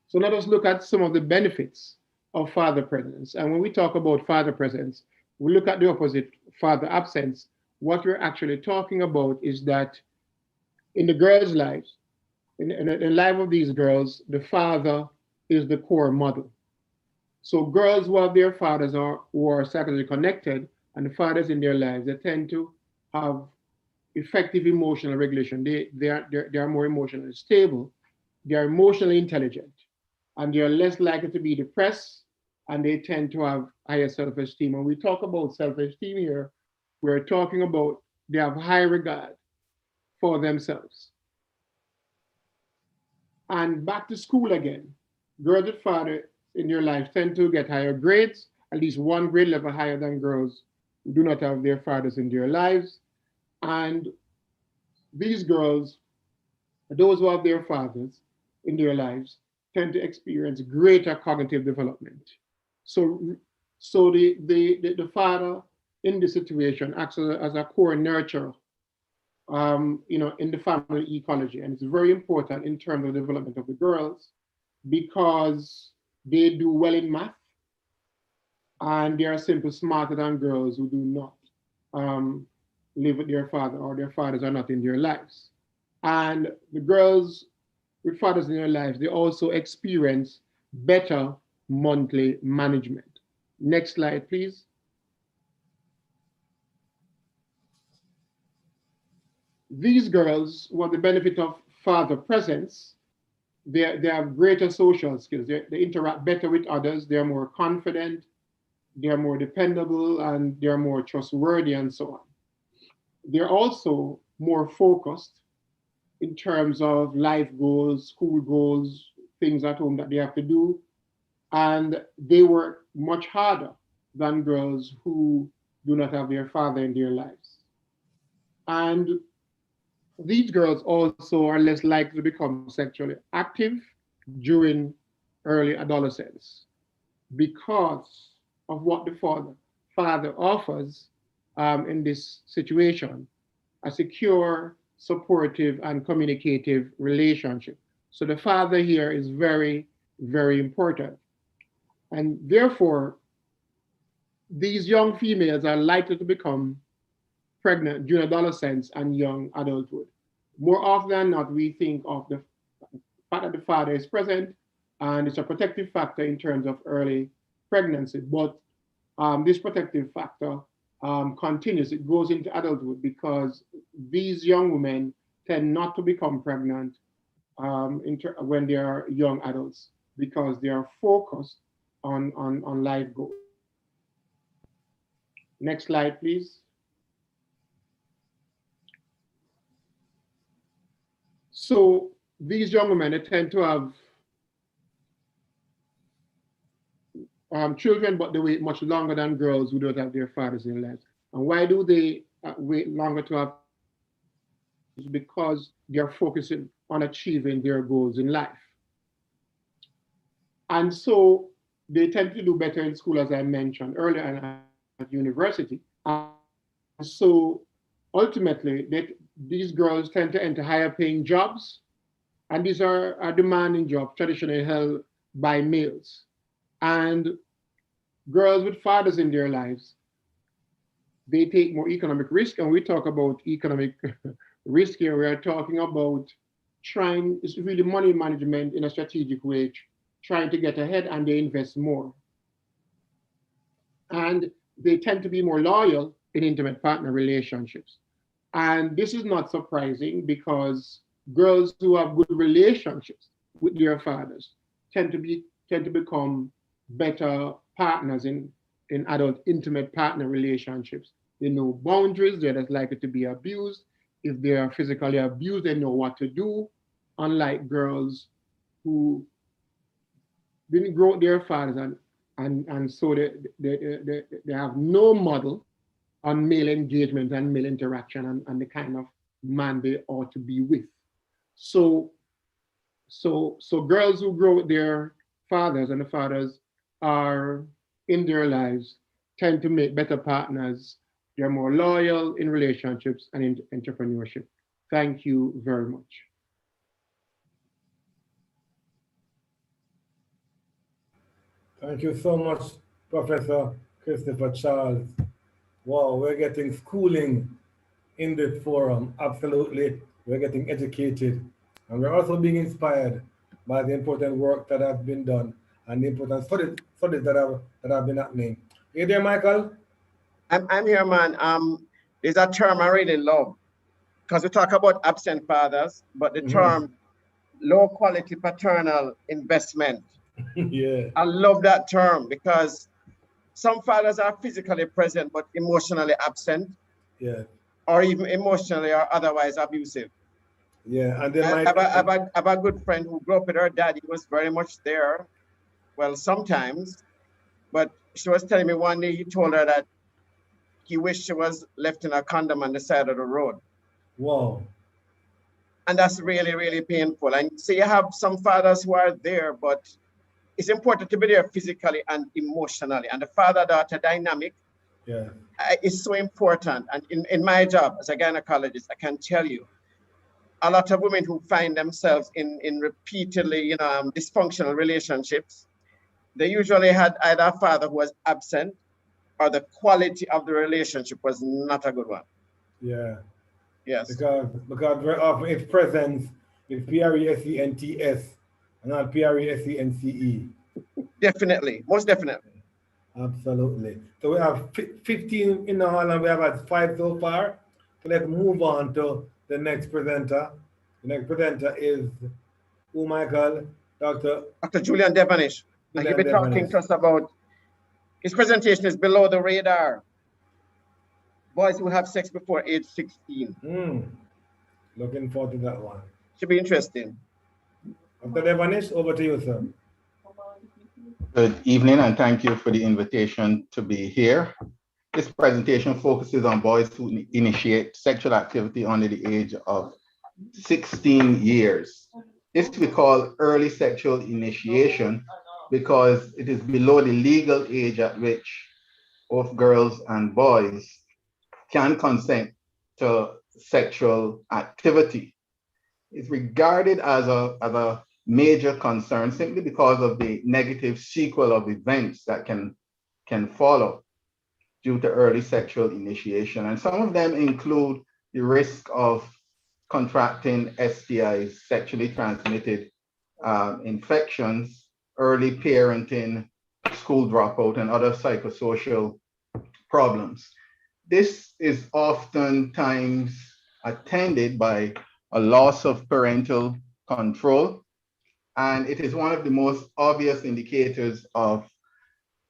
P: So let us look at some of the benefits of father presence. And when we talk about father presence, we look at the opposite, father absence. What we're actually talking about is that in the girls' lives, in the life of these girls, the father is the core model. So girls who have their fathers who are psychologically connected and the fathers in their lives, they tend to have effective emotional regulation. They are more emotionally stable, they are emotionally intelligent, and they are less likely to be depressed, and they tend to have higher self-esteem. When we talk about self-esteem here, we're talking about they have high regard for themselves. And back to school again, girls with fathers in their life tend to get higher grades, at least one grade level higher than girls who do not have their fathers in their lives. And these girls, those who have their fathers in their lives, tend to experience greater cognitive development. So the father in this situation acts as a core nurturer, in the family ecology, and it's very important in terms of the development of the girls because they do well in math, and they are simply smarter than girls who do not live with their father or their fathers are not in their lives. And the girls with fathers in their lives, they also experience better monthly management. Next slide, please. These girls who have the benefit of father presence, they have greater social skills. They interact better with others. They're more confident, they're more dependable, and they're more trustworthy and so on. They're also more focused in terms of life goals, school goals, things at home that they have to do. And they work much harder than girls who do not have their father in their lives. And these girls also are less likely to become sexually active during early adolescence because of what the father offers in this situation, a secure, supportive, and communicative relationship. So the father here is very, very important. And therefore, these young females are likely to become pregnant during adolescence and young adulthood. More often than not, we think of the fact that the father is present and it's a protective factor in terms of early pregnancy. But this protective factor continues. It goes into adulthood because these young women tend not to become pregnant when they are young adults because they are focused on life goals. Next slide, please. So these young women, they tend to have children, but they wait much longer than girls who don't have their fathers in their lives. And why do they wait longer to have? It's because they are focusing on achieving their goals in life. And so they tend to do better in school, as I mentioned earlier, and at university. And so ultimately, these girls tend to enter higher paying jobs, and these are demanding jobs traditionally held by males. And girls with fathers in their lives, they take more economic risk. And we talk about economic risk here. We are talking about it's really money management in a strategic way, trying to get ahead, and they invest more. And they tend to be more loyal in intimate partner relationships. And this is not surprising because girls who have good relationships with their fathers tend to become better partners in adult intimate partner relationships. They know boundaries, they're less likely to be abused. If they are physically abused, they know what to do, unlike girls who didn't grow with their fathers and and so they have no model on male engagement and male interaction and the kind of man they ought to be with. So girls who grow with their fathers and the fathers are in their lives tend to make better partners. They're more loyal in relationships and in entrepreneurship. Thank you very much.
E: Thank you so much, Professor Christopher Charles. Wow, we're getting schooling in this forum. Absolutely. We're getting educated. And we're also being inspired by the important work that has been done and the important studies that have been happening. You there, Michael?
F: I'm here, man. There's a term I really love because we talk about absent fathers, but the term low quality paternal investment.
E: Yeah.
F: I love that term because some fathers are physically present but emotionally absent.
E: Yeah.
F: Or even emotionally or otherwise abusive.
E: Yeah, and then
F: I have a good friend who grew up with her dad. He was very much there. Well, sometimes, but she was telling me one day he told her that he wished she was left in a condom on the side of the road.
E: Wow.
F: And that's really, really painful. And so you have some fathers who are there, but it's important to be there physically and emotionally. And the father-daughter dynamic is so important. And in my job as a gynecologist, I can tell you, a lot of women who find themselves in repeatedly, dysfunctional relationships, they usually had either a father who was absent or the quality of the relationship was not a good one.
E: Yeah.
F: Yes.
E: Because very often its presence is PRESENTS and not PRESENCE.
F: Definitely, most definitely.
E: Absolutely. So we have 15 in the hall and we have had 5 so far. So let's move on to the next presenter. The next presenter is who, Michael? Dr.
F: Julian Devonish. And he'll be talking to us about, his presentation is Below the Radar. Boys who have sex before age 16.
E: Looking forward to that one.
F: Should be interesting.
E: Dr. Devonish, over to you, sir.
Q: Good evening, and thank you for the invitation to be here. This presentation focuses on boys who initiate sexual activity under the age of 16 years. This we call early sexual initiation because it is below the legal age at which both girls and boys can consent to sexual activity. It's regarded as a major concern simply because of the negative sequel of events that can follow due to early sexual initiation. And some of them include the risk of contracting STIs, sexually transmitted infections, early parenting, school dropout, and other psychosocial problems. This is oftentimes attended by a loss of parental control, and it is one of the most obvious indicators of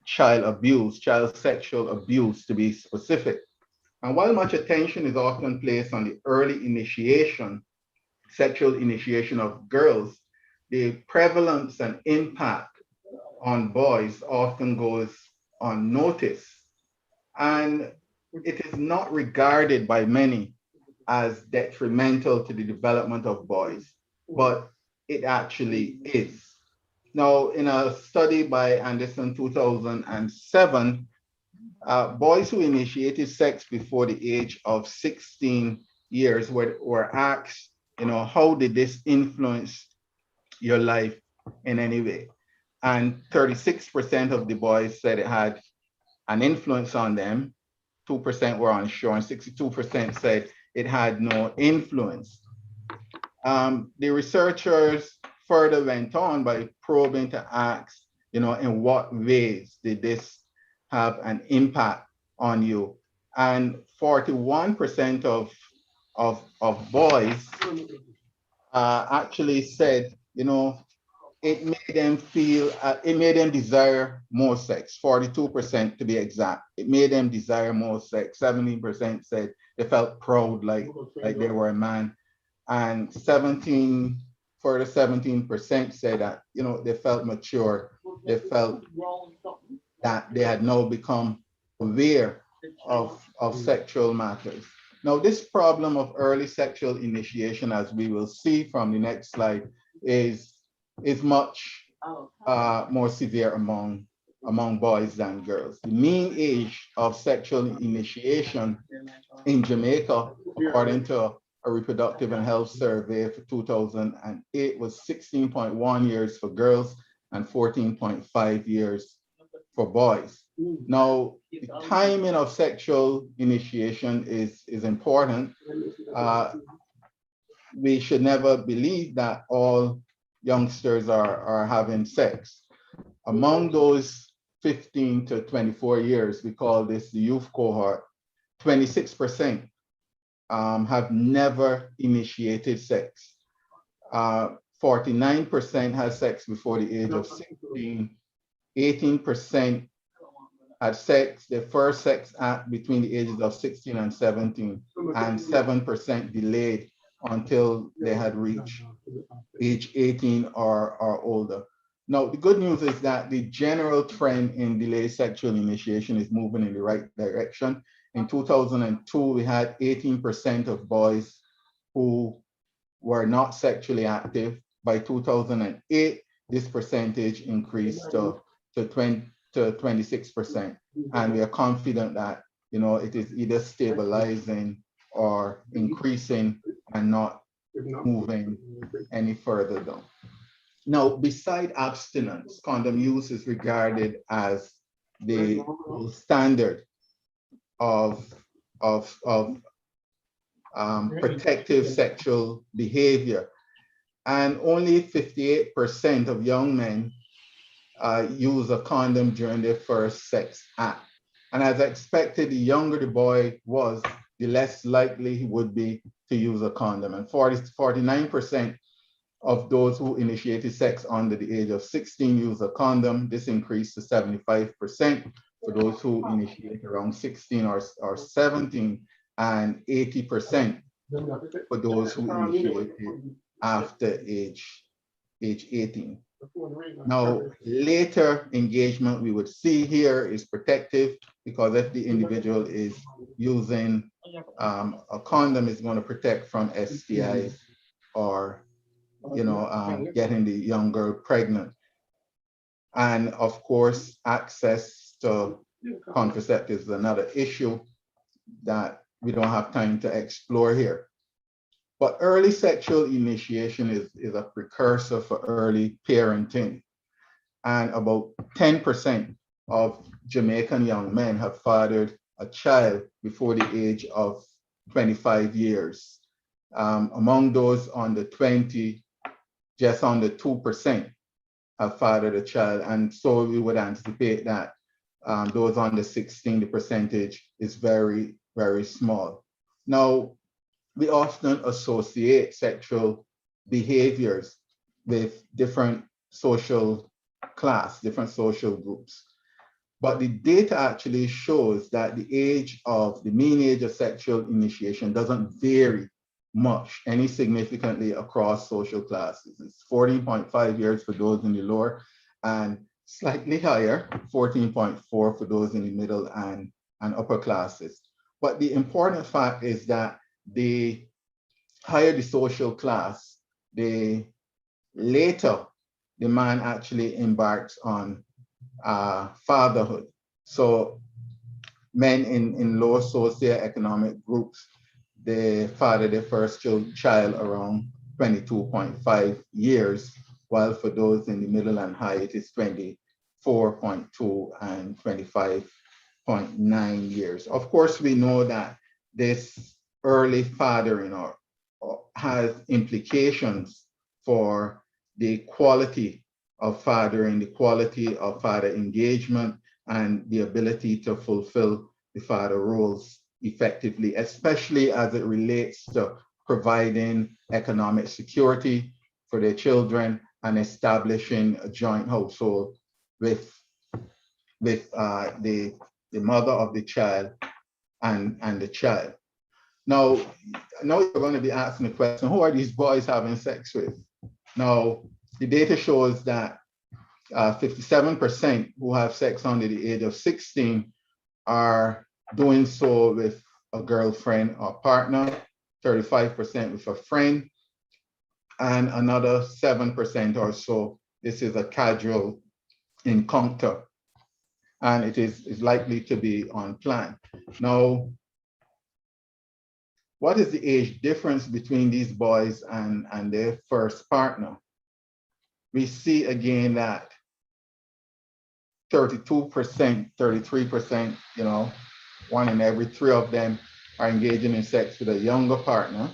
Q: child abuse, child sexual abuse to be specific. And while much attention is often placed on the early initiation, sexual initiation of girls, the prevalence and impact on boys often goes unnoticed. And it is not regarded by many as detrimental to the development of boys, but it actually is. Now, in a study by Anderson 2007, boys who initiated sex before the age of 16 years were asked, how did this influence your life in any way? And 36% of the boys said it had an influence on them. 2% were unsure, and 62% said it had no influence. The researchers further went on by probing to ask, in what ways did this have an impact on you? And 41% of boys actually said, it made them feel, it made them desire more sex, 42% to be exact. It made them desire more sex. 17% said they felt proud, like they were a man. And 17% further 17% said that, you know, they felt mature. They felt that they had now become aware of sexual matters. Now, this problem of early sexual initiation, as we will see from the next slide, is much more severe among boys than girls. The mean age of sexual initiation in Jamaica, according to a reproductive and health survey for 2008, was 16.1 years for girls and 14.5 years for boys. Now, the timing of sexual initiation is important. We should never believe that all youngsters are having sex. Among those 15 to 24 years, we call this the youth cohort, 26% have never initiated sex. 49% had sex before the age of 16. 18% had sex, their first sex act between the ages of 16 and 17, and 7% delayed until they had reached age 18 or older. Now, the good news is that the general trend in delayed sexual initiation is moving in the right direction. In 2002, we had 18% of boys who were not sexually active. By 2008, this percentage increased to 26%. And we are confident that, you know, it is either stabilizing or increasing and not moving any further down. Now, beside abstinence, condom use is regarded as the standard of protective sexual behavior. And only 58% of young men use a condom during their first sex act. And as expected, the younger the boy was, the less likely he would be to use a condom. And 49% of those who initiated sex under the age of 16 use a condom. This increased to 75% for those who initiate around 16 or 17, and 80% for those who initiated after age 18. Now, later engagement we would see here is protective, because if the individual is using a condom, it's going to protect from STIs or, you know, getting the young girl pregnant. And of course, access to contraceptives is another issue that we don't have time to explore here. But early sexual initiation is a precursor for early parenting. And about 10% of Jamaican young men have fathered a child before the age of 25 years. Among those under 20, just under 2% have fathered a child. And so we would anticipate that those under 16, the percentage is very, very small. Now, we often associate sexual behaviors with different social class, different social groups. But the data actually shows that the mean age of sexual initiation doesn't vary much, any significantly across social classes. It's 14.5 years for those in the lower, and slightly higher, 14.4 for those in the middle and upper classes. But the important fact is that the higher the social class, the later the man actually embarks on fatherhood. So men in lower socioeconomic groups, they father their first child around 22.5 years, while for those in the middle and high, it is 24.2 and 25.9 years. Of course, we know that this early fathering or has implications for the quality of fathering, the quality of father engagement, and the ability to fulfill the father roles effectively, especially as it relates to providing economic security for their children and establishing a joint household with the mother of the child and the child. Now you're going to be asking the question, who are these boys having sex with? Now, the data shows that 57% who have sex under the age of 16 are doing so with a girlfriend or partner, 35% with a friend, and another 7% or so, this is a casual encounter, and it is likely to be unplanned. Now, what is the age difference between these boys and their first partner? We see again that 32%, 33%, you know, 1 in every 3 of them are engaging in sex with a younger partner,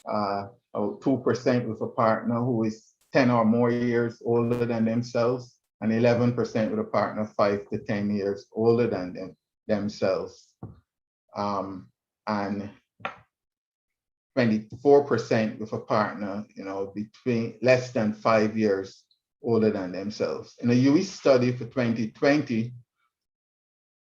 Q: 2% with a partner who is 10 or more years older than themselves, and 11% with a partner 5 to 10 years older than themselves. And 24% with a partner, you know, between less than 5 years older than themselves. In a US study for 2020,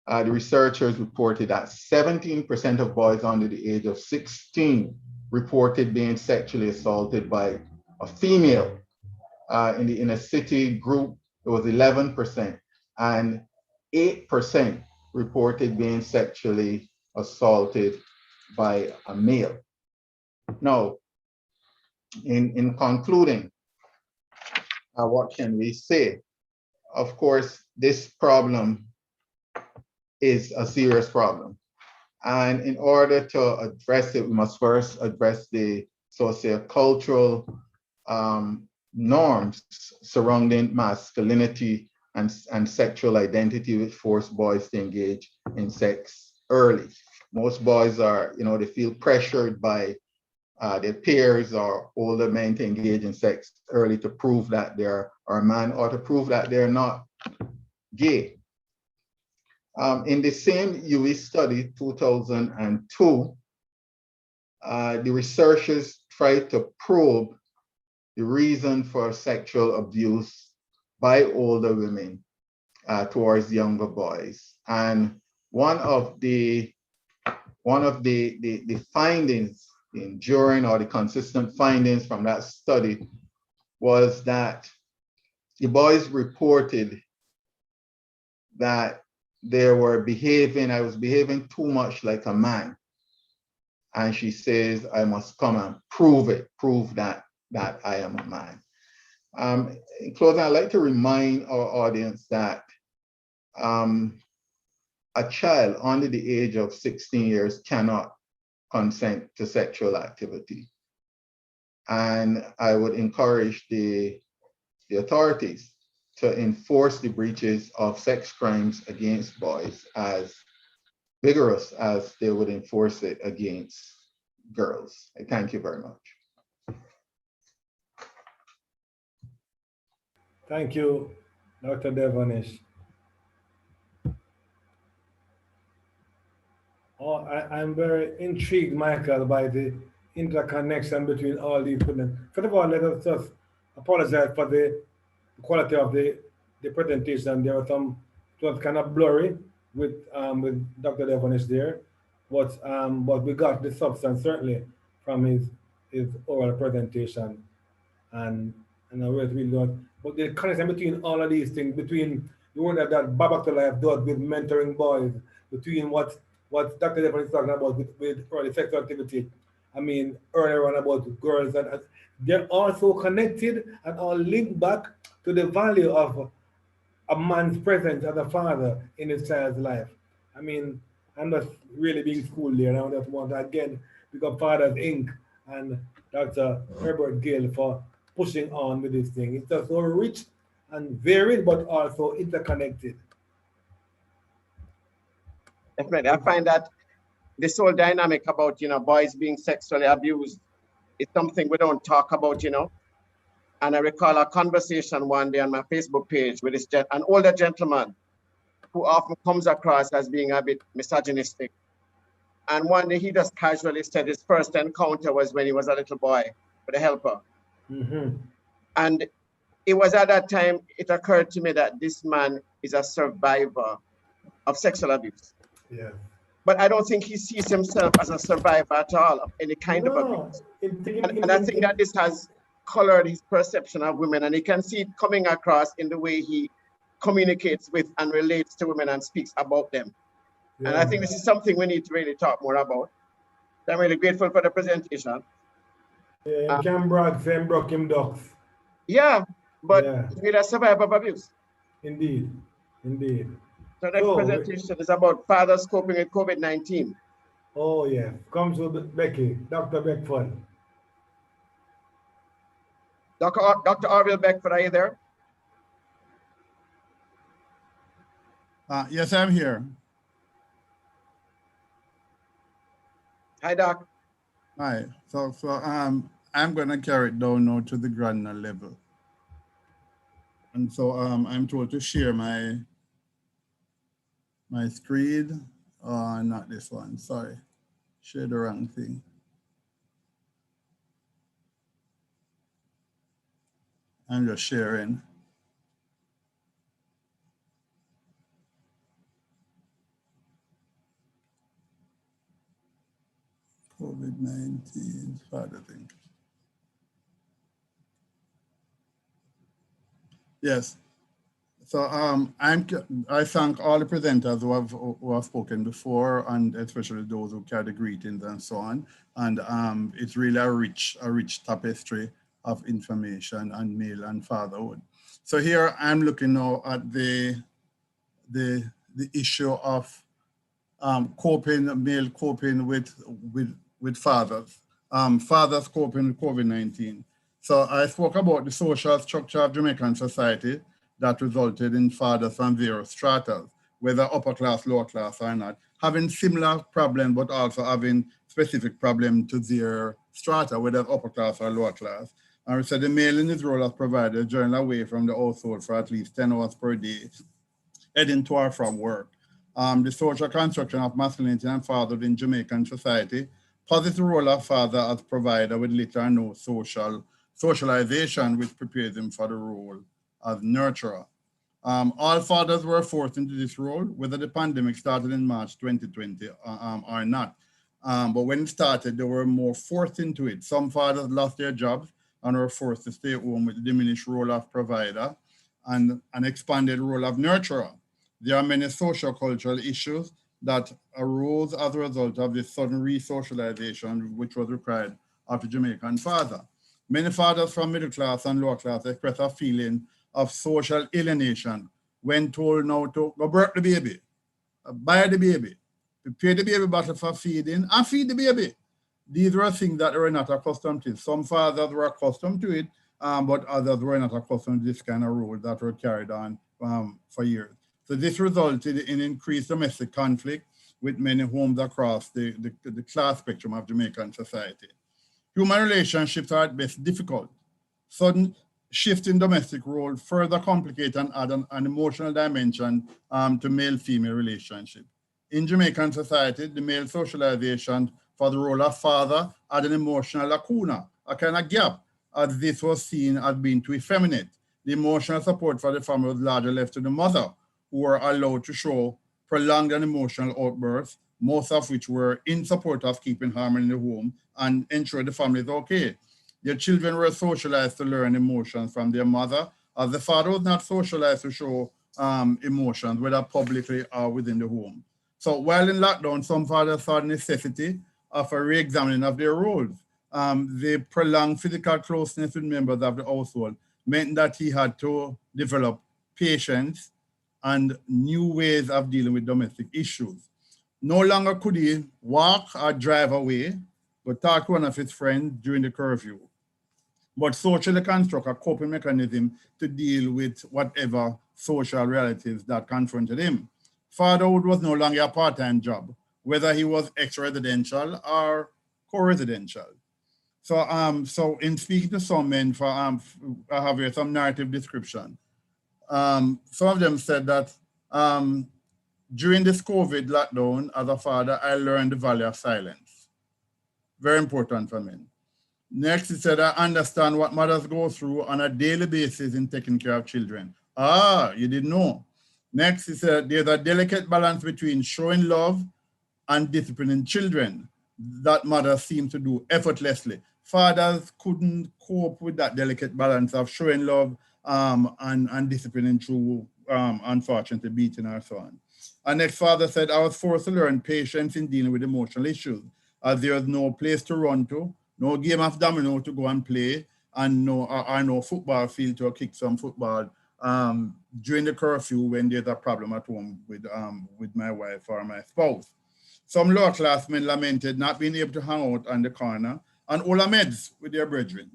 Q: the researchers reported that 17% of boys under the age of 16 reported being sexually assaulted by a female. In the inner city group, it was 11%, and 8% reported being sexually assaulted by a male. Now, in concluding, what can we say? Of course, this problem is a serious problem. And in order to address it, we must first address the sociocultural norms surrounding masculinity and sexual identity, which force boys to engage in sex early. Most boys are, you know, they feel pressured by their peers or older men to engage in sex early to prove that they're a man or to prove that they're not gay. In the same US study, 2002, the researchers tried to probe the reason for sexual abuse by older women towards younger boys. And one of the findings, the enduring or the consistent findings from that study, was that the boys reported that I was behaving too much like a man. And she says, I must come and prove that I am a man. In closing, I'd like to remind our audience that a child under the age of 16 years cannot consent to sexual activity. And I would encourage the authorities to enforce the breaches of sex crimes against boys as vigorous as they would enforce it against girls. I thank you very much.
E: Thank you, Dr. Devonish. Oh, I'm very intrigued, Michael, by the interconnection between all these things. First of all, let us just apologize for the quality of the presentation. There was it was kind of blurry with Dr. Devonish there, but we got the substance certainly from his oral presentation, and I was really good. But the connection between all of these things, between the work that Back to Life does with mentoring boys, between what Dr. Devonish is talking about with early sexual activity, I mean, earlier on about girls, and they're also connected and all linked back to the value of a man's presence as a father in his child's life. I mean, I'm just really being schooled there, and I just want to again pick up Fathers Inc. and Dr. Herbert Gill for pushing on with this thing. It's just so rich and varied, but also interconnected.
F: Definitely. I find that this whole dynamic about, boys being sexually abused is something we don't talk about, And I recall a conversation one day on my Facebook page with an older gentleman who often comes across as being a bit misogynistic. And one day he just casually said his first encounter was when he was a little boy with a helper. Mm-hmm. And it was at that time it occurred to me that this man is a survivor of sexual abuse.
E: Yeah.
F: But I don't think he sees himself as a survivor at all of any kind of abuse. And I think that this has colored his perception of women, and you can see it coming across in the way he communicates with and relates to women and speaks about them.
E: Yeah.
F: And I think this is something we need to really talk more about. I'm really grateful for the presentation.
E: Yeah, you can brag, say broke him ducks.
F: Yeah, but with a survivor of abuse.
E: Indeed, indeed.
F: So the presentation is about fathers coping with COVID-19.
E: Oh yeah, comes with Becky, Dr. Beckford.
F: Dr. Orville Beckford, are you there?
M: Yes, I'm here.
F: Hi, Doc.
M: Hi. So I'm going to carry it down now to the granular level. And so I'm told to share my screen. Not this one, sorry. Share the wrong thing. I'm just sharing. COVID-19, father thing. Yes. So I thank all the presenters who have spoken before, and especially those who carried the greetings and so on. And it's really a rich tapestry of information on male and fatherhood. So here I'm looking now at the issue of male coping with fathers, fathers coping with COVID-19. So I spoke about the social structure of Jamaican society that resulted in fathers from various strata, whether upper class, lower class or not, having similar problems, but also having specific problem to their strata, whether upper class or lower class. And we said the male in his role as provider journey away from the household for at least 10 hours per day, heading to or from work. The social construction of masculinity and fatherhood in Jamaican society posits the role of father as provider with little or no socialization, which prepares him for the role as nurturer. All fathers were forced into this role, whether the pandemic started in March 2020 or not. But when it started, they were more forced into it. Some fathers lost their jobs and were forced to stay at home with the diminished role of provider and an expanded role of nurturer. There are many social cultural issues that arose as a result of this sudden re-socialization which was required of the Jamaican father. Many fathers from middle class and lower class express a feeling of social alienation when told now to go birth the baby, buy the baby, prepare the baby bottle for feeding, and feed the baby. These were things that they were not accustomed to. Some fathers were accustomed to it, but others were not accustomed to this kind of role that were carried on for years. So this resulted in increased domestic conflict with many homes across the class spectrum of Jamaican society. Human relationships are at best difficult. Sudden shift in domestic role further complicate and add an emotional dimension to male-female relationship. In Jamaican society, the male socialization for the role of father had an emotional lacuna, a kind of gap, as this was seen as being too effeminate. The emotional support for the family was largely left to the mother, who were allowed to show prolonged and emotional outbursts, most of which were in support of keeping harmony in the home and ensure the family is okay. Their children were socialized to learn emotions from their mother, as the father was not socialized to show emotions, whether publicly or within the home. So while in lockdown, some fathers saw the necessity of a re-examining of their roles. The prolonged physical closeness with members of the household meant that he had to develop patience and new ways of dealing with domestic issues. No longer could he walk or drive away, but talk to one of his friends during the curfew, but socially construct a coping mechanism to deal with whatever social realities that confronted him. Fatherhood was no longer a part-time job, whether he was extra-residential or co-residential. So in speaking to some men, I have here some narrative description. Some of them said that during this COVID lockdown, as a father, I learned the value of silence. Very important for men. Next, he said, I understand what mothers go through on a daily basis in taking care of children. Ah, you didn't know. Next, he said, there's a delicate balance between showing love and disciplining children. that mothers seem to do effortlessly. Fathers couldn't cope with that delicate balance of showing love and disciplining through, unfortunately, beating or so on. Our next father said, I was forced to learn patience in dealing with emotional issues, as there was no place to run to, no game of domino to go and play, and no football field to kick some football during the curfew when there's a problem at home with my wife or my spouse. Some lower class men lamented not being able to hang out on the corner and Ola meds with their brethren.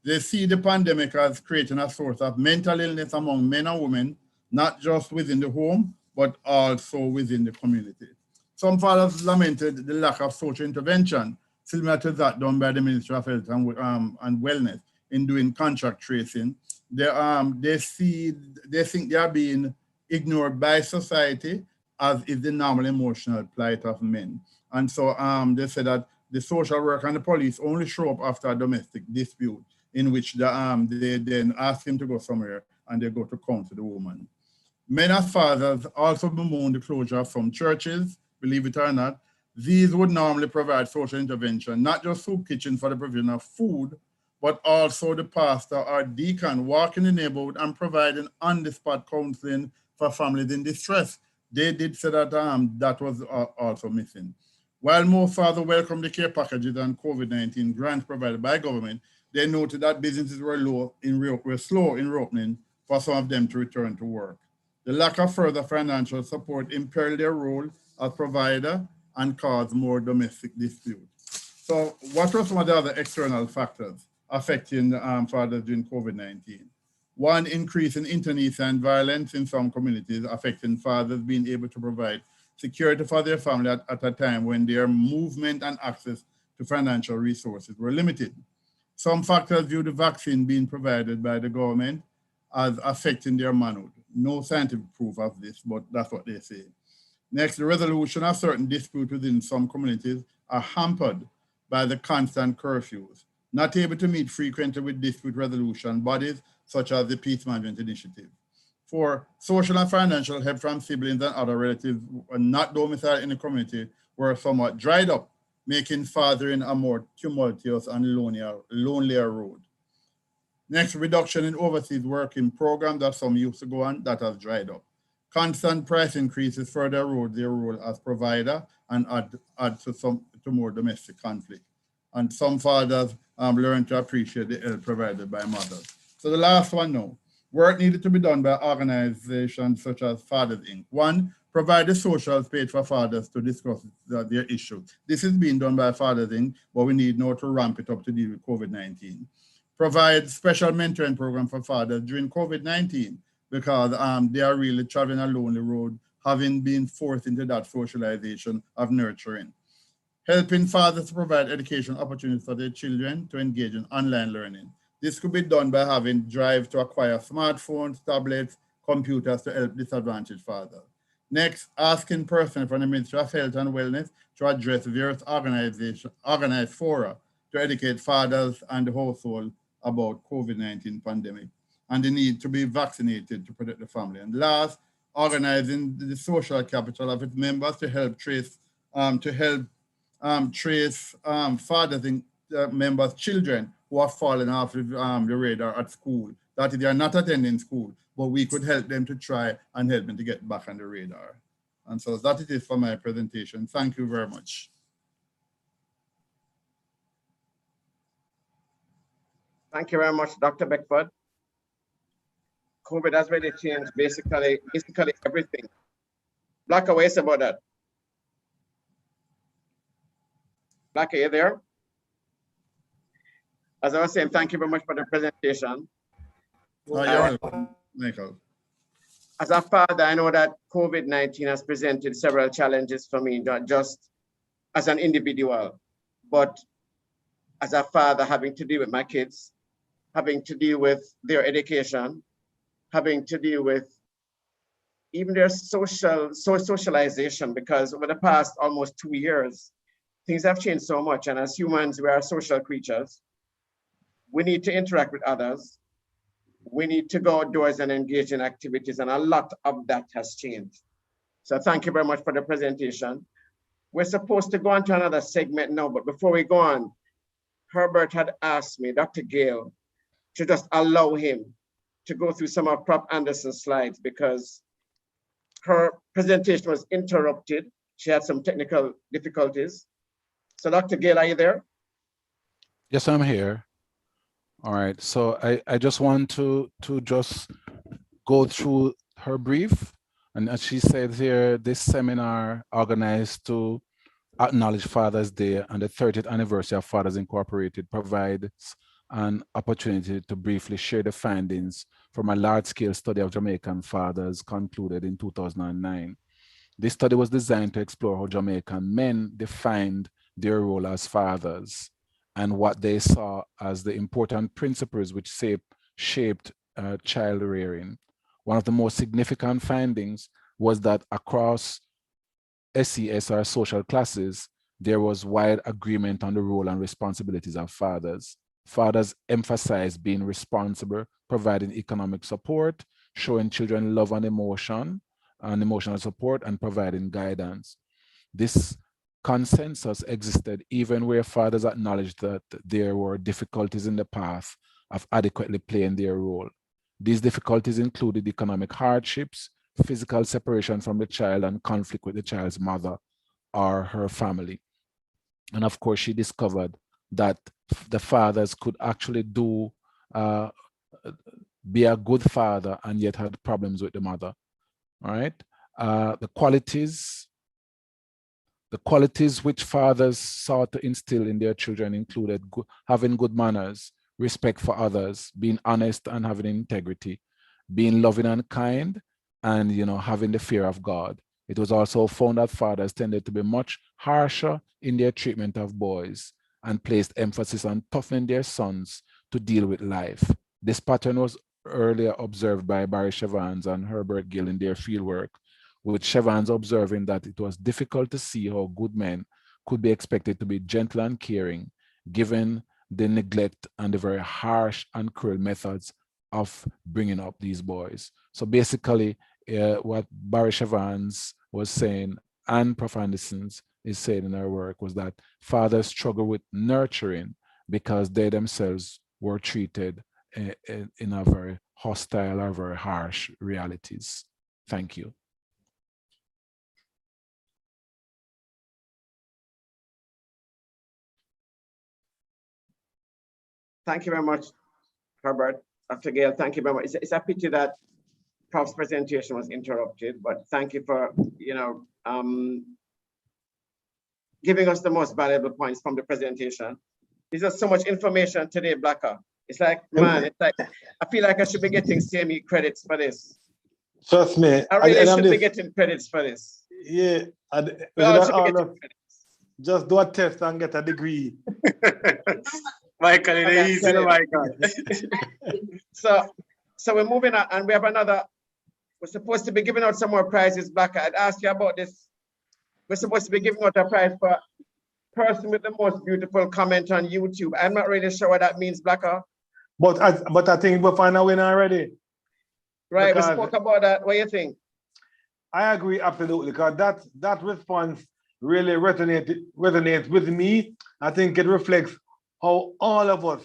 M: They see the pandemic as creating a source of mental illness among men and women, not just within the home, but also within the community. Some fathers lamented the lack of social intervention, similar to that done by the Ministry of Health and Wellness in doing contact tracing. They think they are being ignored by society, as is the normal emotional plight of men. And so they said that the social worker and the police only show up after a domestic dispute in which they then ask him to go somewhere and they go to counsel the woman. Men as fathers also bemoan the closure of some churches, believe it or not. These would normally provide social intervention, not just soup kitchen for the provision of food, but also the pastor or deacon walking the neighborhood and providing on-the-spot counseling for families in distress. They did say that that was also missing. While most fathers welcomed the care packages and COVID-19 grants provided by government, they noted that businesses were slow in reopening for some of them to return to work. The lack of further financial support imperiled their role as provider and caused more domestic disputes. So what were some of the other external factors affecting fathers during COVID-19? One, increase in internecine violence in some communities, affecting fathers being able to provide security for their family at a time when their movement and access to financial resources were limited. Some factors view the vaccine being provided by the government as affecting their manhood. No scientific proof of this, but that's what they say. Next, the resolution of certain disputes within some communities are hampered by the constant curfews, not able to meet frequently with dispute resolution bodies such as the Peace Management Initiative. 4, social and financial help from siblings and other relatives not domiciled in the community were somewhat dried up, making fathering a more tumultuous and lonelier road. Next, reduction in overseas working programs that some used to go on, that has dried up. Constant price increases further erode their role as provider and add to more domestic conflict. And some fathers learn to appreciate the help provided by mothers. So the last one now, work needed to be done by organizations such as Fathers Inc. 1, provide a social space for fathers to discuss their issues. This is being done by Fathers Inc., but we need now to ramp it up to deal with COVID-19. Provide special mentoring program for fathers during COVID-19 because they are really traveling a lonely road, having been forced into that socialization of nurturing. Helping fathers to provide education opportunities for their children to engage in online learning. This could be done by having drive to acquire smartphones, tablets, computers to help disadvantaged fathers. Next, asking personnel from the Ministry of Health and Wellness to address various organized fora to educate fathers and the household about COVID-19 pandemic and the need to be vaccinated to protect the family. And last, organizing the social capital of its members to help trace fathers and members' children who are falling off the radar at school, that they are not attending school, but we could help them to try and help them to get back on the radar. And so that it is for my presentation. Thank you very much.
F: Thank you very much, Dr. Beckford. COVID has really changed basically everything. Black, what is about that? Black, are you there? As I was saying, thank you very much for the presentation.
M: Michael.
F: As a father, I know that COVID-19 has presented several challenges for me, not just as an individual, but as a father having to deal with my kids, having to deal with their education, having to deal with even their socialization, because over the past almost 2 years, things have changed so much. And as humans, we are social creatures. We need to interact with others. We need to go outdoors and engage in activities, and a lot of that has changed. So thank you very much for the presentation. We're supposed to go on to another segment now, but before we go on, Herbert had asked me, Dr. Gale, to just allow him to go through some of Prof. Anderson's slides because her presentation was interrupted. She had some technical difficulties. So Dr. Gale, are you there?
J: Yes, I'm here. All right, so I just want to just go through her brief. And as she said here, this seminar organized to acknowledge Father's Day and the 30th anniversary of Fathers Incorporated provides an opportunity to briefly share the findings from a large-scale study of Jamaican fathers concluded in 2009. This study was designed to explore how Jamaican men defined their role as fathers and what they saw as the important principles which shaped child rearing. One of the most significant findings was that across SES or social classes, there was wide agreement on the role and responsibilities of fathers. Fathers emphasized being responsible, providing economic support, showing children love and emotional support, and providing guidance. This consensus existed even where fathers acknowledged that there were difficulties in the path of adequately playing their role. These difficulties included economic hardships, physical separation from the child, and conflict with the child's mother or her family. And of course, she discovered that the fathers could actually be a good father and yet had problems with the mother. All right. The qualities which fathers sought to instill in their children included having good manners, respect for others, being honest and having integrity, being loving and kind, and having the fear of God. It was also found that fathers tended to be much harsher in their treatment of boys and placed emphasis on toughening their sons to deal with life. This pattern was earlier observed by Barry Chevans and Herbert Gill in their fieldwork, with Chevans observing that it was difficult to see how good men could be expected to be gentle and caring, given the neglect and the very harsh and cruel methods of bringing up these boys. So basically, what Barry Chevans was saying and Prof. Anderson is saying in her work was that fathers struggle with nurturing because they themselves were treated in a very hostile or very harsh realities. Thank you.
F: Thank you very much, Herbert. Dr. Gale, thank you very much. It's a pity that Prof's presentation was interrupted, but thank you for, giving us the most valuable points from the presentation. There's just so much information today, Blacker. It's like, man, it's like, I feel like I should be getting CME credits for this.
E: Trust me.
F: I really should be getting credits for this.
E: Yeah. Just do a test and get a degree.
F: Michael, it's easy, Michael. So we're moving on, and we have another. We're supposed to be giving out some more prizes, Blacker. I'd ask you about this. We're supposed to be giving out a prize for person with the most beautiful comment on YouTube. I'm not really sure what that means, Blacker.
E: But I think we'll find a winner already.
F: Right, we spoke about that. What do you think?
E: I agree absolutely, because that response really resonates with me. I think it reflects how all of us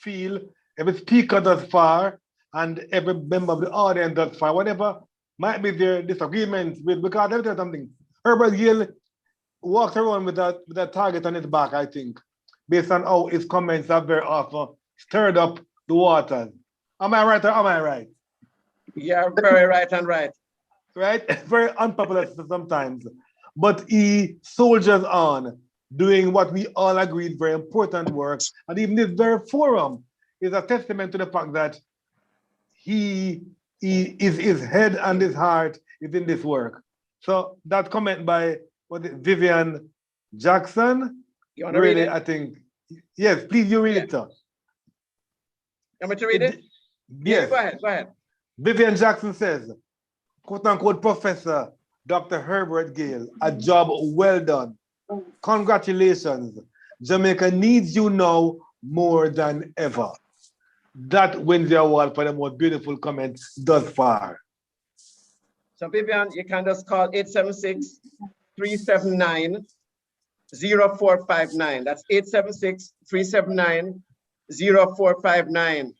E: feel. Every speaker thus far and every member of the audience thus far, whatever might be their disagreements with, because let me tell you something. Herbert Gill walks around with a target on his back, I think, based on how his comments have very often stirred up the waters. Am I right or am I right?
F: Yeah, very right and right.
E: Right? Very unpopular sometimes. But he soldiers on, doing what we all agree is very important work. And even this very forum is a testament to the fact that his head and his heart is in this work. So that comment by Vivian Jackson,
F: you want to read it?
E: I think, yes, please, you read it, sir.
F: You want me to read it?
E: Yes.
F: Go ahead.
E: Vivian Jackson says, quote unquote, Professor Dr. Herbert Gill, a job well done. Congratulations. Jamaica needs you now more than ever. That wins the award for the most beautiful comments thus far.
F: So Vivian, you can just call 876-379-8255 0459. That's 876-379-0459.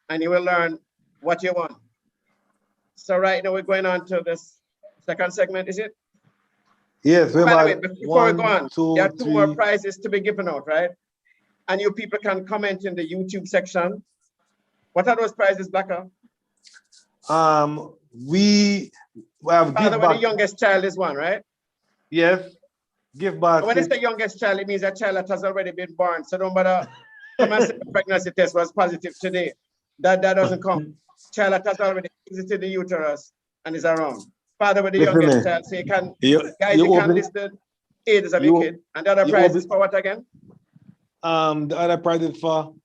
F: And you will learn what you want. So right now we're going on to this second segment, is it?
E: Yes, we
F: By the way,
E: have
F: before we go on,
E: 1, 2,
F: there are 2 more
E: 3.
F: prizes to be given out, right? And you people can comment in the YouTube section. What are those prizes, Blacker?
E: We have
F: Father
E: gift
F: with the
E: back.
F: youngest child is one, right?
E: Yes, gift basket.
F: When it's the youngest child, it means a child that has already been born. So don't bother come and say the pregnancy test was positive today. That doesn't come. Child that has already exited the uterus and is around. Father with the
E: Listen
F: youngest
E: me.
F: child, so you can,
E: You
F: guys, you can
E: open-
F: list the ages of your kid. And the other prize is
E: open-
F: for what again?
E: The other prize is for,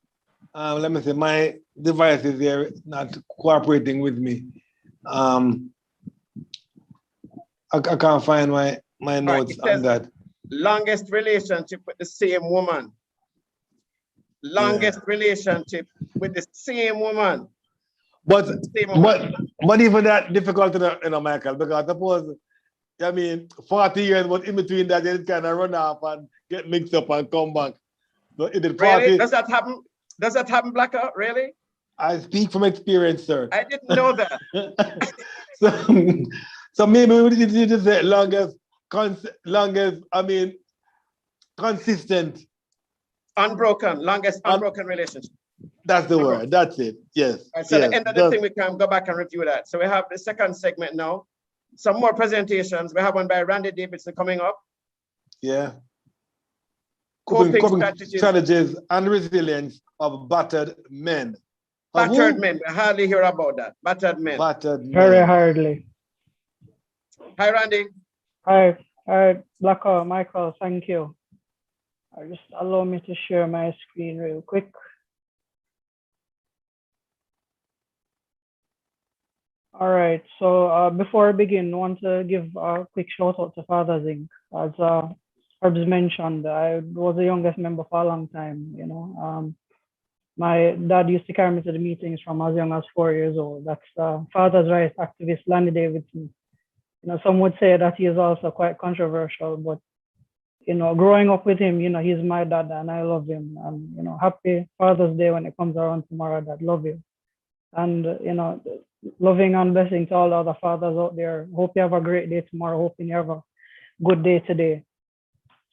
E: let me see, my device is here not cooperating with me. I can't find my notes
F: it
E: on
F: says
E: that.
F: Longest relationship with the same woman. Longest relationship with the same woman.
E: But even that difficult, Michael, because suppose, 40 years, but in between that, it kind of run off and get mixed up and come back. So it is 40.
F: Really? Does that happen? Does that happen, Blacker? Really?
E: I speak from experience, sir.
F: I didn't know that.
E: So maybe we need to say consistent.
F: Unbroken, longest unbroken relationship.
E: That's the word. That's it. Yes.
F: Right, so
E: yes.
F: the end of the thing, we can go back and review that. So we have the second segment now. Some more presentations. We have one by Randy Davidson coming up.
E: Yeah.
F: Coping
E: strategies and resilience of battered men.
F: Battered men. We hardly hear about that. Battered men.
E: Battered men.
R: Very hardly.
F: Hi, Randy.
R: Hi, Blacker, Michael, thank you. Just allow me to share my screen real quick. All right, so before I begin, I want to give a quick shout out to Fathers Inc. As Herbs mentioned, I was the youngest member for a long time, my dad used to carry me to the meetings from as young as 4 years old. That's father's rights activist Lanny Davidson. Some would say that he is also quite controversial, but growing up with him, he's my dad and I love him. And happy Father's Day when it comes around tomorrow, Dad. Love you. And loving and blessing to all the other fathers out there. Hope you have a great day tomorrow. Hoping you have a good day today.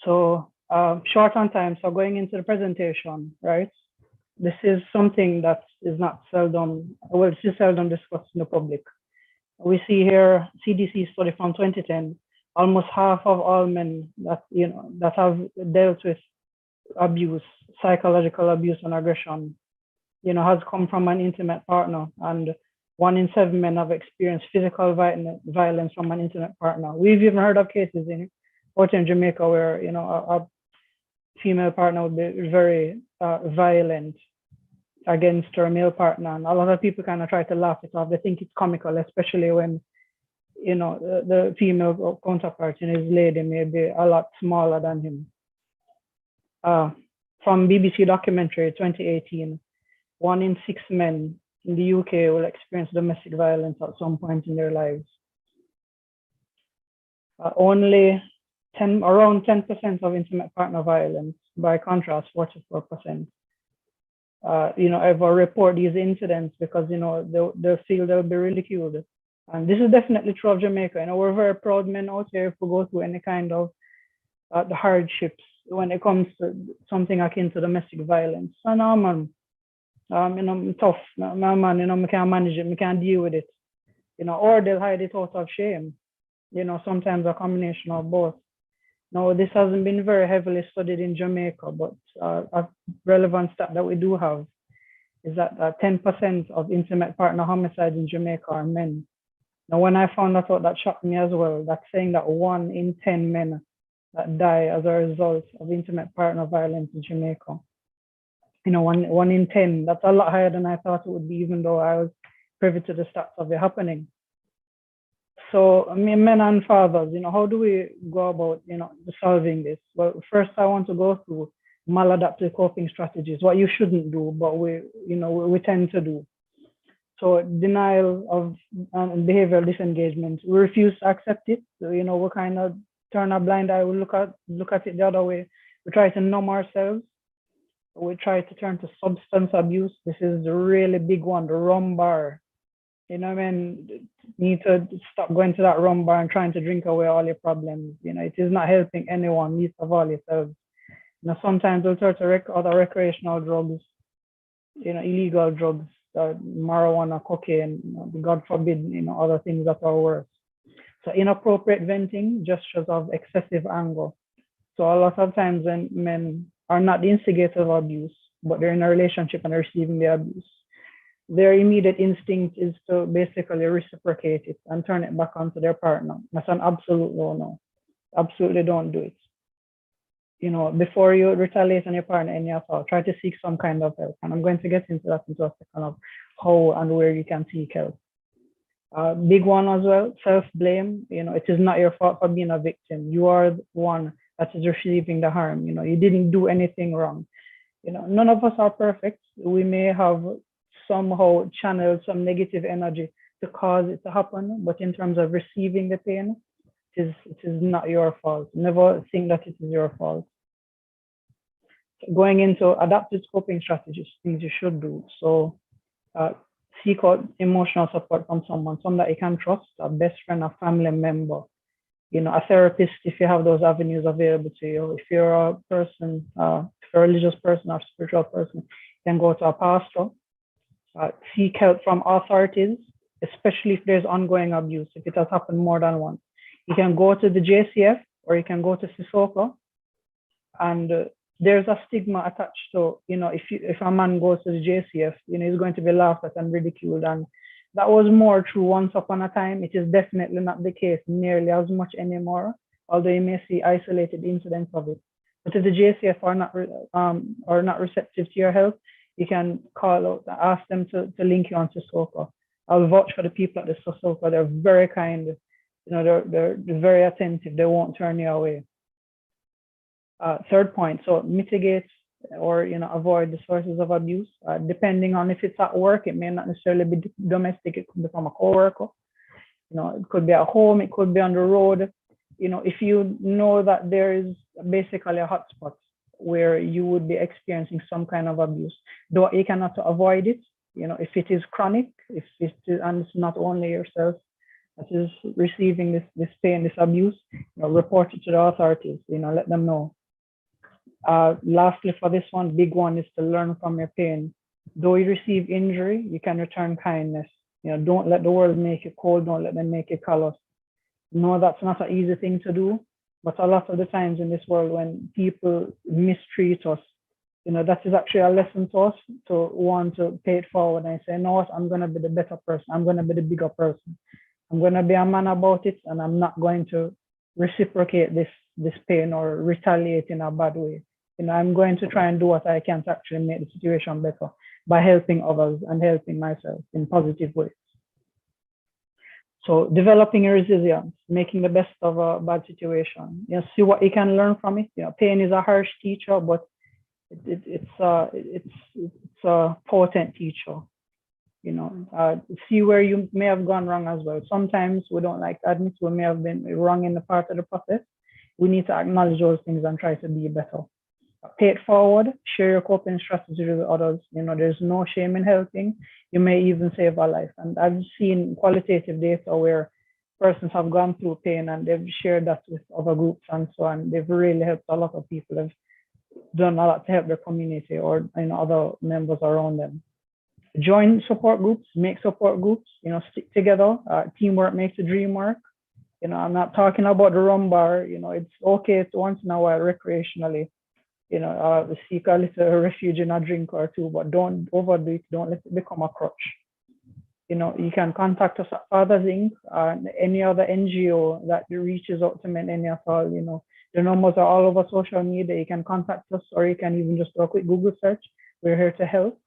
R: So short on time. So going into the presentation, right? This is something that is not seldom, well, it's just seldom discussed in the public. We see here CDC study from 2010, almost half of all men that that have dealt with abuse, psychological abuse and aggression, has come from an intimate partner, and 1 in 7 men have experienced physical violence from an intimate partner. We've even heard of cases in Jamaica where a female partner would be very violent against her male partner, and a lot of people kind of try to laugh it off. They think it's comical, especially when the female counterpart in his lady may be a lot smaller than him. From BBC documentary 2018, 1 in 6 men in the UK will experience domestic violence at some point in their lives. Only around 10% of intimate partner violence, by contrast, 44%, ever report these incidents because, they feel they'll be ridiculed. And this is definitely true of Jamaica. We're very proud men out here if we go through any kind of the hardships when it comes to something akin to domestic violence. So no, man, I'm tough. No, man, we can't manage it. We can't deal with it. Or they'll hide it out of shame. Sometimes a combination of both. Now, this hasn't been very heavily studied in Jamaica, but a relevant stat that we do have is that 10% of intimate partner homicides in Jamaica are men. Now, when I found that out, that shocked me as well. That's saying that 1 in 10 men that die as a result of intimate partner violence in Jamaica. 1 in 10, that's a lot higher than I thought it would be, even though I was privy to the stats of it happening. So, men and fathers, how do we go about, solving this? Well, first I want to go through maladaptive coping strategies, what you shouldn't do, but we tend to do. So behavioral disengagement, we refuse to accept it. So, we kind of turn a blind eye, we look at it the other way. We try to numb ourselves. We try to turn to substance abuse. This is the really big one, the rum bar. You know what I mean? Need to stop going to that rum bar and trying to drink away all your problems. You know, it is not helping anyone, least of all yourselves. You know, sometimes we'll turn to other recreational drugs, you know, illegal drugs, marijuana, cocaine, you know, God forbid, you know, other things that are worse. So inappropriate venting, gestures of excessive anger. So a lot of times when men are not the instigator of abuse, but they're in a relationship and receiving the abuse, their immediate instinct is to basically reciprocate it and turn it back onto their partner. That's an absolute no. Absolutely don't do it. You know, before you retaliate on your partner any assault, try to seek some kind of help. And I'm going to get into that into a second of how and where you can seek help. Big one as well, self-blame. You know, it is not your fault for being a victim. You are the one that is receiving the harm. You know, you didn't do anything wrong. You know, none of us are perfect. We may have somehow channeled some negative energy to cause it to happen, but in terms of receiving the pain, it is not your fault. Never think that it is your fault. Going into adaptive coping strategies, things you should do. So seek out emotional support from someone that you can trust, a best friend, a family member, you know, a therapist if you have those avenues available to you. If you're a person, if you're a religious person or spiritual person, you can go to a pastor. Seek help from authorities, especially if there's ongoing abuse, if it has happened more than once. You can go to the JCF or you can go to Sisoko, and there's a stigma attached. So, you know, if a man goes to the JCF, you know, he's going to be laughed at and ridiculed. And that was more true once upon a time. It is definitely not the case nearly as much anymore, although you may see isolated incidents of it. But if the JCF are not receptive to your help, you can call out, ask them to link you on Sisoko. I'll vouch for the people at the Sisoko. They're very kind. You know, they're very attentive. They won't turn you away. Third point, so mitigate or, you know, avoid the sources of abuse. Depending on if it's at work, it may not necessarily be domestic. It could be from a coworker. You know, it could be at home. It could be on the road. You know, if you know that there is basically a hotspot where you would be experiencing some kind of abuse, though you cannot avoid it. You know, if it is chronic, and it's not only yourself that is receiving this pain, this abuse, you know, report it to the authorities. You know, let them know. Lastly, for this one, big one is to learn from your pain. Though you receive injury, you can return kindness. You know, don't let the world make you cold. Don't let them make you callous. No, that's not an easy thing to do. But a lot of the times in this world, when people mistreat us, you know, that is actually a lesson to us to want to pay it forward and say, no, what, I'm going to be the better person. I'm going to be the bigger person. I'm going to be a man about it, and I'm not going to reciprocate this pain or retaliate in a bad way. You know, I'm going to try and do what I can to actually make the situation better by helping others and helping myself in positive ways. So developing your resilience, making the best of a bad situation. You know, see what you can learn from it. You know, pain is a harsh teacher, but it's a potent teacher. You know, see where you may have gone wrong as well. Sometimes we don't like to admit we may have been wrong in the part of the process. We need to acknowledge those things and try to be better. Pay it forward, share your coping strategies with others. You know, there's no shame in helping. You may even save a life. And I've seen qualitative data where persons have gone through pain and they've shared that with other groups and so on. They've really helped a lot of people. They've done a lot to help their community or, you know, other members around them. Join support groups, make support groups, you know, stick together. Teamwork makes the dream work. You know, I'm not talking about the rum bar. You know, it's okay to once in a while recreationally, you know, seek a little refuge in a drink or two, but don't overdo it. Don't let it become a crutch. You know, you can contact us at Fathers Inc. Any other NGO that reaches out to men any at all. You know, the numbers are all over social media. You can contact us, or you can even just do a quick Google search. We're here to help.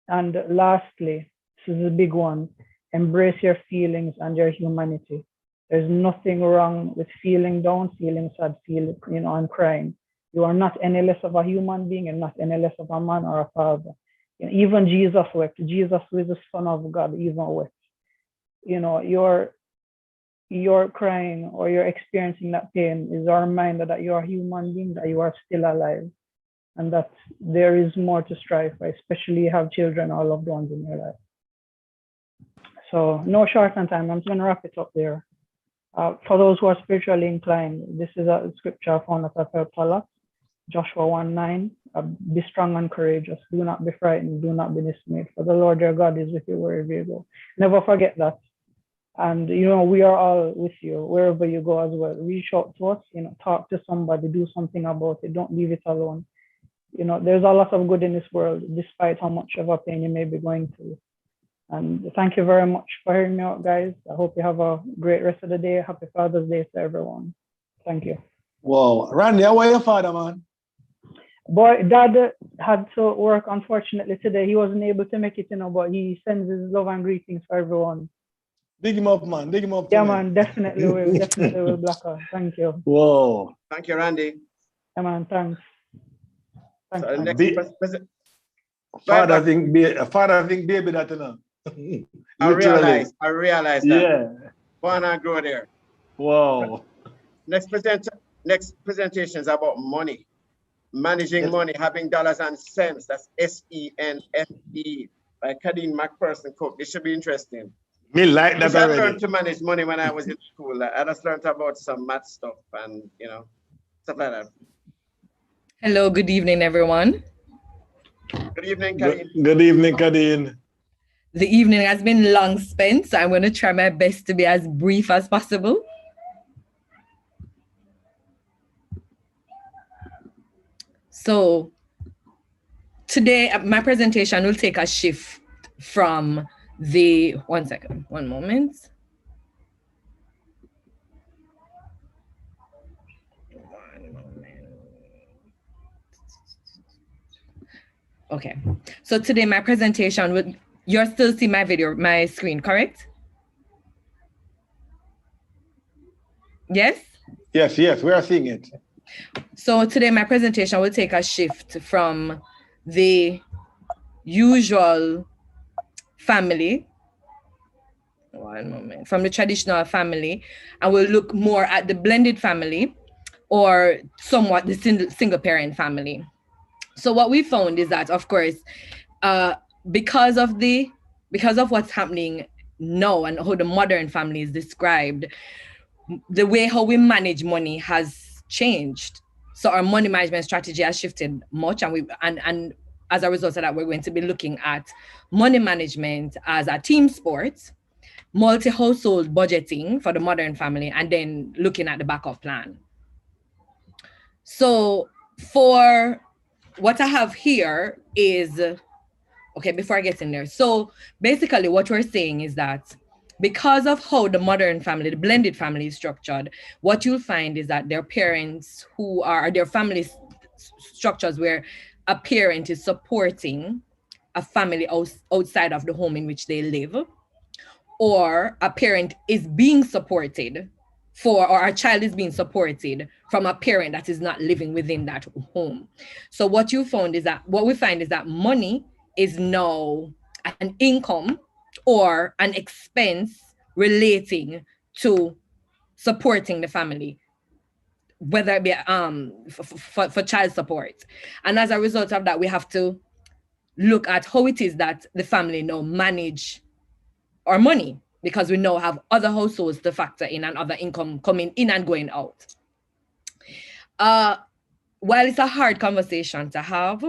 R: And lastly, this is a big one, embrace your feelings and your humanity. There's nothing wrong with feeling down, feeling sad, feeling, you know, and crying. You are not any less of a human being and not any less of a man or a father. You know, even Jesus wept. Jesus, who is the Son of God, even wept. You know, you're crying or you're experiencing that pain is a reminder that you are a human being, that you are still alive, and that there is more to strive for, especially you have children or loved ones in your life. So no short on time, I'm just going to wrap it up there. For those who are spiritually inclined, this is a scripture found that I've helped a lot. Joshua 1:9, be strong and courageous. Do not be frightened. Do not be dismayed. For the Lord your God is with you wherever you go. Never forget that. And, you know, we are all with you wherever you go as well. Reach out to us, you know, talk to somebody, do something about it. Don't leave it alone. You know, there's a lot of good in this world, despite how much of a pain you may be going through. And thank you very much for hearing me out, guys. I hope you have a great rest of the day. Happy Father's Day to everyone. Thank you.
E: Whoa, Randy, how are your father, man?
R: Boy, Dad had to work, unfortunately, today. He wasn't able to make it, you know, but he sends his love and greetings for everyone.
E: Dig him up, man. Dig him up.
R: Yeah, man, definitely will. Definitely will, Blacker. Thank you.
E: Whoa.
F: Thank you, Randy.
R: Yeah, man, thanks. Thanks,
F: So
R: man.
E: Father think baby that, you know.
F: I realize that.
E: Yeah.
F: Born and grow there.
E: Wow.
F: Next presentation is about money. Managing money, having dollars and cents. That's SENFE by Kadeen McPherson Cook. This should be interesting.
E: Me like that
F: I
E: already.
F: learned to manage money when I was in school. I just learned about some math stuff and, you know, stuff like that.
S: Hello, good evening, everyone.
F: Good evening, Kadeen.
E: Good evening, Kadeen.
S: The evening has been long spent, so I'm going to try my best to be as brief as possible. So today, my presentation will take a shift from the, one moment. Okay, so today my presentation will, you're still seeing my video, my screen, correct? Yes?
E: Yes, we are seeing it.
S: So today my presentation will take a shift from the usual family, from the traditional family, and we'll look more at the blended family or somewhat the single parent family. So what we found is that, of course, because of what's happening now and how the modern family is described, the way how we manage money has changed. So our money management strategy has shifted much, and as a result of that, we're going to be looking at money management as a team sport, multi-household budgeting for the modern family, and then looking at the backup plan. So for what I have here is, okay, before I get in there. So basically what we're saying is that because of how the modern family, the blended family is structured, what you'll find is that their parents their family structures where a parent is supporting a family outside of the home in which they live, or a parent is being supported or a child is being supported from a parent that is not living within that home. So what we find is that money is now an income or an expense relating to supporting the family, whether it be for child support. And as a result of that, we have to look at how it is that the family now manage our money, because we now have other households to factor in and other income coming in and going out. While it's a hard conversation to have,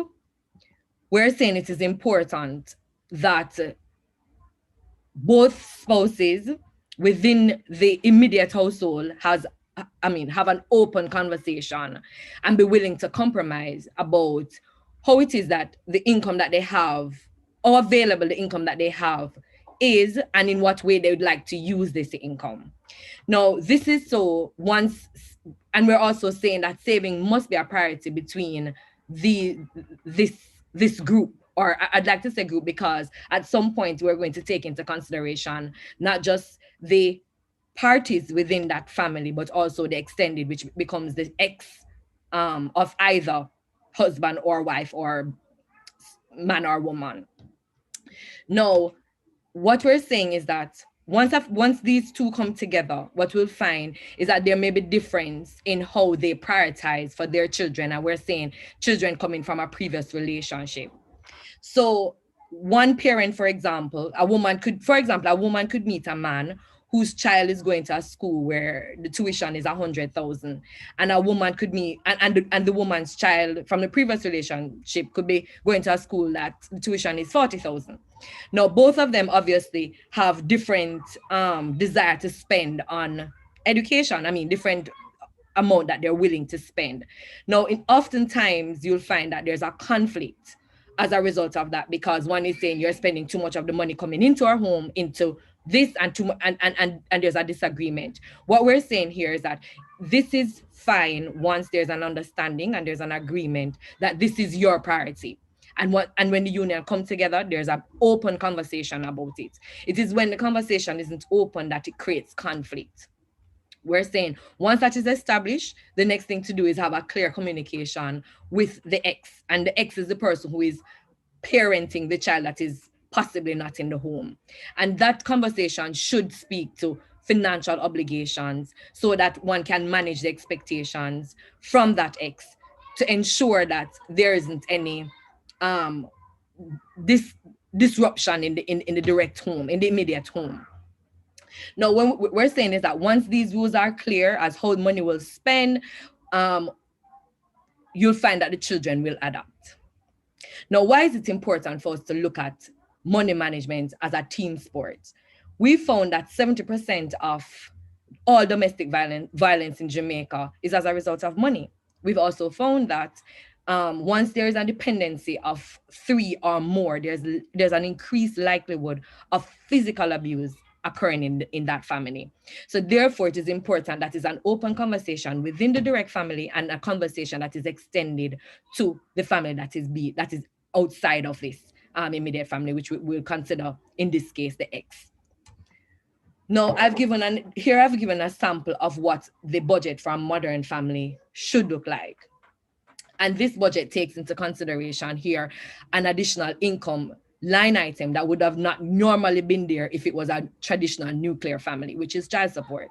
S: we're saying it is important that both spouses within the immediate household have an open conversation and be willing to compromise about how it is that the income that they have, or available the income that they have, is, and in what way they would like to use this income. Now, this is so once, and we're also saying that saving must be a priority between this group, or I'd like to say group, because at some point we're going to take into consideration not just the parties within that family, but also the extended, which becomes the ex of either husband or wife or man or woman. Now, what we're saying is that once these two come together, what we'll find is that there may be difference in how they prioritize for their children. And we're saying children coming from a previous relationship. So one parent, for example, a woman could meet a man whose child is going to a school where the tuition is 100,000, and a woman could meet, and the woman's child from the previous relationship could be going to a school that the tuition is 40,000. Now, both of them obviously have different desire to spend on education. I mean, different amount that they're willing to spend. Now, oftentimes you'll find that there's a conflict as a result of that, because one is saying you're spending too much of the money coming into our home into this, and there's a disagreement. What we're saying here is that this is fine once there's an understanding and there's an agreement that this is your priority. And when the union come together, there's an open conversation about it. It is when the conversation isn't open that it creates conflict. We're saying once that is established, the next thing to do is have a clear communication with the ex. And the ex is the person who is parenting the child that is possibly not in the home. And that conversation should speak to financial obligations so that one can manage the expectations from that ex to ensure that there isn't any this disruption in the direct home, in the immediate home. Now, what we're saying is that once these rules are clear as how money will spend, you'll find that the children will adapt. Now, why is it important for us to look at money management as a team sport? We found that 70% of all domestic violence in Jamaica is as a result of money. We've also found that once there is a dependency of 3 or more, there's an increased likelihood of physical abuse occurring in that family. So therefore, it is important that is an open conversation within the direct family and a conversation that is extended to the family that is outside of this immediate family, which we'll consider in this case the ex. Now, I've given a sample of what the budget for a modern family should look like. And this budget takes into consideration here an additional income line item that would have not normally been there if it was a traditional nuclear family, which is child support.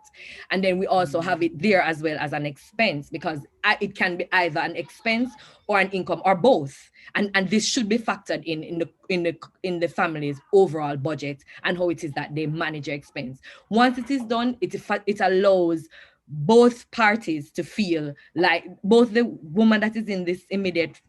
S: And then we also have it there as well as an expense, because it can be either an expense or an income or both. And this should be factored in the family's overall budget and how it is that they manage their expense. Once it is done, it allows both parties to feel like, both the woman that is in this immediate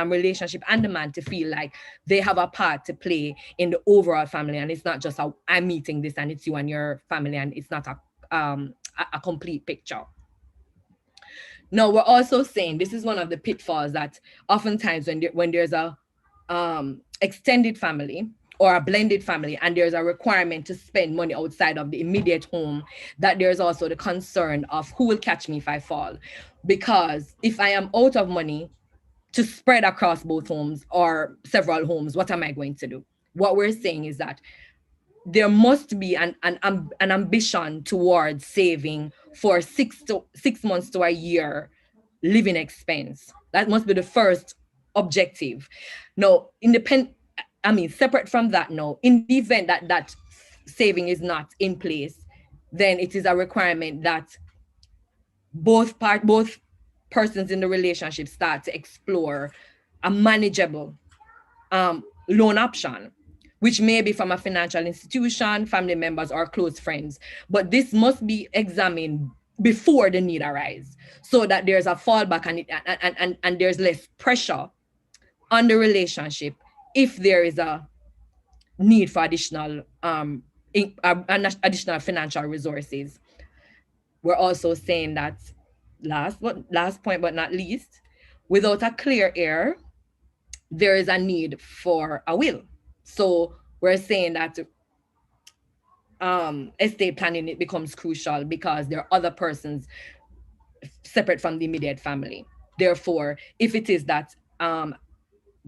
S: relationship and the man to feel like they have a part to play in the overall family, and it's not just I'm meeting this and it's you and your family, and it's not a complete picture. Now, we're also saying this is one of the pitfalls that oftentimes when there's a extended family or a blended family and there's a requirement to spend money outside of the immediate home, that there's also the concern of who will catch me if I fall. Because if I am out of money to spread across both homes or several homes, what am I going to do? What we're saying is that there must be an ambition towards saving for 6 months to a year living expense. That must be the first objective. Now, separate from that, now, in the event that saving is not in place, then it is a requirement that both persons in the relationship start to explore a manageable loan option, which may be from a financial institution, family members, or close friends. But this must be examined before the need arises, so that there's a fallback and there's less pressure on the relationship if there is a need for additional financial resources. We're also saying that last point but not least, without a clear heir, there is a need for a will. So we're saying that estate planning, it becomes crucial because there are other persons separate from the immediate family. Therefore, if it is that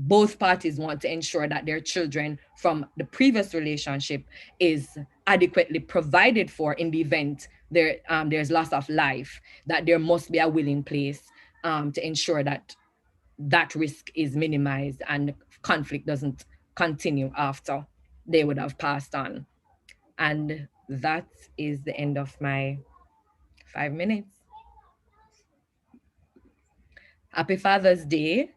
S: both parties want to ensure that their children from the previous relationship is adequately provided for in the event there's loss of life, that there must be a will in place to ensure that that risk is minimized and conflict doesn't continue after they would have passed on. And that is the end of my 5 minutes. Happy Father's Day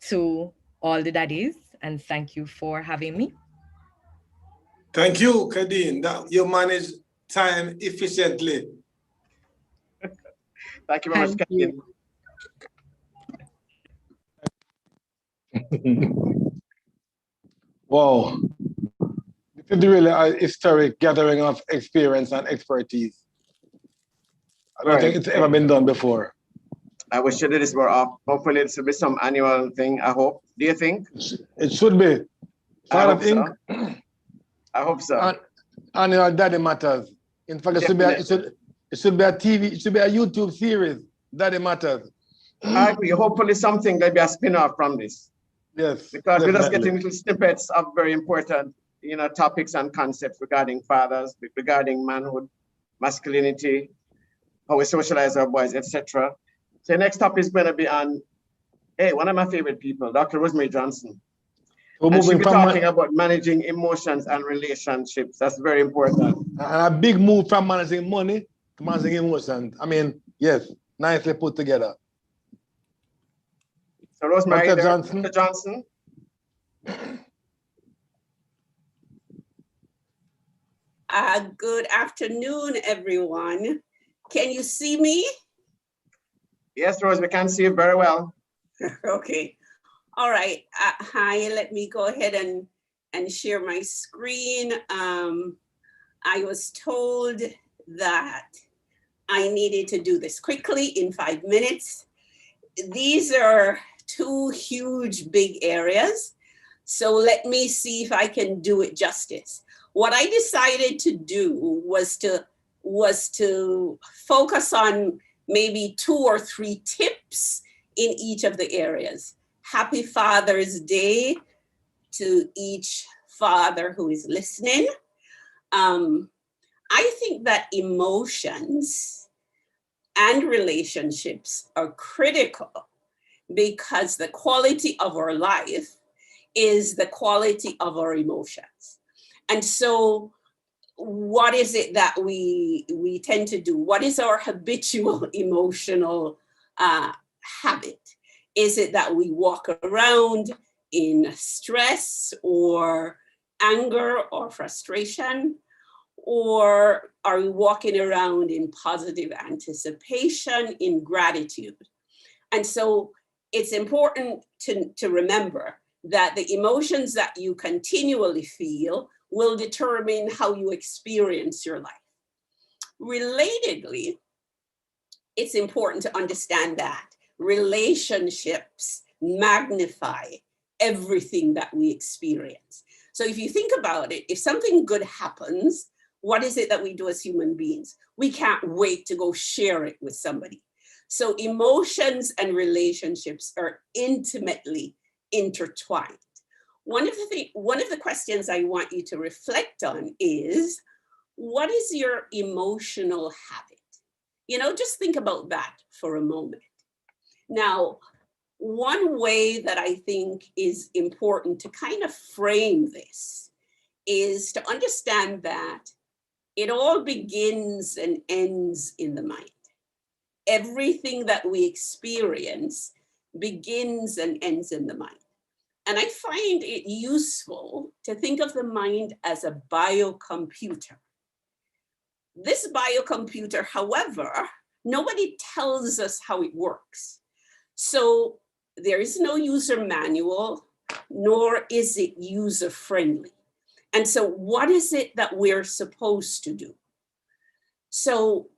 S: to all the daddies, and thank you for having me.
E: Thank you, Kadeen. That you manage time efficiently.
F: Thank you very much, Kadeen.
E: Wow. This is really a historic gathering of experience and expertise. I don't think it's ever been done before.
F: I wish you did this more often. Hopefully it should be some annual thing, I hope. Do you think?
E: It should be.
F: I hope
E: think.
F: so. I hope so.
E: Annual Daddy Matters. In fact, it should be a TV, it should be a YouTube series, Daddy Matters.
F: I agree. Hopefully something will be a spin-off from this.
E: Yes.
F: Because we're just
E: definitely.
F: getting little snippets of very important, topics and concepts regarding fathers, regarding manhood, masculinity, how we socialize our boys, etc. So the next topic is going to be on, one of my favorite people, Dr. Rosemary Johnson. And she'll be talking about managing emotions and relationships. That's very important.
E: And a big move from managing money to managing emotions. I mean, yes, nicely put together.
F: So Rosemary,
E: Dr. Johnson.
F: Dr. Johnson.
T: Good afternoon, everyone. Can you see me?
F: Yes, Rose, we can see you very well.
T: Okay. All right. Hi, let me go ahead and share my screen. I was told that I needed to do this quickly in 5 minutes. These are two huge, big areas. So let me see if I can do it justice. What I decided to do was to focus on maybe 2 or 3 tips in each of the areas. Happy Father's Day to each father who is listening. I think that emotions and relationships are critical because the quality of our life is the quality of our emotions. And so what is it that we tend to do? What is our habitual emotional habit? Is it that we walk around in stress or anger or frustration? Or are we walking around in positive anticipation, in gratitude? And so it's important to remember that the emotions that you continually feel will determine how you experience your life. Relatedly, it's important to understand that relationships magnify everything that we experience. So if you think about it, if something good happens, what is it that we do as human beings? We can't wait to go share it with somebody. So emotions and relationships are intimately intertwined. One of the questions I want you to reflect on is, what is your emotional habit? Just think about that for a moment. Now, one way that I think is important to kind of frame this is to understand that it all begins and ends in the mind. Everything that we experience begins and ends in the mind. And I find it useful to think of the mind as a biocomputer. This biocomputer, however, nobody tells us how it works. So there is no user manual, nor is it user-friendly. And so what is it that we're supposed to do? So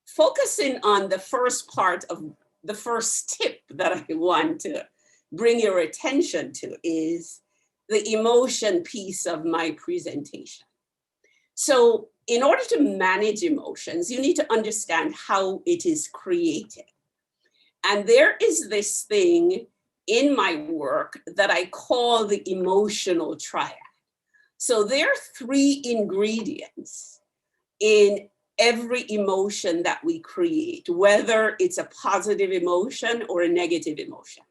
T: focusing on the first part of the first tip that I want to bring your attention to is the emotion piece of my presentation. So in order to manage emotions, you need to understand how it is created. And there is this thing in my work that I call the emotional triad. So there are 3 ingredients in every emotion that we create, whether it's a positive emotion or a negative emotion.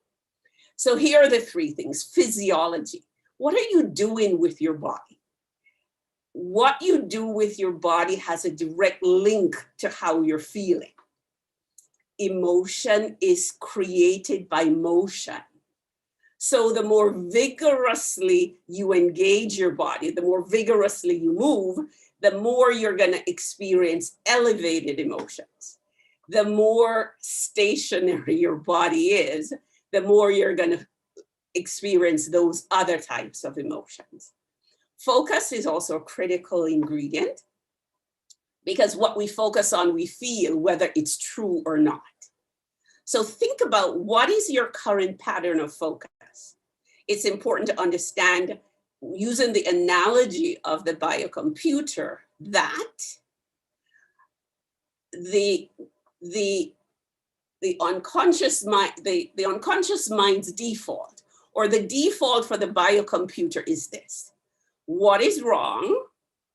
T: So here are the 3 things. Physiology. What are you doing with your body? what you do with your body has a direct link to how you're feeling. Emotion is created by motion. So the more vigorously you engage your body, the more vigorously you move, the more you're going to experience elevated emotions. The more stationary your body is, the more you're going to experience those other types of emotions. Focus is also a critical ingredient, because what we focus on, we feel, whether it's true or not. So think about, what is your current pattern of focus? It's important to understand, using the analogy of the biocomputer, that the unconscious mind, the unconscious mind's default, or the default for the biocomputer, is this: what is wrong,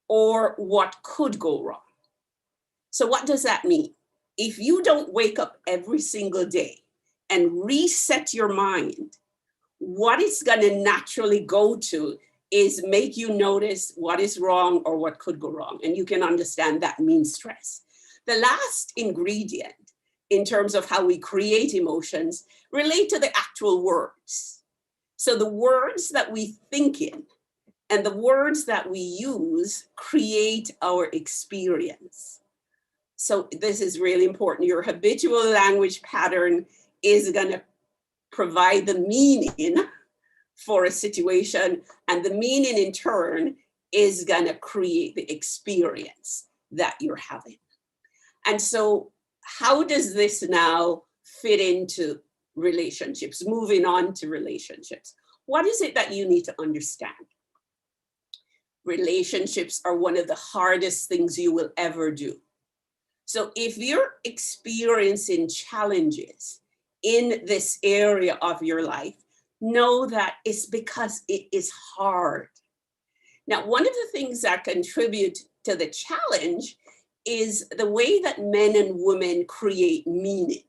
T: or what could go wrong. So what does that mean? If you don't wake up every single day and reset your mind, what it's going to naturally go to is make you notice what is wrong or what could go wrong. And you can understand that means stress. The last ingredient in terms of how we create emotions relate to the actual words. So the words that we think in and the words that we use create our experience. So this is really important. Your habitual language pattern is going to provide the meaning for a situation, and the meaning in turn is going to create the experience that you're having. And so how does this now fit into relationships? Moving on to relationships. What is it that you need to understand? Relationships are one of the hardest things you will ever do. So if you're experiencing challenges in this area of your life, know that it's because it is hard. Now, one of the things that contribute to the challenge is the way that men and women create meaning.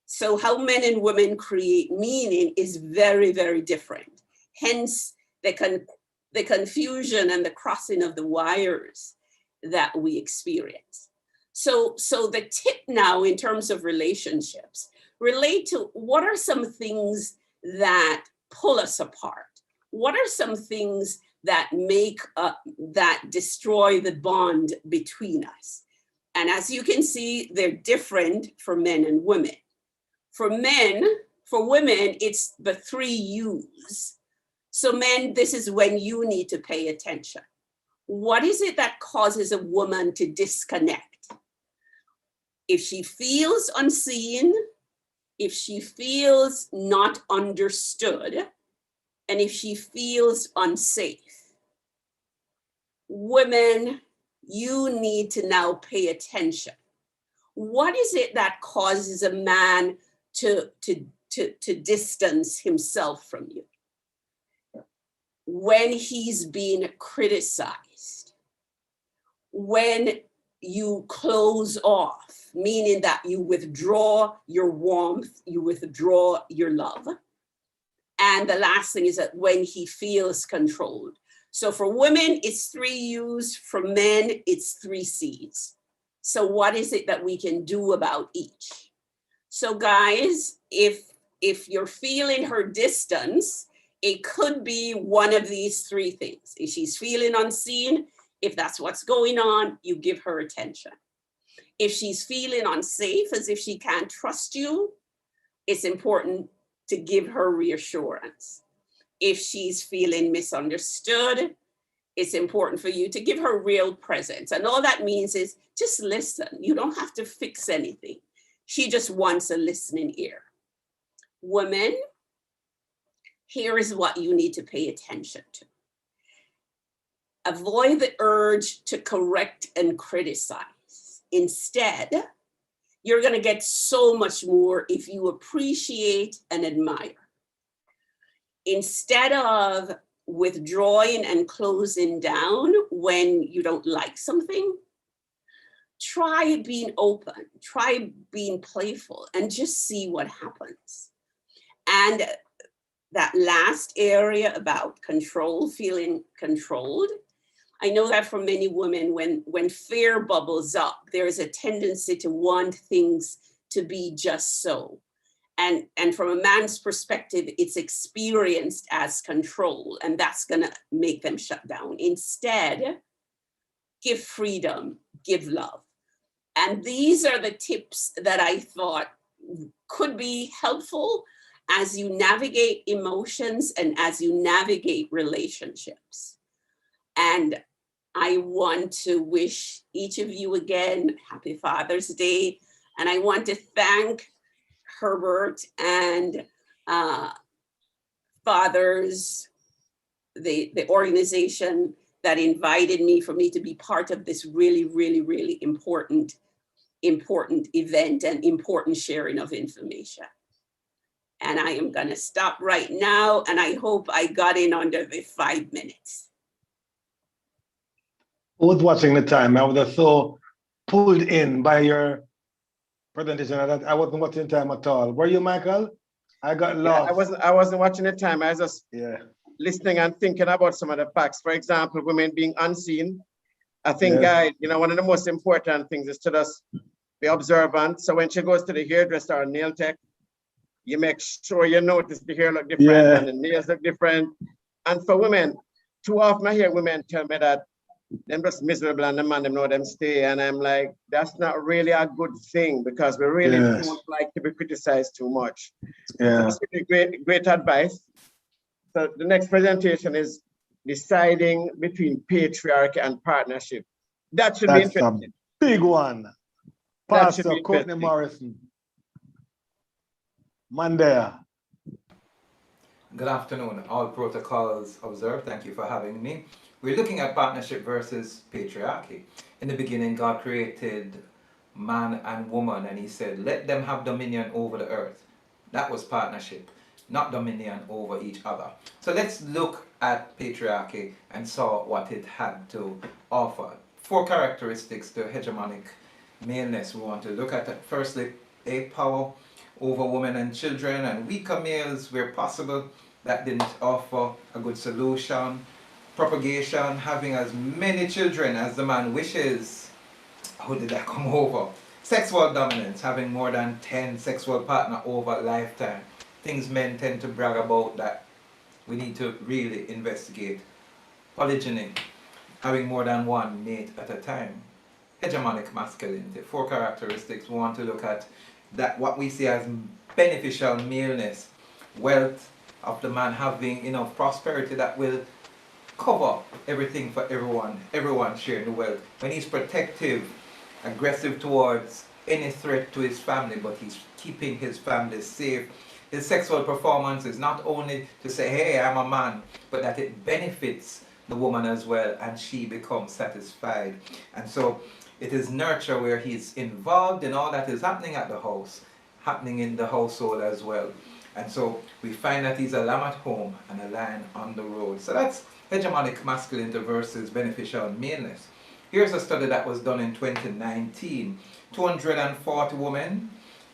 T: So how men and women create meaning is very, very different. Hence, the confusion and the crossing of the wires that we experience. So the tip now in terms of relationships relate to, what are some things that pull us apart? What are some things that that destroy the bond between us? And as you can see, they're different for men and women. For women, it's the 3 U's. So men, this is when you need to pay attention. What is it that causes a woman to disconnect? If she feels unseen, if she feels not understood, and if she feels unsafe. Women, you need to now pay attention. What is it that causes a man to distance himself from you? When he's being criticized, when you close off, meaning that you withdraw your warmth, you withdraw your love. And the last thing is that when he feels controlled. So for women, it's 3 U's. For men, it's 3 C's. So what is it that we can do about each? So guys, if you're feeling her distance, it could be one of these 3 things. If she's feeling unseen, if that's what's going on, you give her attention. If she's feeling unsafe, as if she can't trust you, it's important to give her reassurance. If she's feeling misunderstood, it's important for you to give her real presence. And all that means is just listen. You don't have to fix anything. She just wants a listening ear. Women, here is what you need to pay attention to. Avoid the urge to correct and criticize. Instead, you're going to get so much more if you appreciate and admire. Instead of withdrawing and closing down when you don't like something, try being open, try being playful, and just see what happens. And that last area about control, feeling controlled, I know that for many women, when fear bubbles up, there's a tendency to want things to be just so. And from a man's perspective, it's experienced as control, and that's gonna make them shut down. Instead, give freedom, give love. And these are the tips that I thought could be helpful as you navigate emotions and as you navigate relationships. And I want to wish each of you again, Happy Father's Day. And I want to thank Herbert and Fathers, the organization that invited me for me to be part of this really, really, really important event and important sharing of information. And I am gonna stop right now, and I hope I got in under the 5 minutes.
E: Who was watching the time? I was so pulled in by your presentation that I wasn't watching time at all. Were you, Michael? I got lost.
F: Yeah, I wasn't watching the time. I was just listening and thinking about some of the facts. For example, women being unseen. I think, guys, you know, one of the most important things is to just be observant. So when she goes to the hairdresser or nail tech, you make sure you notice the hair look different and the nails look different. And for women, too often I hear women tell me that them just miserable and the man them know them stay. And I'm like, that's not really a good thing, because we really don't like to be criticized too much. So that's really great advice. So the next presentation is deciding between patriarchy and partnership. That should be interesting.
E: A big one. Pastor Courtney Morrison. Mandela.
U: Good afternoon. All protocols observed. Thank you for having me. We're looking at partnership versus patriarchy. In the beginning, God created man and woman, and he said, let them have dominion over the earth. That was partnership, not dominion over each other. So let's look at patriarchy and saw what it had to offer. 4 characteristics to hegemonic maleness we want to look at. Firstly, a power over women and children, and weaker males where possible. That didn't offer a good solution. Propagation, having as many children as the man wishes. How did that come over? Sexual dominance, having more than 10 sexual partners over a lifetime. Things men tend to brag about that we need to really investigate. Polygyny, having more than one mate at a time. Hegemonic masculinity, 4 characteristics we want to look at. That what we see as beneficial maleness, wealth of the man, having enough prosperity that will cover everything for everyone sharing the wealth. When he's protective, aggressive towards any threat to his family, but he's keeping his family safe. His sexual performance is not only to say, hey, I'm a man, but that it benefits the woman as well, and she becomes satisfied. And so it is nurture, where he's involved in all that is happening at the house, happening in the household as well. And so we find that he's a lamb at home and a lion on the road. So that's hegemonic masculinity versus beneficial maleness. Here's a study that was done in 2019. 240 women,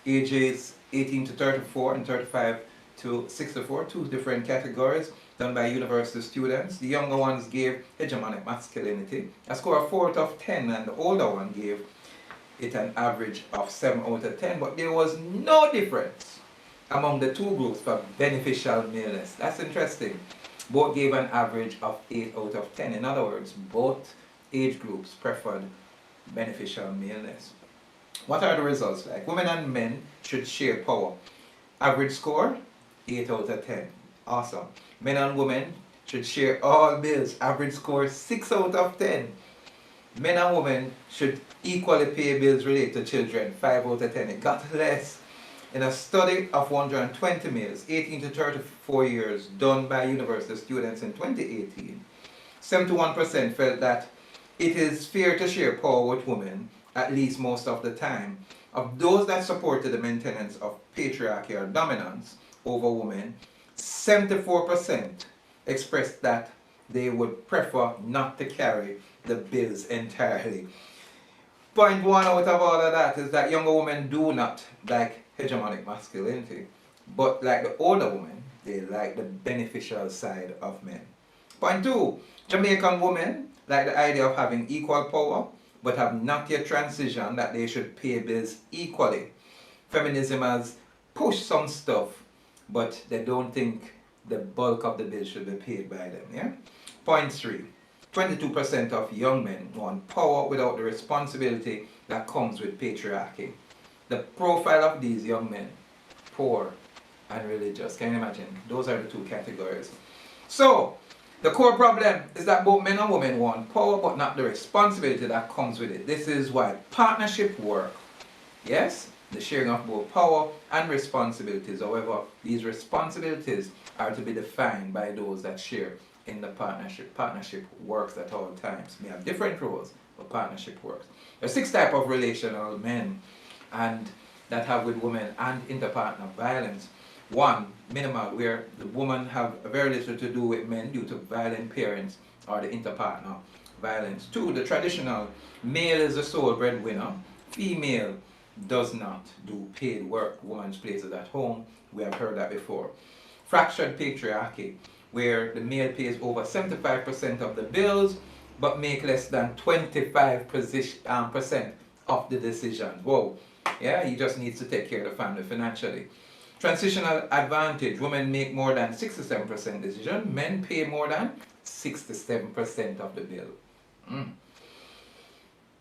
U: ages 18 to 34 and 35 to 64, 2 different categories, done by university students. The younger ones gave hegemonic masculinity a score of 4 out of 10, and the older one gave it an average of 7 out of 10, but there was no difference among the 2 groups for beneficial maleness. That's interesting. Both gave an average of 8 out of 10. In other words, both age groups preferred beneficial maleness. What are the results like? Women and men should share power. Average score, 8 out of 10. Awesome. Men and women should share all bills. Average score, 6 out of 10. Men and women should equally pay bills related to children. 5 out of 10. It got less. In a study of 120 males, 18 to 34 years, done by university students in 2018, 71% felt that it is fair to share power with women, at least most of the time. Of those that supported the maintenance of patriarchy or dominance over women, 74% expressed that they would prefer not to carry the bills entirely. Point 1 out of all of that is that younger women do not like hegemonic masculinity, but like the older women, they like the beneficial side of men. Point 2, Jamaican women like the idea of having equal power, but have not yet transitioned that they should pay bills equally. Feminism has pushed some stuff, but they don't think the bulk of the bill should be paid by them. Yeah. Point 3. 22% of young men want power without the responsibility that comes with patriarchy. The profile of these young men, poor and religious. Can you imagine? Those are the 2 categories. So, the core problem is that both men and women want power, but not the responsibility that comes with it. This is why partnership work. Yes, the sharing of both power and responsibilities. However, these responsibilities are to be defined by those that share in the partnership. Partnership works at all times. We have different roles, but partnership works. There are 6 types of relational men and that have with women and interpartner violence. 1, minimal, where the woman have very little to do with men due to violent parents or the interpartner violence. 2, the traditional, male is the sole breadwinner, female does not do paid work, woman's place is at home. We have heard that before. Fractured patriarchy, where the male pays over 75% of the bills, but make less than 25% of the decisions. Whoa, yeah, he just needs to take care of the family financially. Transitional advantage, women make more than 67% decision, men pay more than 67% of the bill.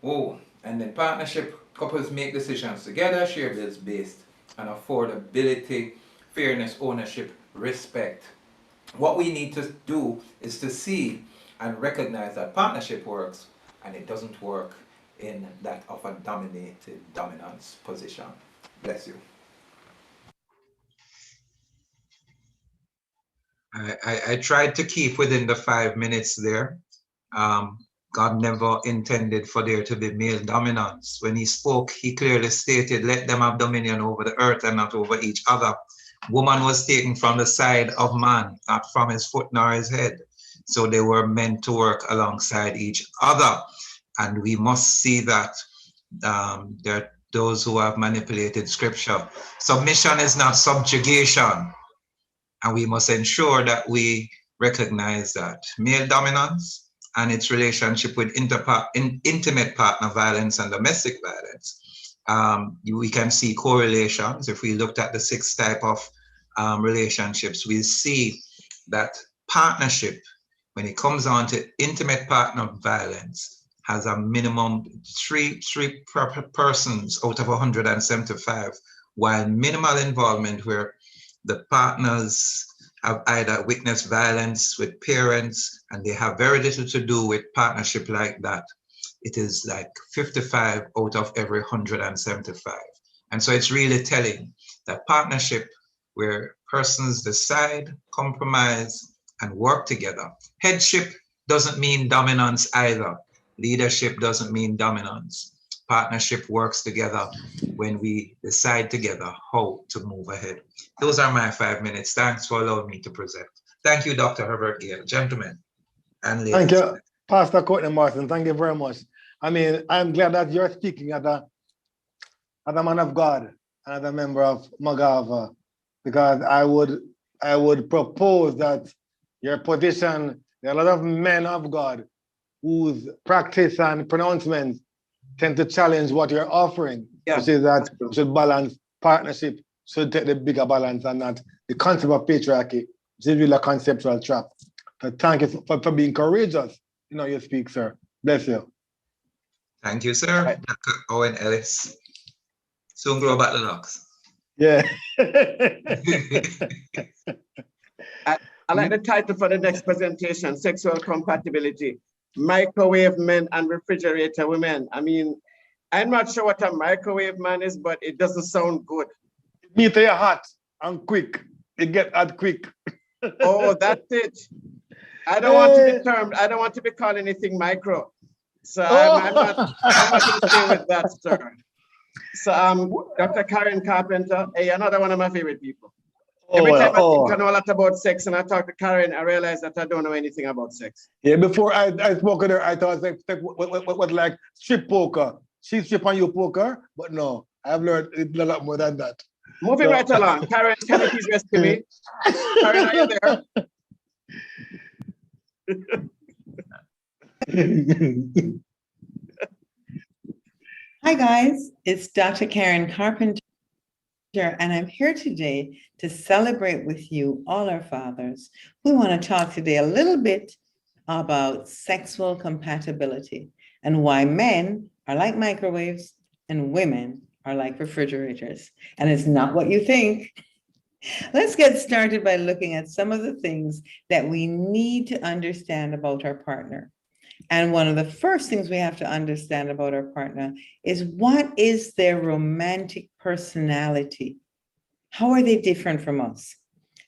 U: Whoa, and then partnership, couples make decisions together, share bills based on affordability, fairness, ownership, respect. What we need to do is to see and recognize that partnership works and it doesn't work in that of a dominance position. Bless you.
A: I tried to keep within the 5 minutes there. God never intended for there to be male dominance. When he spoke, he clearly stated, let them have dominion over the earth and not over each other. Woman was taken from the side of man, not from his foot nor his head. So they were meant to work alongside each other. And we must see that there are those who have manipulated scripture. Submission is not subjugation. And we must ensure that we recognize that male dominance and its relationship with intimate partner violence and domestic violence. We can see correlations. If we looked at the 6 type of relationships, we see that partnership, when it comes on to intimate partner violence, has a minimum 3 persons out of 175, while minimal involvement where the partners have either witnessed violence with parents and they have very little to do with partnership like that. It is like 55 out of every 175. And so it's really telling that partnership where persons decide, compromise, and work together. Headship doesn't mean dominance either. Leadership doesn't mean dominance. Partnership works together when we decide together how to move ahead. Those are my 5 minutes. Thanks for allowing me to present. Thank you, Dr. Herbert Gale. Gentlemen and ladies.
E: Thank you, Pastor Courtney Martin. Thank you very much. I mean, I'm glad that you're speaking as a man of God and as a member of Magava, because I would propose that your position, there are a lot of men of God whose practice and pronouncements tend to challenge what you're offering, which is that we should balance partnership, should take the bigger balance and not the concept of patriarchy, which is really a conceptual trap. So thank you for being courageous. You know, you speak, sir. Bless you.
A: Thank you, sir. Dr. Owen Ellis. Soon grow back the locks.
E: Yeah.
F: I like the title for the next presentation, Sexual Compatibility, Microwave Men and Refrigerator Women. I mean, I'm not sure what a microwave man is, but it doesn't sound good.
E: Meat are hot and quick. It get hot quick.
F: Oh, that's it. I don't want to be termed, I don't want to be called anything micro. So I'm not going to stay with that, sir. So Dr. Karen Carpenter, another one of my favorite people. Every time I think I know a lot about sex and I talk to Karen, I realize that I don't know anything about sex.
E: Yeah, before I spoke with her, I thought what like strip poker. She strip and you poker, but no, I've learned it's a lot more than that.
F: Moving right along. Karen, can you please rescue me? Karen, are you there?
B: Hi guys, it's Dr. Karen Carpenter, and I'm here today to celebrate with you, all our fathers. We want to talk today a little bit about sexual compatibility and why men are like microwaves and women are like refrigerators. And it's not what you think. Let's get started by looking at some of the things that we need to understand about our partner. And one of the first things we have to understand about our partner is what is their romantic personality? How are they different from us?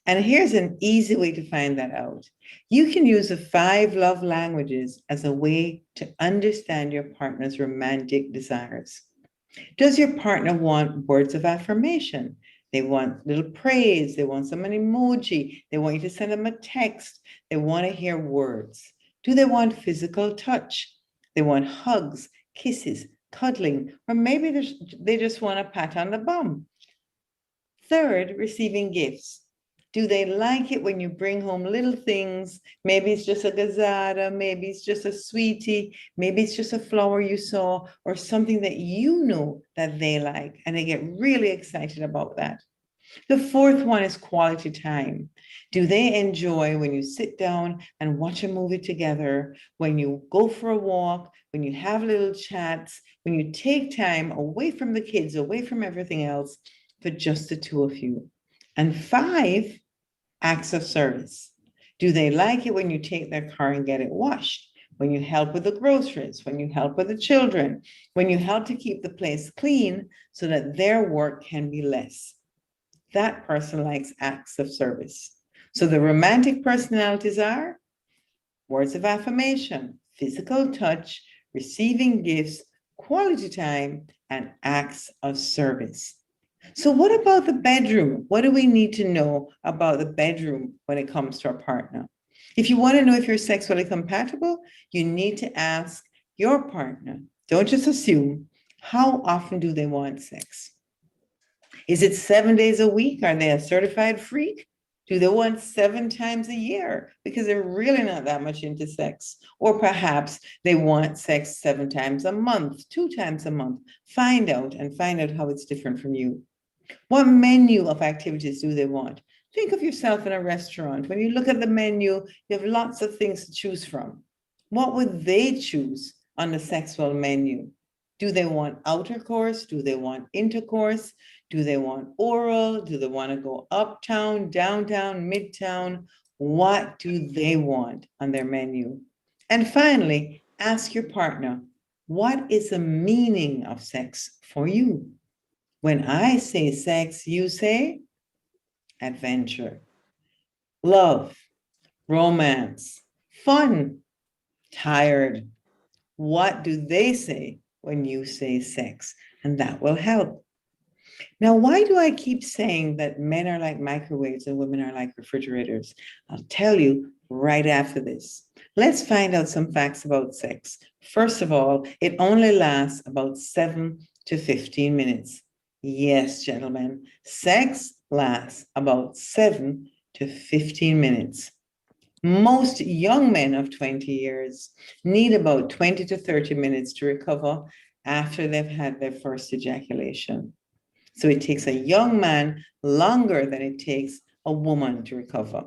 B: And here's an easy way to find that out. You can use the 5 love languages as a way to understand your partner's romantic desires. Does your partner want words of affirmation? They want little praise. They want some emoji. They want you to send them a text. They want to hear words. Do they want physical touch? They want hugs, kisses, cuddling, or maybe they just want a pat on the bum. Third, receiving gifts. Do they like it when you bring home little things? Maybe it's just a gazada, maybe it's just a sweetie, maybe it's just a flower you saw, or something that you know that they like, and they get really excited about that. The fourth one is quality time. Do they enjoy when you sit down and watch a movie together, when you go for a walk, when you have little chats, when you take time away from the kids, away from everything else, for just the 2 of you? And 5, acts of service. Do they like it when you take their car and get it washed, when you help with the groceries, when you help with the children, when you help to keep the place clean so that their work can be less? That person likes acts of service. So the romantic personalities are words of affirmation, physical touch, receiving gifts, quality time, and acts of service. So what about the bedroom? What do we need to know about the bedroom when it comes to our partner? If you want to know if you're sexually compatible, you need to ask your partner. Don't just assume. How often do they want sex? Is it 7 days a week? Are they a certified freak? Do they want 7 times a year? Because they're really not that much into sex. Or perhaps they want sex 7 times a month, 2 times a month. Find out how it's different from you. What menu of activities do they want? Think of yourself in a restaurant. When you look at the menu, you have lots of things to choose from. What would they choose on the sexual menu? Do they want outer course? Do they want intercourse? Do they want oral? Do they want to go uptown, downtown, midtown? What do they want on their menu? And finally, ask your partner, what is the meaning of sex for you? When I say sex, you say adventure, love, romance, fun, tired. What do they say when you say sex? And that will help. Now, why do I keep saying that men are like microwaves and women are like refrigerators? I'll tell you right after this. Let's find out some facts about sex. First of all, it only lasts about 7 to 15 minutes. Yes, gentlemen, sex lasts about 7 to 15 minutes. Most young men of 20 years need about 20 to 30 minutes to recover after they've had their first ejaculation. So it takes a young man longer than it takes a woman to recover.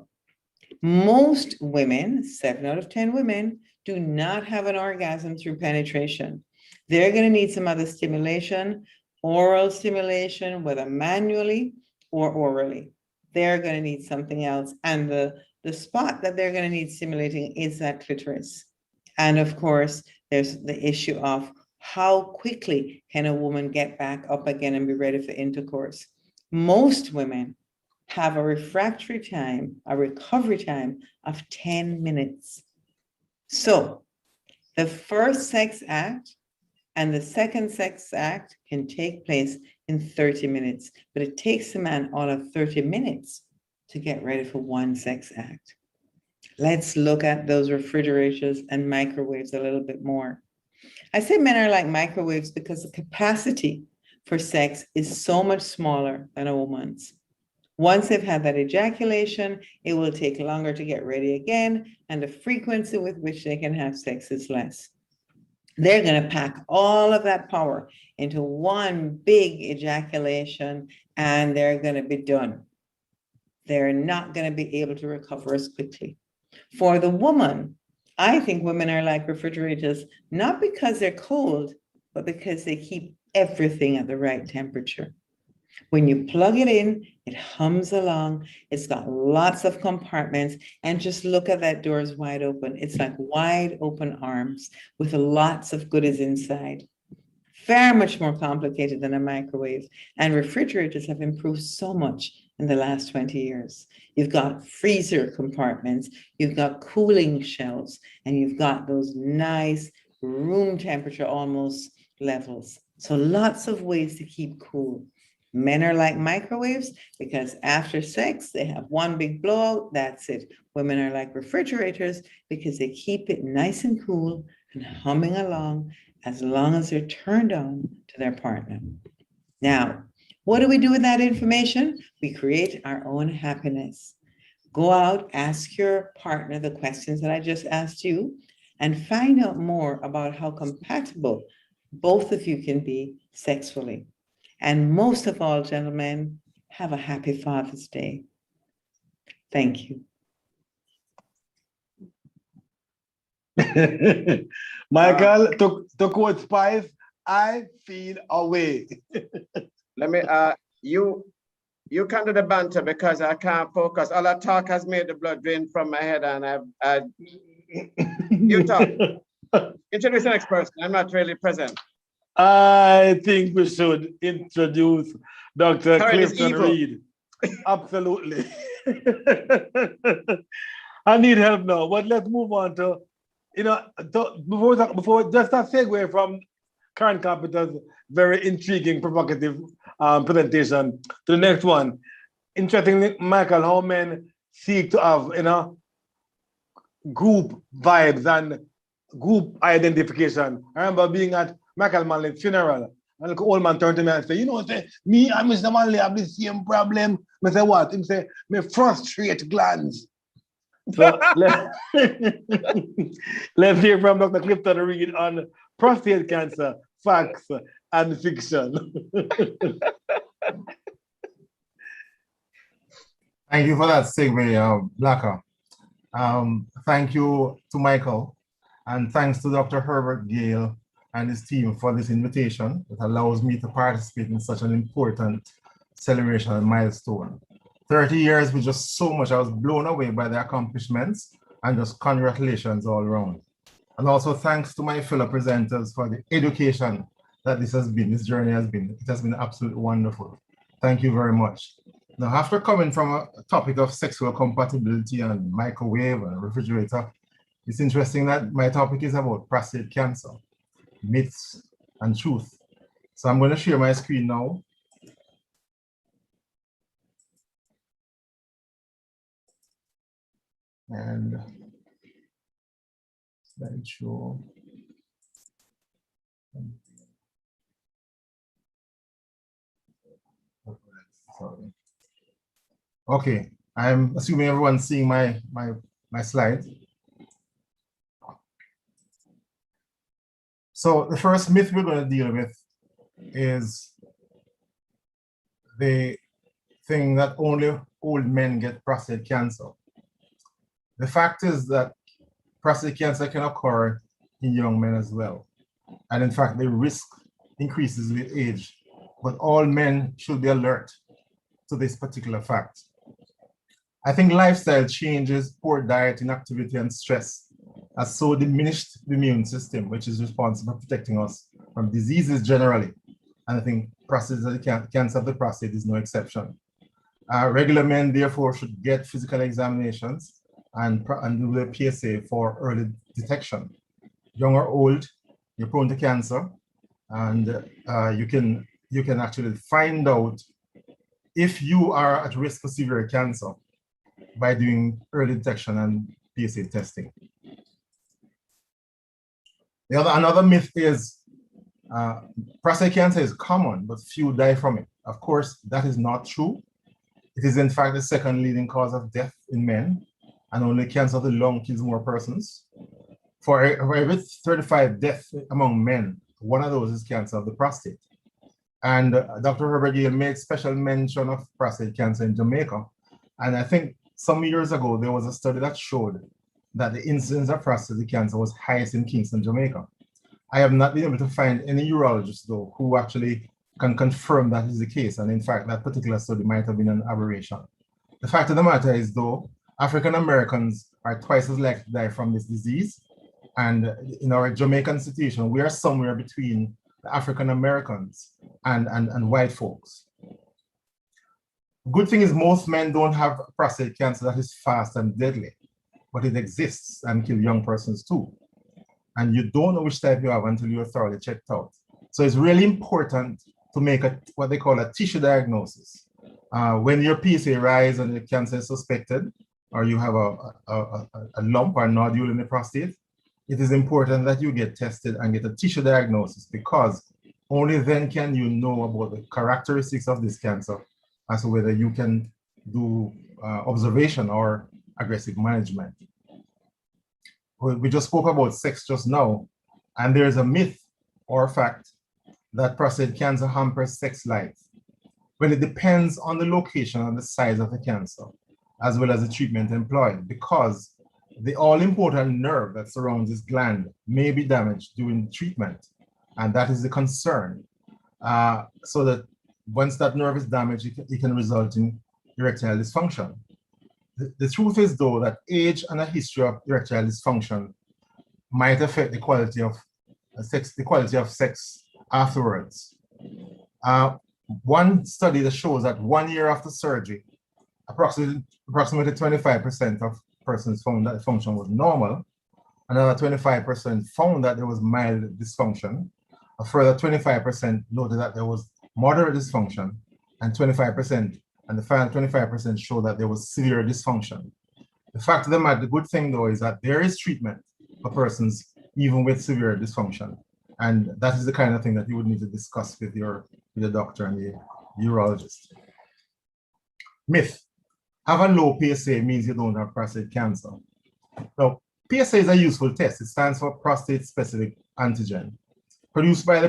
B: Most women, 7 out of 10 women, do not have an orgasm through penetration. They're going to need some other stimulation, oral stimulation, whether manually or orally. They're going to need something else. And the spot that they're going to need stimulating is that clitoris. And of course, there's the issue of how quickly can a woman get back up again and be ready for intercourse. Most women have a refractory time, a recovery time of 10 minutes. So the first sex act and the second sex act can take place in 30 minutes, but it takes a man all of 30 minutes to get ready for one sex act. Let's look at those refrigerators and microwaves a little bit more. I say men are like microwaves because the capacity for sex is so much smaller than a woman's. Once they've had that ejaculation, it will take longer to get ready again, and the frequency with which they can have sex is less. They're going to pack all of that power into one big ejaculation, and they're going to be done. They're not going to be able to recover as quickly. For the woman, I think women are like refrigerators, not because they're cold, but because they keep everything at the right temperature. When you plug it in, it hums along. It's got lots of compartments, and just look at that door is wide open. It's like wide open arms with lots of goodies inside. Very much more complicated than a microwave. And refrigerators have improved so much in the last 20 years. You've got freezer compartments, you've got cooling shelves, and you've got those nice room temperature almost levels. So lots of ways to keep cool. Men are like microwaves because after sex, they have one big blowout, that's it. Women are like refrigerators because they keep it nice and cool and humming along as long as they're turned on to their partner. Now, what do we do with that information? We create our own happiness. Go out, ask your partner the questions that I just asked you, and find out more about how compatible both of you can be sexually. And most of all, gentlemen, have a happy Father's Day. Thank you.
E: Michael, to quote Spice, I feel away.
F: Let me, you can do the banter because I can't focus. All that talk has made the blood drain from my head, and you talk. Introduce the next person. I'm not really present.
E: I think we should introduce Dr. Clifton Reed. Absolutely. I need help now, but let's move on to, before just a segue from Karen Carpenter's very intriguing, provocative presentation to the next one. Interestingly, Michael, how men seek to have, group vibes and group identification. I remember being at Michael Manley's funeral, and the old man turned to me and said, say, me and Mr. Manley have the same problem. I said, what? He said, me frustrate glands. So let's hear from Dr. Clifton Reed on prostate cancer, facts and fiction.
C: Thank you for that segue, Blacker. Thank you to Michael, and thanks to Dr. Herbert Gale and his team for this invitation that allows me to participate in such an important celebration and milestone. 30 years was just so much. I was blown away by the accomplishments, and just congratulations all around. And also thanks to my fellow presenters for the education that this journey has been. It has been absolutely wonderful. Thank you very much. Now, after coming from a topic of sexual compatibility and microwave and refrigerator, it's interesting that my topic is about prostate cancer, myths and truth. So I'm going to share my screen now. And slideshow. Sorry. Okay, I'm assuming everyone's seeing my slide. So the first myth we're going to deal with is the thing that only old men get prostate cancer. The fact is that prostate cancer can occur in young men as well. And in fact, the risk increases with age, but all men should be alert to this particular fact. I think lifestyle changes, poor diet, inactivity, and stress has so diminished the immune system, which is responsible for protecting us from diseases generally. And I think cancer of the prostate is no exception. Regular men, therefore, should get physical examinations and do the PSA for early detection. Young or old, you're prone to cancer, and you can actually find out if you are at risk for severe cancer by doing early detection and PSA testing. Another myth is prostate cancer is common, but few die from it. Of course, that is not true. It is in fact the second leading cause of death in men, and only cancer of the lung kills more persons. For every 35 deaths among men, one of those is cancer of the prostate. And Dr. Herbert Gale made special mention of prostate cancer in Jamaica. And I think some years ago, there was a study that showed that the incidence of prostate cancer was highest in Kingston, Jamaica. I have not been able to find any urologist, though, who actually can confirm that is the case. And in fact, that particular study might have been an aberration. The fact of the matter is, though, African Americans are twice as likely to die from this disease. And in our Jamaican situation, we are somewhere between the African Americans and white folks. Good thing is most men don't have prostate cancer that is fast and deadly, but it exists and kills young persons too. And you don't know which type you have until you're thoroughly checked out. So it's really important to make what they call a tissue diagnosis. When your PSA rise and the cancer is suspected, or you have a lump or nodule in the prostate, it is important that you get tested and get a tissue diagnosis, because only then can you know about the characteristics of this cancer as to whether you can do observation or aggressive management. We just spoke about sex just now, and there's a myth or fact that prostate cancer hampers sex life. Well, it depends on the location and the size of the cancer, as well as the treatment employed, because the all-important nerve that surrounds this gland may be damaged during treatment, and that is the concern. So that once that nerve is damaged, it can result in erectile dysfunction. The truth is, though, that age and a history of erectile dysfunction might affect the quality of sex afterwards. One study that shows that 1 year after surgery, approximately 25% of persons found that the function was normal. Another 25% found that there was mild dysfunction. A further 25% noted that there was moderate dysfunction, and 25%, and the final 25% showed that there was severe dysfunction. The fact of the matter, the good thing though, is that there is treatment for persons even with severe dysfunction. And that is the kind of thing that you would need to discuss with the doctor and the urologist. Myth: have a low PSA means you don't have prostate cancer. Now, PSA is a useful test. It stands for prostate-specific antigen, produced by the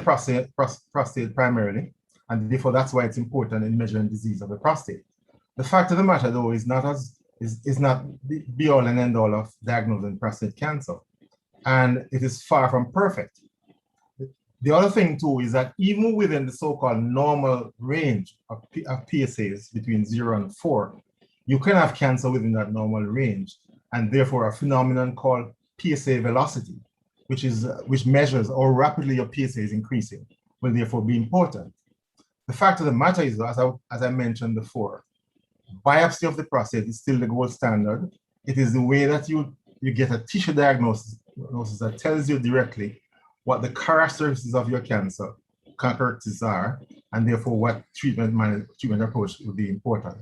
C: prostate primarily, and therefore that's why it's important in measuring disease of the prostate. The fact of the matter, though, is not the be-all and end-all of diagnosing prostate cancer, and it is far from perfect. The other thing, too, is that even within the so-called normal range of PSAs between 0 and 4, you can have cancer within that normal range, and therefore a phenomenon called PSA velocity, which measures how rapidly your PSA is increasing, will therefore be important. The fact of the matter is, as I mentioned before, biopsy of the prostate is still the gold standard. It is the way that you get a tissue diagnosis that tells you directly what the characteristics of your cancer are, and therefore what treatment approach would be important.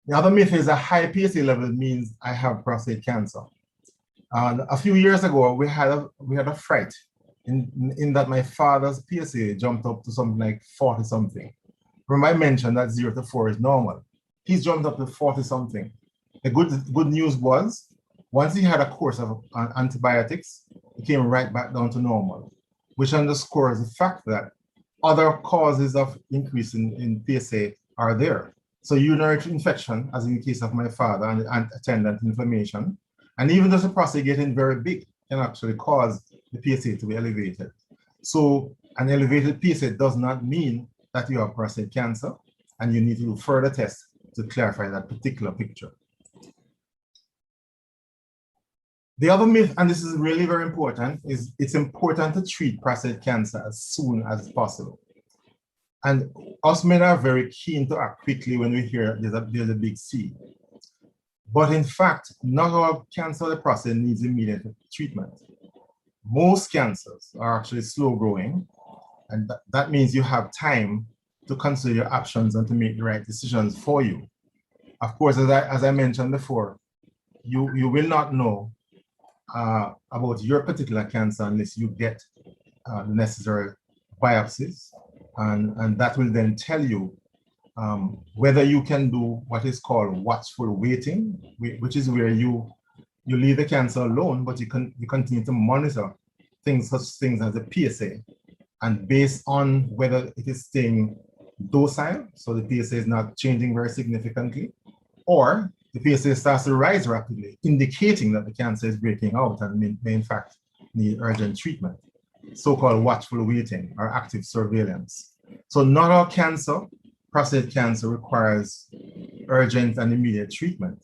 C: The other myth is a high PSA level means I have prostate cancer. A few years ago, we had a fright in that my father's PSA jumped up to something like 40 something. Remember I mentioned that 0 to 4 is normal. He's jumped up to 40 something. The good news was, once he had a course of antibiotics, he came right back down to normal, which underscores the fact that other causes of increase in PSA are there. So urinary infection, as in the case of my father, and attendant inflammation, and even just the prostate getting very big can actually cause the PSA to be elevated. So an elevated PSA does not mean that you have prostate cancer, and you need to do further tests to clarify that particular picture. The other myth, and this is really very important, is it's important to treat prostate cancer as soon as possible. And us men are very keen to act quickly when we hear there's a big C. But in fact, not all cancer of the prostate needs immediate treatment. Most cancers are actually slow growing, and that means you have time to consider your options and to make the right decisions for you. Of course, as I mentioned before, you will not know about your particular cancer unless you get the necessary biopsies, and that will then tell you whether you can do what is called watchful waiting, which is where you leave the cancer alone, but you continue to monitor such things as a PSA, and based on whether it is staying docile, so the PSA is not changing very significantly, or the PSA starts to rise rapidly, indicating that the cancer is breaking out and may in fact need urgent treatment, so-called watchful waiting or active surveillance. So not all cancer, prostate cancer, requires urgent and immediate treatment.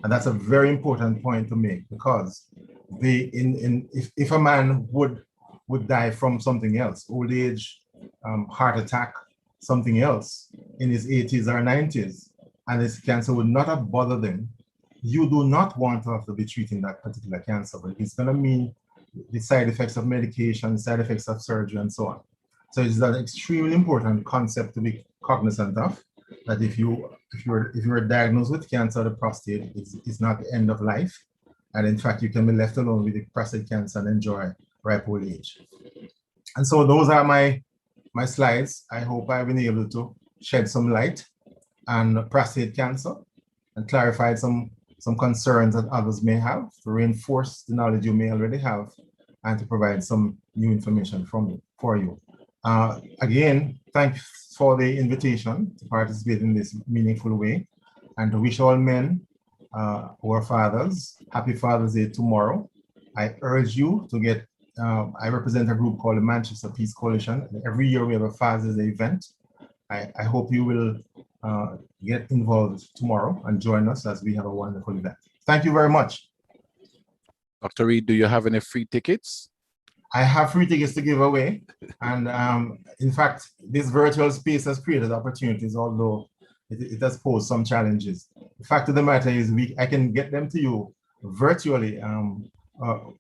C: And that's a very important point to make, because if a man would die from something else, old age, heart attack, something else in his 80s or 90s, and his cancer would not have bothered him, you do not want to have to be treating that particular cancer, but it's going to mean the side effects of medication, side effects of surgery, and so on. So it's an extremely important concept to be cognizant of, that if you're diagnosed with cancer of the prostate, it's not the end of life. And in fact, you can be left alone with the prostate cancer and enjoy ripe old age. And so those are my slides. I hope I've been able to shed some light on prostate cancer and clarify some concerns that others may have, to reinforce the knowledge you may already have, and to provide some new information for you. Again, thanks for the invitation to participate in this meaningful way, and to wish all men who are fathers happy Father's Day tomorrow. I urge you to get, I represent a group called the Manchester Peace Coalition. Every year we have a Father's Day event. I hope you will get involved tomorrow and join us as we have a wonderful event. Thank you very much.
J: Dr. Reed, do you have any free tickets?
C: I have free tickets to give away. And in fact, this virtual space has created opportunities, although it has posed some challenges. The fact of the matter is I can get them to you virtually,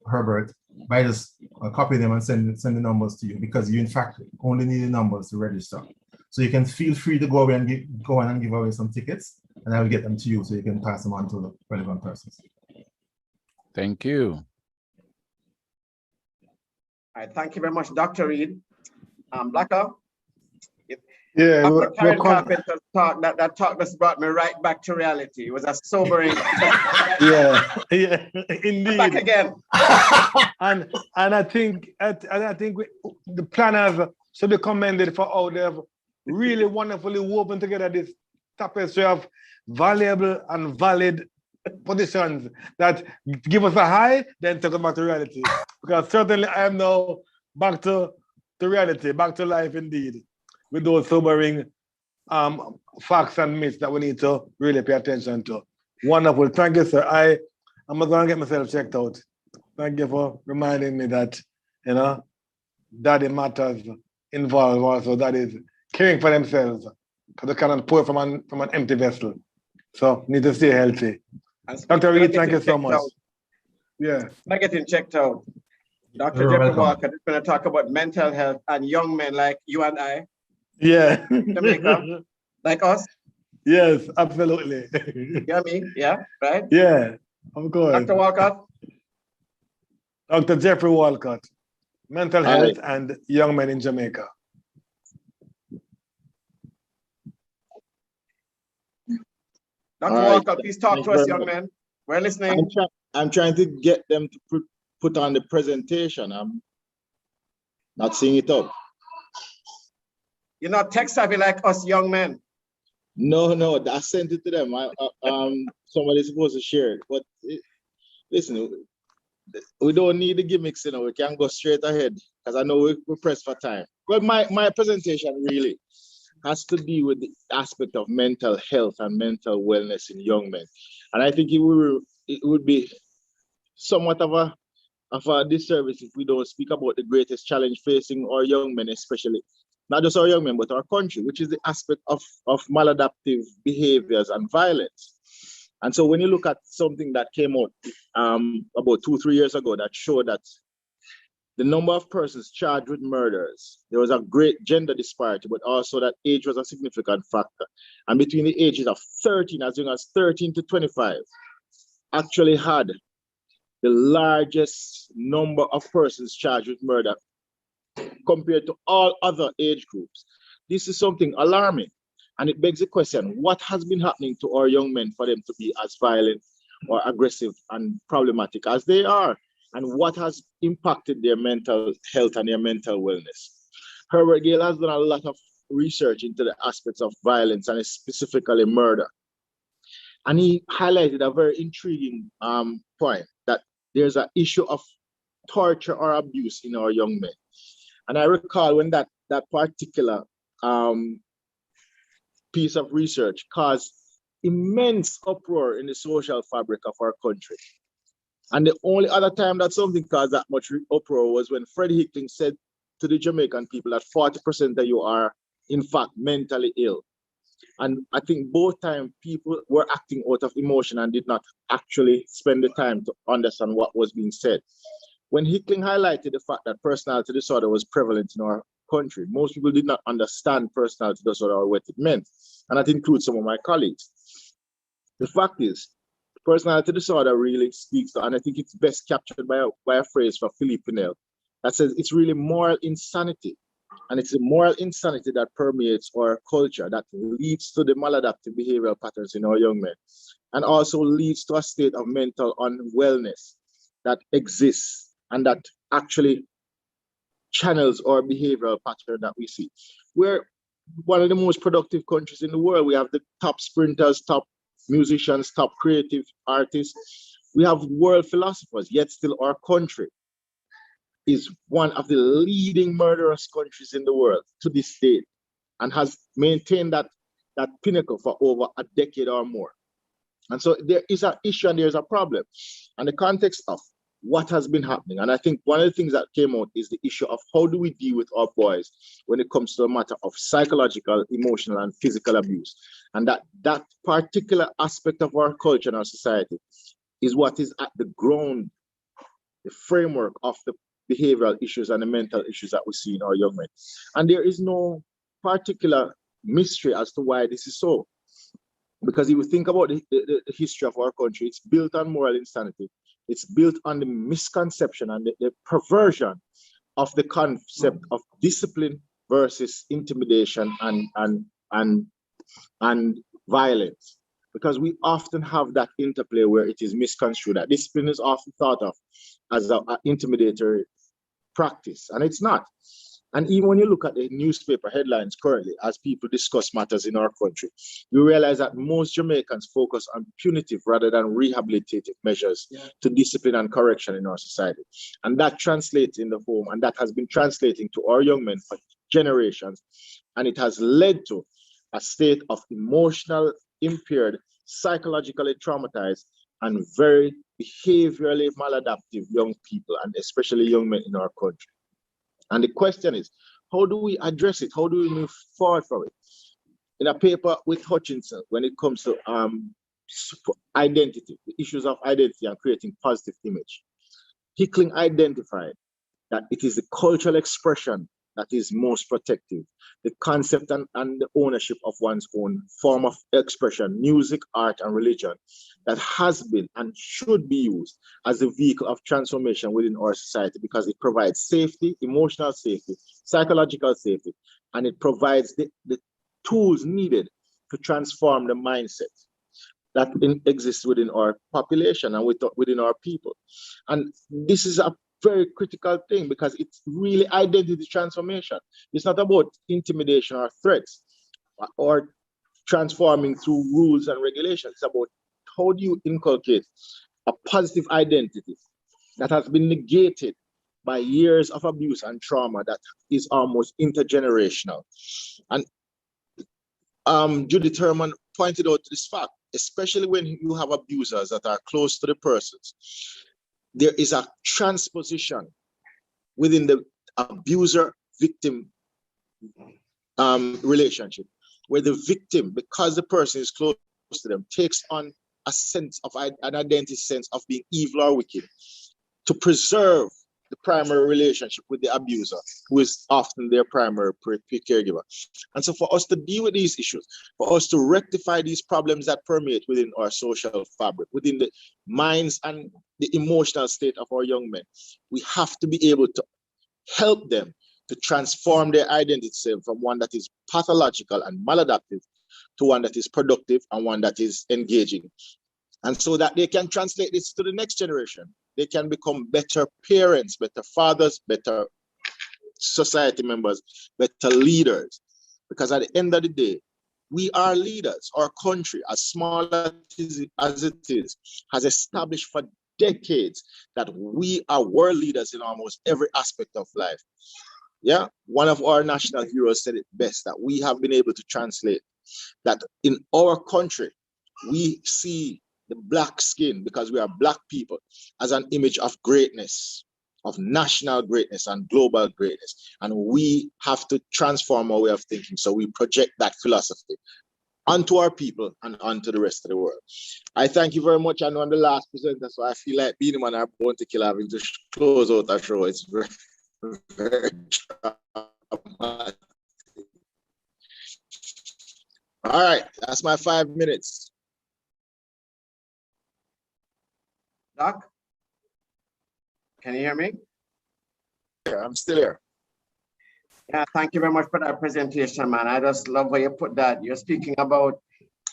C: Herbert, by just copying them and send the numbers to you, because you in fact only need the numbers to register. So you can feel free to go away and go on and give away some tickets, and I will get them to you so you can pass them on to the relevant persons.
J: Thank you.
F: All right, thank you very much, Dr. Reed. Blacker.
E: Yeah,
F: After Karen Carpenter's talk, that talk just brought me right back to reality. It was a sobering.
E: yeah, indeed.
F: Back again.
E: and I think the planners should be commended for how they have really wonderfully woven together this tapestry of valuable and valid positions that give us a high, then take us back to reality. Because certainly I am now back to reality, back to life indeed, with those sobering facts and myths that we need to really pay attention to. Wonderful. Thank you, sir. I'm going to get myself checked out. Thank you for reminding me that, daddy matters involved also. That is caring for themselves, because they cannot pour from an empty vessel. So need to stay healthy. Dr. Reed, thank you so much. Yeah.
F: Not getting checked out. Dr. Jeffrey Walker is going to talk about mental health and young men like you and I.
E: Yeah.
F: Jamaica, like us.
E: Yes, absolutely.
F: Yeah, me? Yeah, right?
E: Yeah, of course.
F: Dr. Walcott.
E: Dr. Jeffrey Walcott, mental health and young men in Jamaica.
F: Dr. Walcott, please talk to us, young men. We're listening.
D: I'm trying to get them to put on the presentation. I'm not seeing it up.
F: You're not tech savvy like us young men.
D: No, I sent it to them. Somebody's supposed to share it. But listen, we don't need the gimmicks, we can go straight ahead, because I know we're pressed for time. But my presentation really has to do with the aspect of mental health and mental wellness in young men. And I think it would be somewhat of a disservice if we don't speak about the greatest challenge facing our young men, especially not just our young men, but our country, which is the aspect of maladaptive behaviors and violence. And so when you look at something that came out about 2-3 years ago that showed that the number of persons charged with murders, there was a great gender disparity, but also that age was a significant factor. And between the ages of 13, as young as 13 to 25, actually had the largest number of persons charged with murder compared to all other age groups. This is something alarming. And it begs the question, what has been happening to our young men for them to be as violent or aggressive and problematic as they are? And what has impacted their mental health and their mental wellness? Herbert Gale has done a lot of research into the aspects of violence and specifically murder. And he highlighted a very intriguing point, that there's an issue of torture or abuse in our young men. And I recall when that particular piece of research caused immense uproar in the social fabric of our country. And the only other time that something caused that much uproar was when Freddie Hickling said to the Jamaican people that 40% of you are, in fact, mentally ill. And I think both times people were acting out of emotion and did not actually spend the time to understand what was being said. When Hickling highlighted the fact that personality disorder was prevalent in our country, most people did not understand personality disorder or what it meant. And that includes some of my colleagues. The fact is, personality disorder really speaks to, and I think it's best captured by a phrase from Philippe Pinel that says it's really moral insanity. And it's the moral insanity that permeates our culture that leads to the maladaptive behavioral patterns in our young men, and also leads to a state of mental unwellness that exists and that actually channels our behavioral pattern that we see. We're one of the most productive countries in the world. We have the top sprinters, top musicians, top creative artists. We have world philosophers, yet still our country is one of the leading murderous countries in the world to this day, and has maintained that pinnacle for over a decade or more. And so there is an issue and there's a problem. And the context of what has been happening, and I think one of the things that came out is the issue of how do we deal with our boys when it comes to a matter of psychological, emotional, and physical abuse. And that particular aspect of our culture and our society is what is at the ground, the framework of the behavioral issues and the mental issues that we see in our young men. And there is no particular mystery as to why this is so. Because if you think about the history of our country, it's built on moral insanity. It's built on the misconception and the perversion of the concept of discipline versus intimidation and violence. Because we often have that interplay where it is misconstrued. That discipline is often thought of as an intimidatory practice, and it's not. And even when you look at the newspaper headlines currently, as people discuss matters in our country, you realize that most Jamaicans focus on punitive rather than rehabilitative measures to discipline and correction in our society. And that translates in the home, and that has been translating to our young men for generations. And it has led to a state of emotional impaired, psychologically traumatized, and very behaviorally maladaptive young people, and especially young men in our country. And the question is, how do we address it? How do we move forward from it? In a paper with Hutchinson, when it comes to identity, the issues of identity and creating positive image, Hickling identified that it is the cultural expression that is most protective. The concept and the ownership of one's own form of expression, music, art, and religion, that has been and should be used as a vehicle of transformation within our society, because it provides safety, emotional safety, psychological safety, and it provides the tools needed to transform the mindset that exists within our population and within our people. And this is a very critical thing, because it's really identity transformation. It's not about intimidation or threats or transforming through rules and regulations. It's about how do you inculcate a positive identity that has been negated by years of abuse and trauma that is almost intergenerational. And Judith Herman pointed out this fact, especially when you have abusers that are close to the persons. There is a transposition within the abuser-victim relationship, where the victim, because the person is close to them, takes on a sense of an identity sense of being evil or wicked to preserve the primary relationship with the abuser, who is often their primary caregiver. And so for us to deal with these issues, for us to rectify these problems that permeate within our social fabric, within the minds and the emotional state of our young men, we have to be able to help them to transform their identity from one that is pathological and maladaptive to one that is productive and one that is engaging. And so that they can translate this to the next generation. They can become better parents, better fathers, better society members, better leaders. Because at the end of the day, we are leaders. Our country, as small as it is, has established for decades that we are world leaders in almost every aspect of life. Yeah, one of our national heroes said it best, that we have been able to translate that in our country, we see the black skin, because we are black people, as an image of greatness, of national greatness and global greatness. And we have to transform our way of thinking. So we project that philosophy onto our people and onto the rest of the world. I thank you very much. I know I'm the last presenter, so I feel like being one are born to kill, having to close out our show. It's very, very traumatic. All right, that's my 5 minutes.
F: Doc, can you hear me?
D: Yeah, I'm still here.
F: Yeah, thank you very much for that presentation, man. I just love how you put that. You're speaking about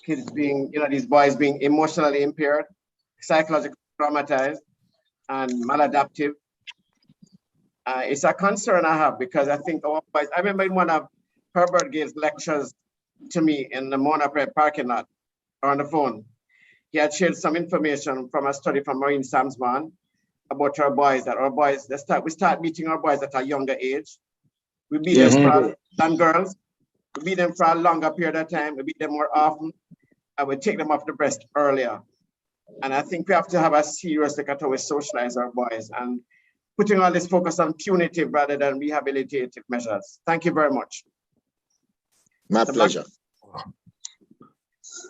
F: kids being, these boys being emotionally impaired, psychologically traumatized, and maladaptive. It's a concern I have, because I think our boys, I remember in one of Herbert Gale's lectures to me in the Mona Prep parking lot or on the phone, he had shared some information from a study from Maureen Samsman about our boys, that our boys, we start meeting our boys at a younger age. We beat them than girls. We beat them for a longer period of time. We beat them more often, and we take them off the breast earlier. And I think we have to have a serious look at how we socialize our boys and putting all this focus on punitive rather than rehabilitative measures. Thank you very much.
D: My pleasure.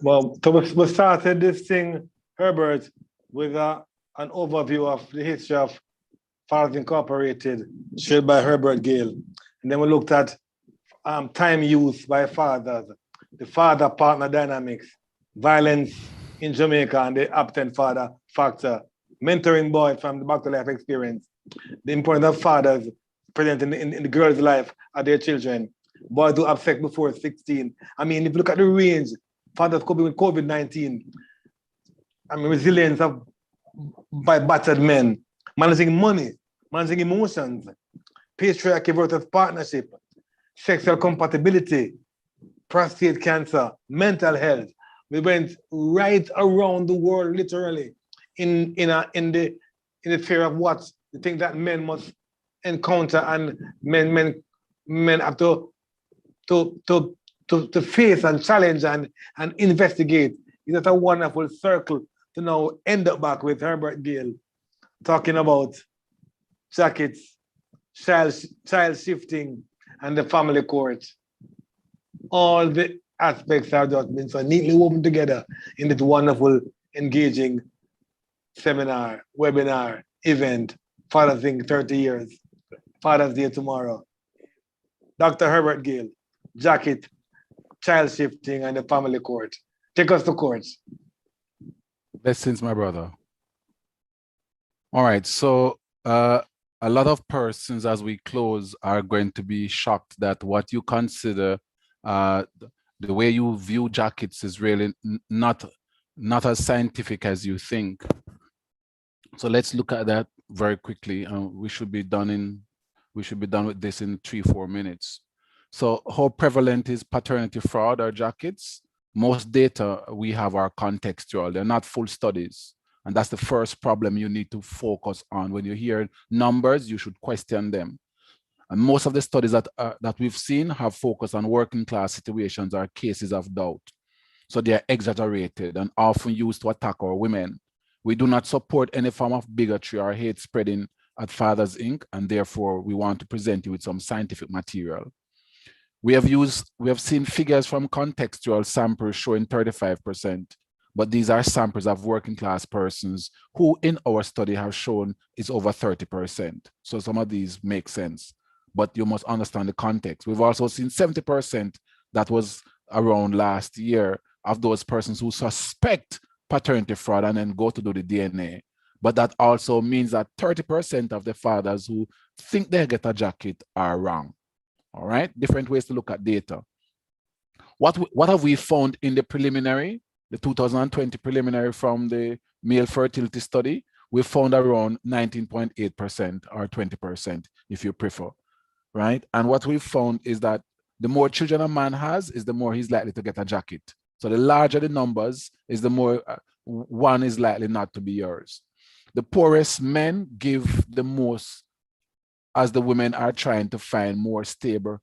E: Well, so we started this thing, Herbert, with an overview of the history of Fathers Incorporated, shared by Herbert Gale. And then we looked at time use by fathers, the father-partner dynamics, violence in Jamaica and the absent father factor, mentoring boys from the Back to Life experience, the importance of fathers present in the girl's life at their children, boys who have sex before 16. I mean, if you look at the range, fathers coping with COVID-19, I mean, resilience by battered men, managing money, managing emotions, patriarchy versus partnership, sexual compatibility, prostate cancer, mental health. We went right around the world, literally, in the sphere of what the thing that men must encounter and men have to face and challenge and investigate. It's a wonderful circle to now end up back with Herbert Gale talking about jackets, child shifting, and the family court. All the aspects have just been so neatly woven together in this wonderful, engaging seminar, webinar, event, Father's Day 30 years, Father's Day tomorrow. Dr. Herbert Gale, jacket, child shifting, and the family court. Take us to court.
J: Blessings, my brother. All right, so a lot of persons as we close are going to be shocked that what you consider the way you view jackets is really not as scientific as you think. So let's look at that very quickly. We should be done with this in 3-4 minutes. So how prevalent is paternity fraud or jackets? Most data we have are contextual. They're not full studies. And that's the first problem you need to focus on. When you hear numbers, you should question them. And most of the studies that we've seen have focused on working class situations or cases of doubt. So they are exaggerated and often used to attack our women. We do not support any form of bigotry or hate spreading at Fathers Inc. And therefore we want to present you with some scientific material. We have seen figures from contextual samples showing 35%, but these are samples of working class persons who in our study have shown is over 30%. So some of these make sense, but you must understand the context. We've also seen 70% that was around last year of those persons who suspect paternity fraud and then go to do the DNA. But that also means that 30% of the fathers who think they get a jacket are wrong. All right, different ways to look at data. What have we found in the preliminary, the 2020 preliminary from the male fertility study? We found around 19.8% or 20%, if you prefer, right? And what we found is that the more children a man has, is the more he's likely to get a jacket. So the larger the numbers, is the more one is likely not to be yours. The poorest men give the most, as the women are trying to find more stable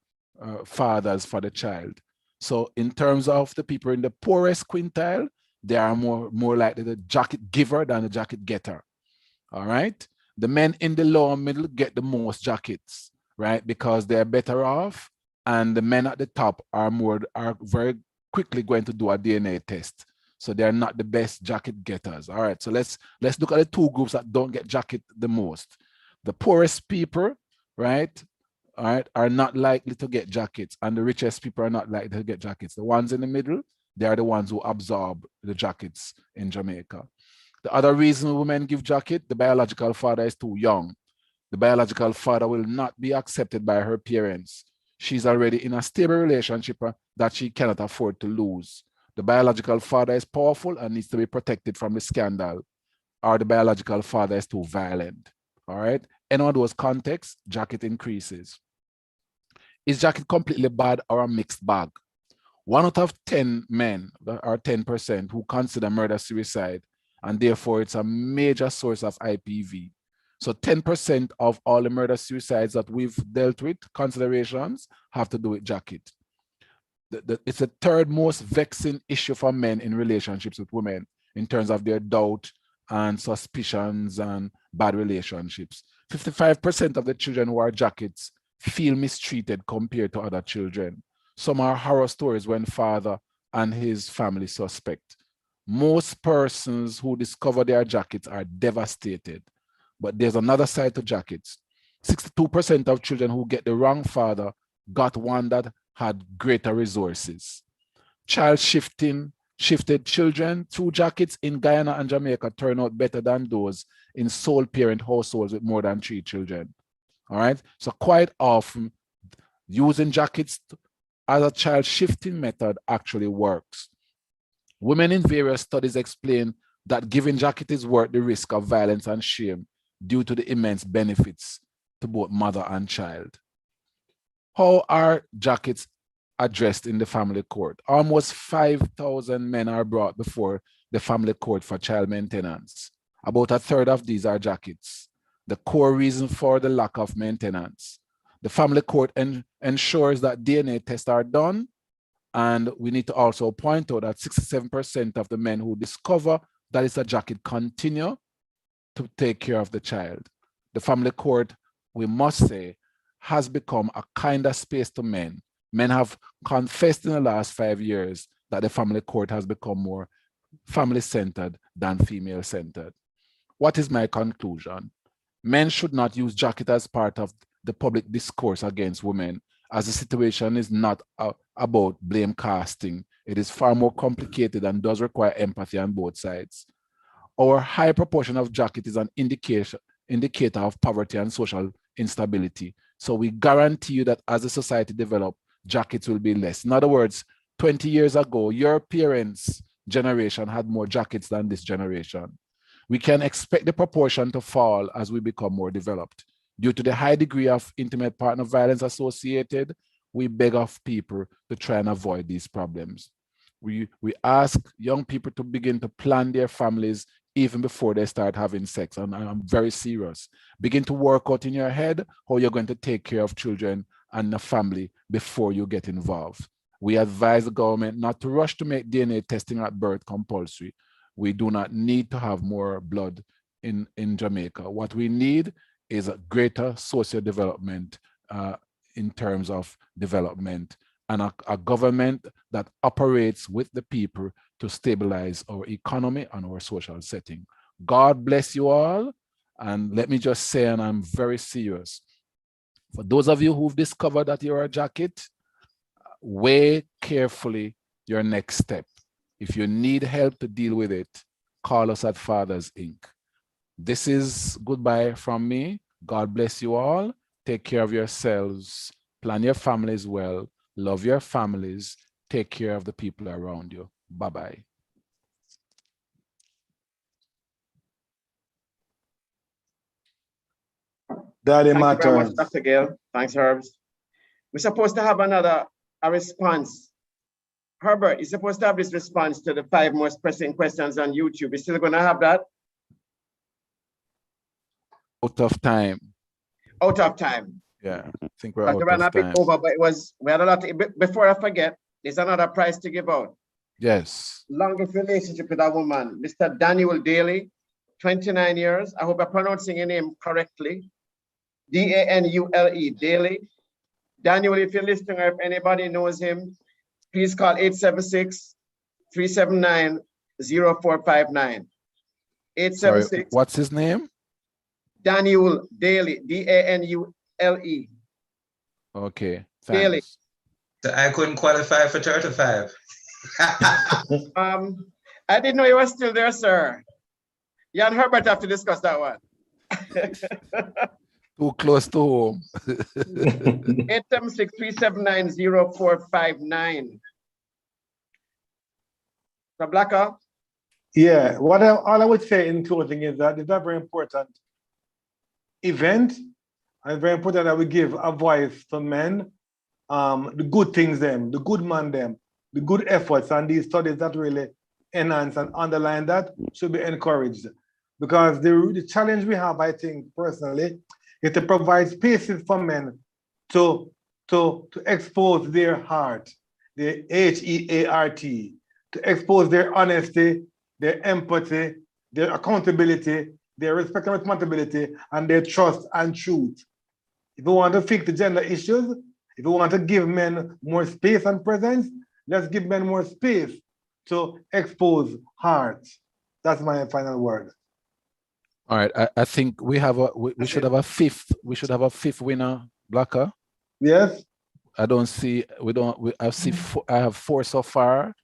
J: fathers for the child. So in terms of the people in the poorest quintile, they are more likely the jacket giver than the jacket getter. All right. The men in the lower middle get the most jackets, right? Because they're better off, and the men at the top are very quickly going to do a DNA test. So they're not the best jacket getters. All right. So let's look at the two groups that don't get jacket the most. The poorest people, right? All right, are not likely to get jackets, and the richest people are not likely to get jackets. The ones in the middle, they are the ones who absorb the jackets in Jamaica. The other reason women give jacket, the biological father is too young. The biological father will not be accepted by her parents. She's already in a stable relationship that she cannot afford to lose. The biological father is powerful and needs to be protected from the scandal, or the biological father is too violent. All right. In all those contexts, jacket increases. Is jacket completely bad or a mixed bag? 1 out of 10 men, or 10%, who consider murder suicide, and therefore it's a major source of IPV. So 10% of all the murder suicides that we've dealt with, considerations, have to do with jacket. It's the third most vexing issue for men in relationships with women in terms of their doubt and suspicions and bad relationships. 55% of the children who are jackets feel mistreated compared to other children. Some are horror stories when father and his family suspect. Most persons who discover their jackets are devastated. But there's another side to jackets. 62% of children who get the wrong father got one that had greater resources. Shifted children through jackets in Guyana and Jamaica turn out better than those in sole parent households with more than 3 children. All right. So quite often using jackets as a child shifting method actually works. Women in various studies explain that giving jacket is worth the risk of violence and shame due to the immense benefits to both mother and child. How are jackets addressed in the family court? Almost 5,000 men are brought before the family court for child maintenance. About a third of these are jackets. The core reason for the lack of maintenance. The family court ensures that DNA tests are done, and we need to also point out that 67% of the men who discover that it's a jacket continue to take care of the child. The family court, we must say, has become a kinder space to men. Men have confessed in the last 5 years that the family court has become more family-centered than female-centered. What is my conclusion? Men should not use jacket as part of the public discourse against women, as the situation is not about blame casting. It is far more complicated and does require empathy on both sides. Our high proportion of jacket is an indicator of poverty and social instability. So we guarantee you that as the society develops, jackets will be less. In other words, 20 years ago, your parents' generation had more jackets than this generation. We can expect the proportion to fall as we become more developed. Due to the high degree of intimate partner violence associated, we beg of people to try and avoid these problems. We ask young people to begin to plan their families even before they start having sex. And I'm very serious. Begin to work out in your head how you're going to take care of children and the family before you get involved. We advise the government not to rush to make DNA testing at birth compulsory. We do not need to have more blood in Jamaica. What we need is a greater socio-development in terms of development, and a government that operates with the people to stabilize our economy and our social setting. God bless you all. And let me just say, and I'm very serious, for those of you who've discovered that you're a jacket, weigh carefully your next step. If you need help to deal with it, call us at Fathers Inc. This is goodbye from me. God bless you all. Take care of yourselves. Plan your families well. Love your families. take care of the people around you. Bye-bye.
E: Daddy
F: Thank you very much,
E: matters.
F: Dr. Gale. Thanks, Herbs. We're supposed to have a response. Herbert, you're supposed to have this response to the 5 most pressing questions on YouTube. You're still going to have that?
J: Out of time.
F: Out of time.
J: Yeah, I think we're
F: But
J: out
F: we ran a
J: of
F: bit
J: time.
F: over, but we had a lot. Before I forget, there's another prize to give out.
J: Yes.
F: Longest relationship with a woman, Mr. Daniel Daly, 29 years. I hope I'm pronouncing your name correctly. D-A-N-U-L-E, Daly. Daniel, if you're listening or if anybody knows him, please call 876-379-0459.
J: Sorry,
F: 876.
J: what's his name?
F: Daniel Daly, D-A-N-U-L-E.
J: Okay,
F: Daly.
J: thanks.
A: So I couldn't qualify for 35.
F: I didn't know you were still there, sir. You and Herbert have to discuss that one.
J: Too close to home.
F: 876-379-0459. So Blacker?
E: Yeah, all I would say in closing is that it's a very important event, and very important that we give a voice to men, the good things them, the good man them, the good efforts, and these studies that really enhance and underline that should be encouraged. Because the challenge we have, I think, personally, is to provide spaces for men to expose their heart, the H-E-A-R-T, to expose their honesty, their empathy, their accountability, their respect and responsibility, and their trust and truth. If we want to fix the gender issues, if we want to give men more space and presence, let's give men more space to expose hearts. That's my final word.
J: All right, I think we have we should have a fifth. We should have a fifth winner, Blacker.
E: Yes.
J: I don't see. I see. I have 4 so far.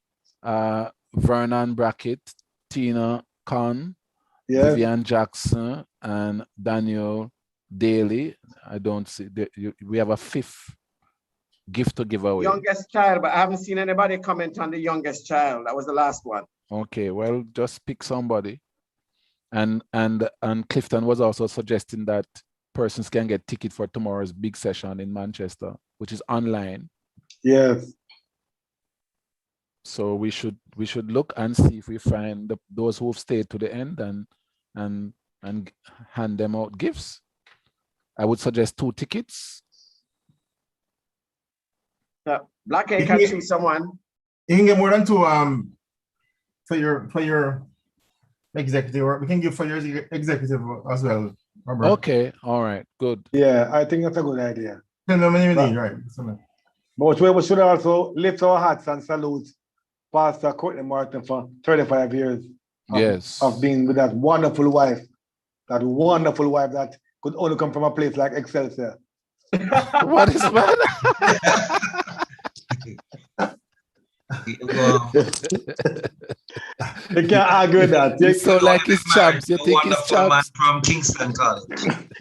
J: Vernon Brackett, Tina Khan,
E: yes,
J: Vivian Jackson, and Daniel Daly. I don't see. We have a 5th gift to give away.
F: Youngest child, but I haven't seen anybody comment on the youngest child. That was the last one.
J: Okay, well, just pick somebody. And Clifton was also suggesting that persons can get ticket for tomorrow's big session in Manchester, which is online.
E: Yes.
J: So we should look and see if we find those who've stayed to the end and hand them out gifts. I would suggest 2 tickets.
F: Black can choose someone.
C: You can get more than 2 for your executive, or we can give for your executive as well. Robert.
J: Okay, all right, good.
E: Yeah, I think that's a good idea.
C: Right.
E: But we should also lift our hats and salute Pastor Courtney Martin for 35 years of being with that wonderful wife that could only come from a place like Excelsior.
J: What is that?
E: You can't argue with that.
J: You sound like his champs. You think he's champs?
A: Man from Kingston College.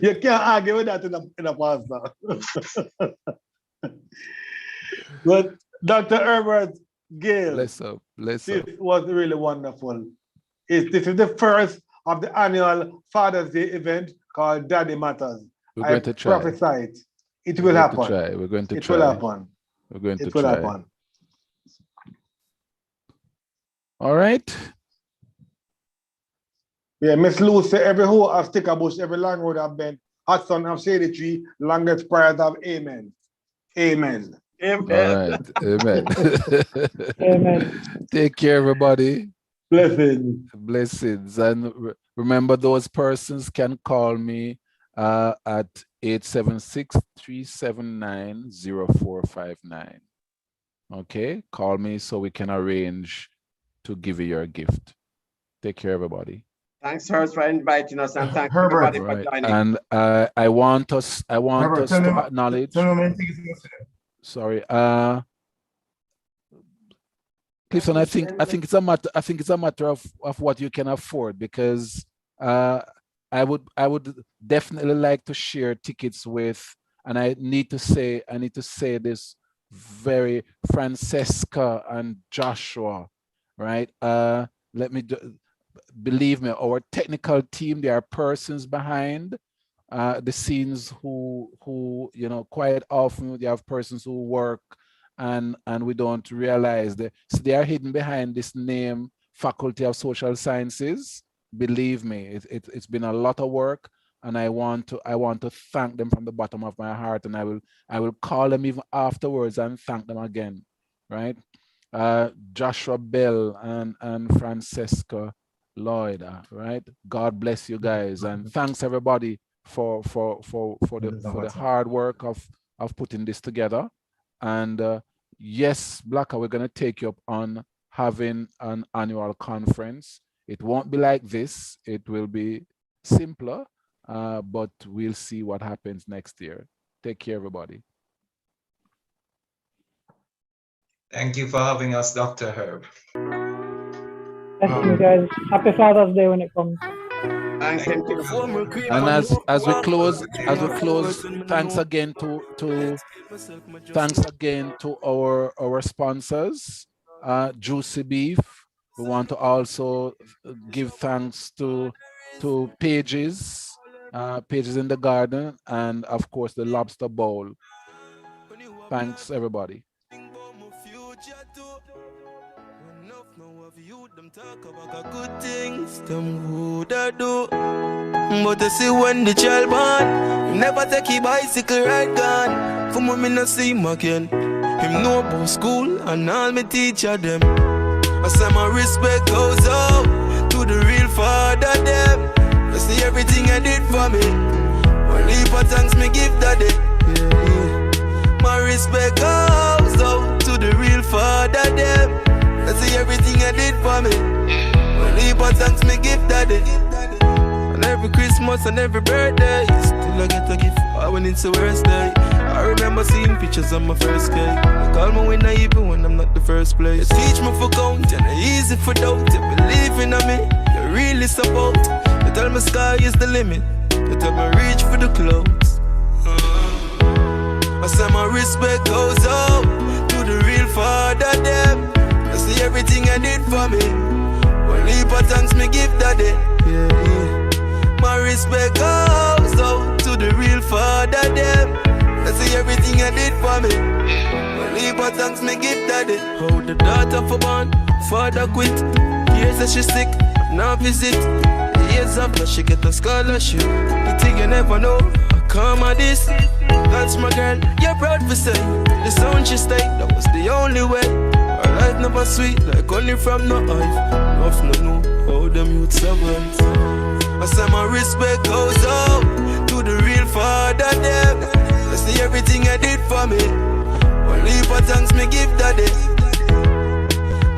E: You can't argue with that in a pastor. But Dr. Herbert Gale,
J: bless up.
E: This was really wonderful. This is the first of the annual Father's Day event called Daddy Matters.
J: We're going to try.
E: Prophesy it will happen.
J: We're going to try.
E: It will happen.
J: We're going to
E: it
J: try.
E: will happen.
J: All right.
E: Yeah, Miss Lucy, every hole of sticker bush, every long road I've been, hot sun of shady tree, longest prayers of amen. Amen.
F: Amen.
J: All right. Amen.
R: Amen.
J: Take care, everybody.
E: Blessings.
J: Blessings. And remember, those persons can call me at 876-379-0459. Okay, call me so we can arrange to give you your gift. Take care, everybody.
F: Thanks, Herbert, for inviting us, and thanks
C: Herbert.
F: everybody for joining.
J: And I want us
C: Herbert,
J: to acknowledge. Sorry, Clifton, I think it's a matter of what you can afford, because I would definitely like to share tickets with, and I need to say this very Francesca and Joshua, right? Believe me, our technical team, there are persons behind the scenes who quite often you have persons who work and we don't realize that. So they are hidden behind this name, Faculty of Social Sciences. Believe me, it's been a lot of work, and I want to thank them from the bottom of my heart, and I will call them even afterwards and thank them again, right? Joshua Bell and Francesca Lloyd, right? God bless you guys, and thanks everybody for the hard work of putting this together. And yes, Blacka, we're gonna take you up on having an annual conference. It won't be like this. It will be simpler, but we'll see what happens next year. Take care, everybody.
A: Thank you for having us, Dr. Herb.
R: Thank you, guys. Happy Father's Day when it comes.
J: And as we close, thanks again to our sponsors, Juicy Beef. We want to also give thanks to Pages in the Garden, and of course the Lobster Bowl. Thanks everybody.
G: Them talk about good things, them would do. But you see when the child born, never take a bicycle ride gone. For me no see him again. Him know about school and all me teacher them. I say my respect goes out to the real father them. I see everything I did for me. One heap of thanks me give daddy. Yeah. My respect goes out to the real father them. I see everything I did for me. One heap of thanks me give daddy. And every Christmas and every birthday, still I get a gift when it's the worst day. I remember seeing pictures of my first day. I call me winner even when I'm not the first place. You teach me for count and it's easy for doubt. You believe in me, you really support. You tell me sky is the limit. You tell me reach for the clouds. I say my respect goes out to the real father them. I see everything I did for me. One heap of thanks me give daddy. Yeah. My respect goes out to the real father them. I see everything I did for me. One heap of thanks me give daddy. How the daughter for born, father quit. Years that she sick, now visit. Years after she get a scholarship. The thing you never know, I come at this. That's my girl, you're proud for say. The sound she stay, that was the only way. Life never sweet, like only from no hive. Enough no know how them youth survive. I say my respect goes out to the real father them. I see everything I did for me. One heap of thanks me give daddy.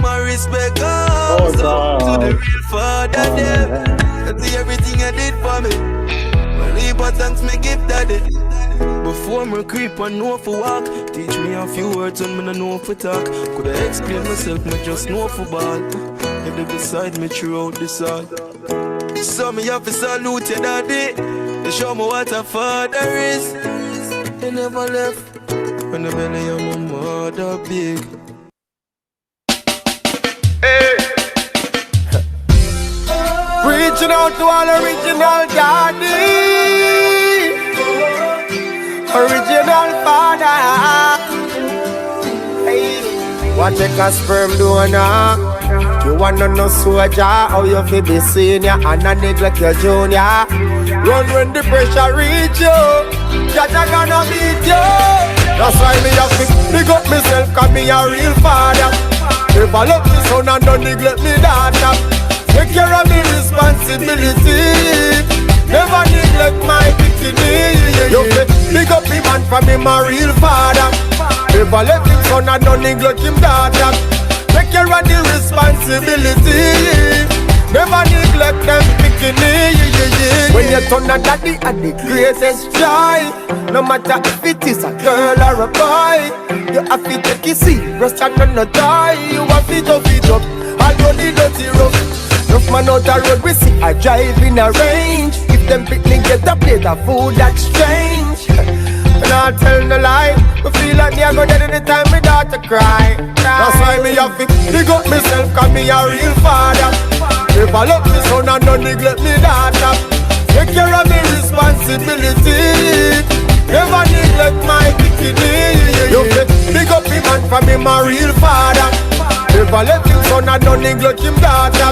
G: My respect goes out to the real father them. I see everything I did for me. One heap of thanks me give daddy. Before me creep and know for walk, teach me a few words and me no know for talk. Could I explain myself, me just know for ball. You live beside me throughout this all. So me have to salute your daddy. You show me what a father is. You never left when the belly of my mother big.
V: Hey. Reaching out to all original daddy. Original father. Hey. What take a sperm donor? You wanna know soldier, how you feel be senior and not neglect your junior. Run when the pressure reach you, Jaja gonna beat you. That's why me have to big up myself, cause me a real father. Never love me son and don't neglect me daughter. Take care of me responsibility. Never neglect my bikini. You big up me man from him a real father. Never let him son and don't neglect him daughter. Take care of the responsibility. Never neglect them bikini. When you turn a daddy at the greatest joy. No matter if it is a girl or a boy. You have to take it serious and not die. You have to tough it up. All you need dirty rough. Rough man out the road we see a drive in a range. If them picnic get a plate of food that's strange. And I'll tell no lie. I feel like me I go dead anytime me daughter cry. That's why me have to big up myself, cause me a real father. Never love me son and don't neglect me daughter. Take care of me responsibility. Never neglect my dignity. You fit big up him man for me my real father. Never let him son and don't neglect him daughter.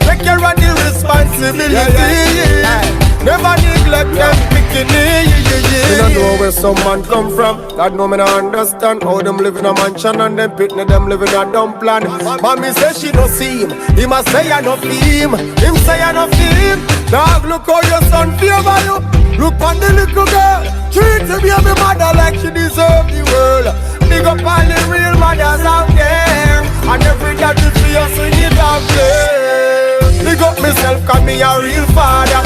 V: Take care of the responsibility. Never neglect them bikini. Me don't know where some man come from. God know me not understand how them live in a mansion and them pitney them live in a dumb plan. Mommy say she no see him. He must say I no feel him. Him say I no feel him. Dog, look how your son favor you. Look on the little girl. Treat the baby mother like she deserve the world. Big up all the real mothers out there. And every daddy feel so you don't play. Big up myself cause me a real father.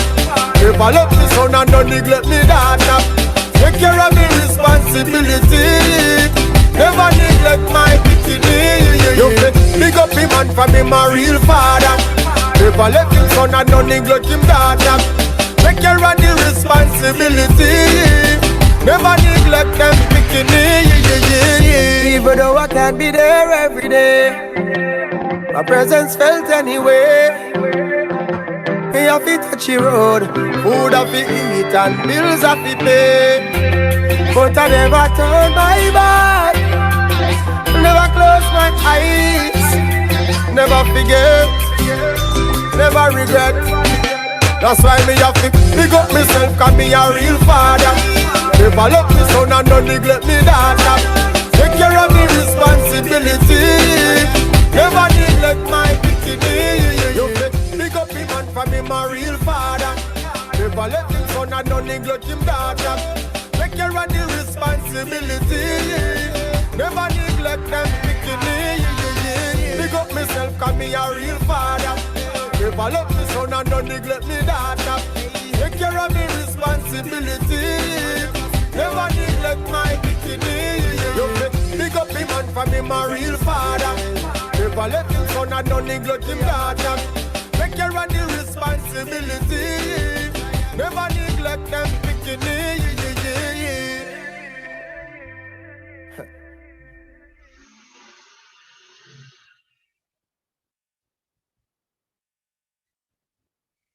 V: Never love me son and don't neglect me daughter. Take care of me responsibility. Never neglect my bikini. You fit big up him man for me my real father. Never let him son and don't neglect him daughter. Take care of the responsibility. Never neglect them bikini. Even though I can't be there every day, my presence felt anyway. Me have to touch the road, food have to eat and bills have to pay. But I never turn my back, never close my eyes, never forget, never regret. That's why me have to big up myself, cause me a real father. Never let me son and don't neglect me daughter. Take care of me responsibility. Never neglect my bikini. Big up him man for me my real father. Never let him son and don't neglect him daughter. Take care of the responsibility. Never neglect them bikini. Big up myself cause me a real father. Never let me son and don't neglect me daughter. Take care of me responsibility. Never neglect my bikini. Big up him man for me my real father. Never let him son and don't neglect him daughter. Take care of the responsibility.